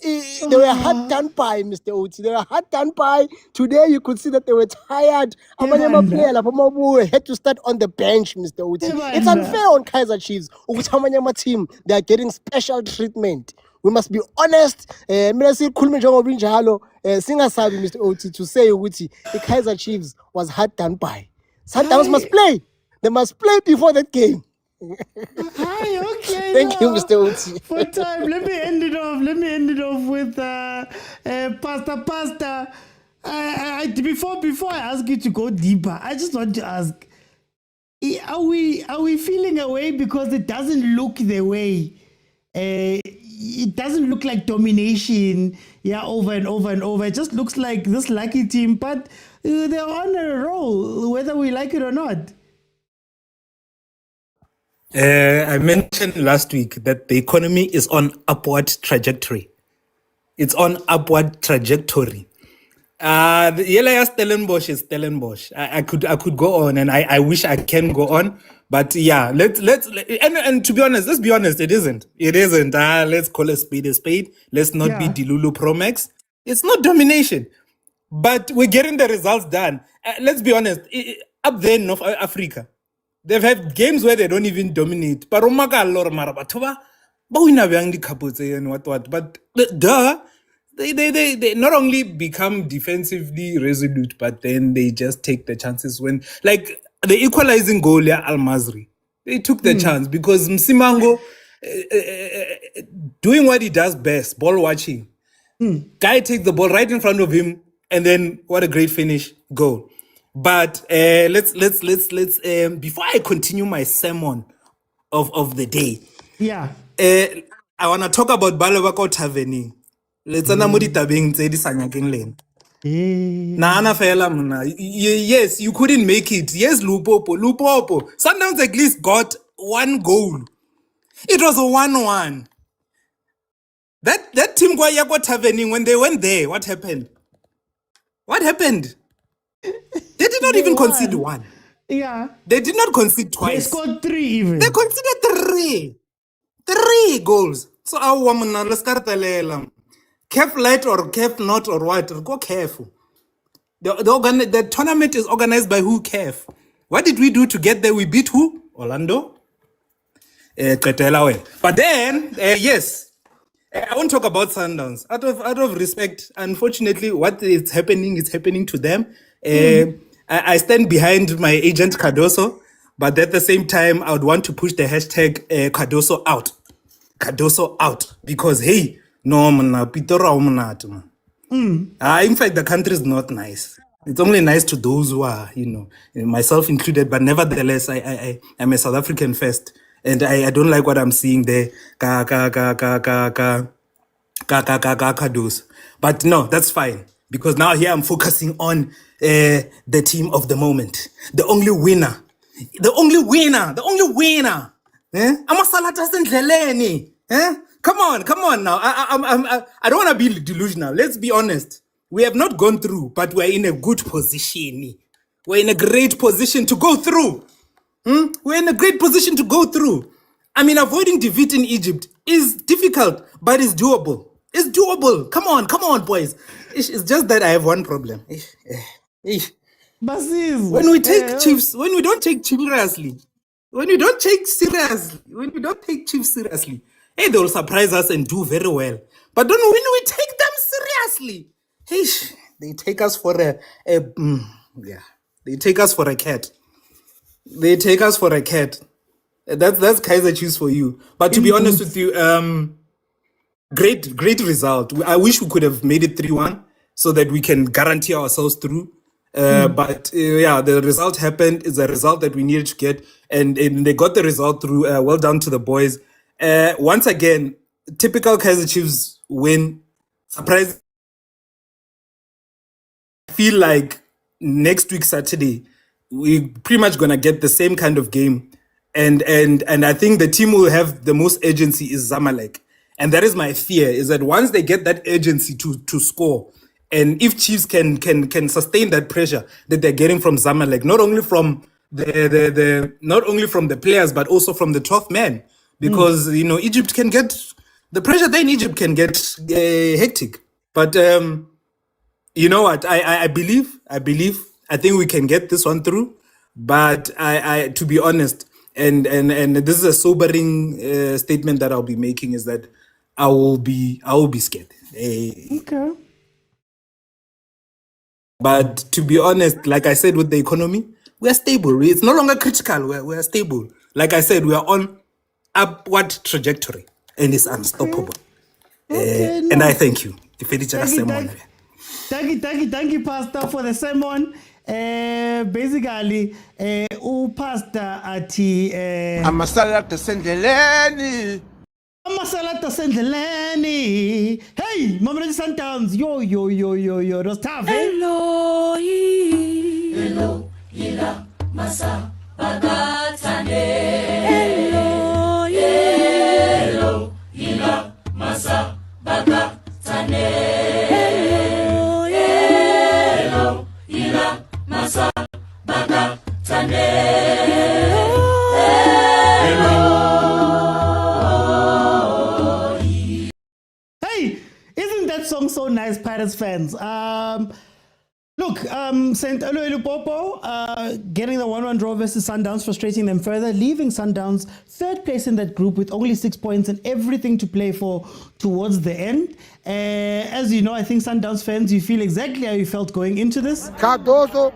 Speaker 20: they were hard done by, Mr. Oti. They were hard done by. Today you could see that they were tired. Abanye player had to start on the bench, Mr. Oti. It's unfair on Kaizer Chiefs. Abanye team, they are getting special treatment. We must be honest. Mina sikhuluma njengoba injalo singasabi, Mr. Oti, to say ukuthi Kaizer Chiefs was hard done by. Sundowns must play. They must play before that game.
Speaker 1: Okay.
Speaker 20: Thank you, Mr. Uti.
Speaker 1: For time, let me end it off with Pasta. Before I ask you to go deeper, I just want to ask: Are we feeling away because it doesn't look the way? It doesn't look like domination, over and over and over. It just looks like this lucky team, but they're on a roll, whether we like it or not.
Speaker 15: I mentioned last week that the economy is on upward trajectory. It's on upward trajectory. The yellow Stellenbosch is Stellenbosch. I could go on, and I wish I can go on, but yeah, let's and to be honest, let's be honest, it isn't. Let's call a spade a spade. Let's not be Dilulu Pro Max. It's not domination, but we're getting the results done. Let's be honest. Up there in North Africa, they've had games where they don't even dominate. But they not only become defensively resolute, but then they just take the chances when, like the equalizing goal, MASRY. They took the chance because Msimango doing what he does best, ball watching. Guy takes the ball right in front of him, and then what a great finish, goal. But let's before I continue my sermon of the day, I want to talk about Balabako Taverning. Let's anamudi tabeng tse di sanyakeng lena. Nana fela mna. Yes, you couldn't make it. Yes, Lupopo. Sundowns at least got one goal. It was a 1-1. That team Yako Taverning, when they went there, what happened? They did not even concede one. They did not concede twice.
Speaker 1: They scored 3 even.
Speaker 15: They conceded 3 goals. So our woman, let's start CAF light or CAF not or what? Go careful. The tournament is organized by who? CAF. What did we do to get there? We beat who? Orlando. But then, yes, I won't talk about Sundowns. Out of respect, unfortunately, what is happening to them. I stand behind my agent Cardoso, but at the same time, I would want to push the hashtag Cardoso out. Cardoso out. Because, hey, no, man, in fact, the country is not nice. It's only nice to those who are, myself included, but nevertheless, I am a South African first. And I don't like what I'm seeing there. But no, that's fine. Because now here I'm focusing on the team of the moment. The only winner Amasalata sendleleni. Come on now. I don't want to be delusional. Let's be honest. We have not gone through, but we're in a good position. We're in a great position to go through. We're in a great position to go through. I mean, avoiding defeat in Egypt is difficult, but it's doable. It's doable. Come on, boys. It's just that I have one problem. When we take Chiefs, when we don't take Chiefs seriously, when we don't take Chiefs seriously, hey, they will surprise us and do very well. But then when we take them seriously, hey, they take us for they take us for a cat. They take us for a cat. That's Kaizer Chiefs for you. But to be honest with you, great result. I wish we could have made it 3-1 so that we can guarantee ourselves through. But the result happened. It's a result that we needed to get, and they got the result through. Well done to the boys. Once again, typical Kaizer Chiefs win. Surprise. I feel like next week Saturday we're pretty much gonna get the same kind of game, and I think the team will have the most urgency is Zamalek, and that is my fear, is that once they get that urgency to score, and if Chiefs can sustain that pressure that they're getting from Zamalek, not only from the players but also from the 12th man, because Egypt can get the pressure there in Egypt can get hectic, but you know what, I believe I think we can get this one through, but I to be honest, and this is a sobering statement that I'll be making, is that I will be scared.
Speaker 1: Okay.
Speaker 15: But to be honest, like I said, with the economy, we are stable. It's no longer critical. We are stable. Like I said, we are on upward trajectory, and it's unstoppable. And I thank you.
Speaker 1: Thank you, Pastor, for the sermon. Basically, Pastor ati
Speaker 3: Amasalata sendleleni.
Speaker 1: Amasalata sendleleni. Hey, Mamelodi Sundowns. Yo. It was tough.
Speaker 2: Elo, ila, masa, bagatane. Elo, ila, masa, bagatane. Elo, ila, masa, bagatane.
Speaker 1: Song so nice, Pirates fans. Look, St. LUPOPO getting the 1-1 draw versus Sundowns, frustrating them further, leaving Sundowns third place in that group with only 6 points and everything to play for towards the end. As you know, I think Sundowns fans, you feel exactly how you felt going into this.
Speaker 3: Cardoso,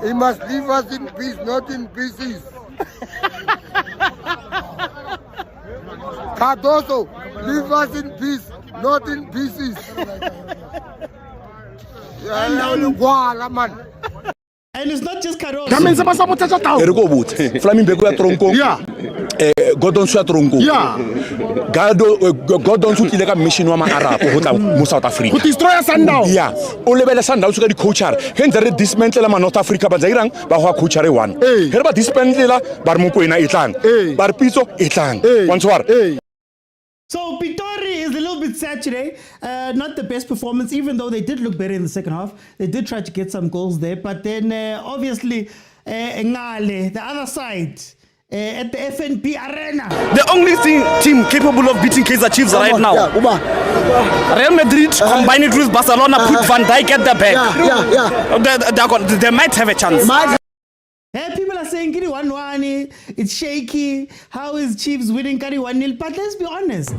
Speaker 3: he must leave us in peace, not in pieces. Cardoso, leave us in peace, not in pieces.
Speaker 1: And it's not just Cardoso.
Speaker 8: Gordon Sua Tronco. Gordon Sua Tileka mission wa Arab ho South Africa.
Speaker 3: To destroy Sundowns.
Speaker 8: Yeah. O lebele Sundowns ka di coacher. Henze re dismantle la North Africa ba zairang ba ho coacher e one. Here ba dismantle la bar mokwena itlang. Bar Pitso itlang. Once
Speaker 1: So Pitori is a little bit sad today. Not the best performance, even though they did look better in the second half. They did try to get some goals there. But then obviously, Ngale, the other side, at the FNP Arena.
Speaker 9: The only team capable of beating Kaizer Chiefs right now. Real Madrid, combine it with Barcelona, put Van Dijk at the back. They might have a chance.
Speaker 1: Hey, people are saying Kiri 1-1, it's shaky. How is Chiefs winning Kiri 1-0? But let's be honest.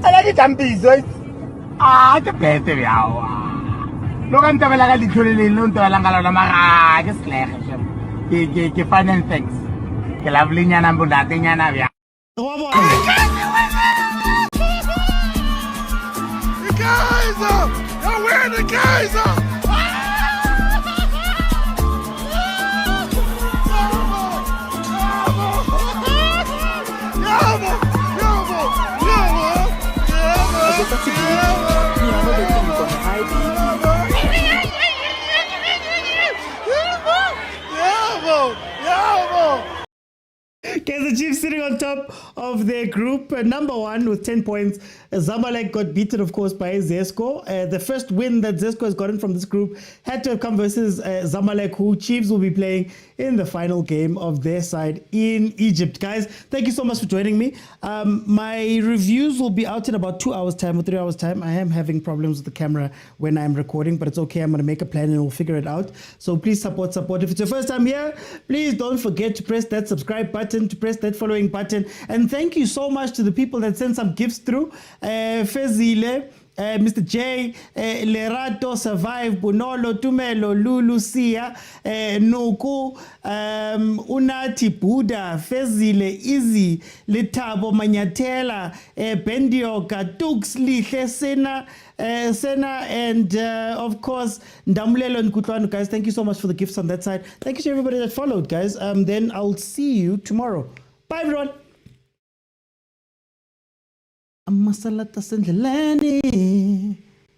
Speaker 1: Kaizer Kaizer Chiefs sitting on top of their group, number one with 10 points. Zamalek got beaten, of course, by Zesco. The first win that Zesco has gotten from this group had to have come versus Zamalek, who Chiefs will be playing in the final game of their side in Egypt. Guys, thank you so much for joining me. My reviews will be out in about 2 hours' time or 3 hours' time. I am having problems with the camera when I'm recording, but it's okay. I'm going to make a plan and we'll figure it out. So please support. If it's your first time here, please don't forget to press that subscribe button, to press that following button. And thank you so much to the people that sent some gifts through. Fezile, Mr. J, Lerato, Survive, Bunolo, Tumelo, Lulu, Sia, Nuku, Unati, Buddha, Fezile, Easy, Letabo, Manyatela, Bendioka, Tux, Liche, Sena, and of course, Ndamulelo and Kutlwano, guys. Thank you so much for the gifts on that side. Thank you to everybody that followed, guys. Then I'll see you tomorrow. Bye, everyone. Amasalata sendleleni.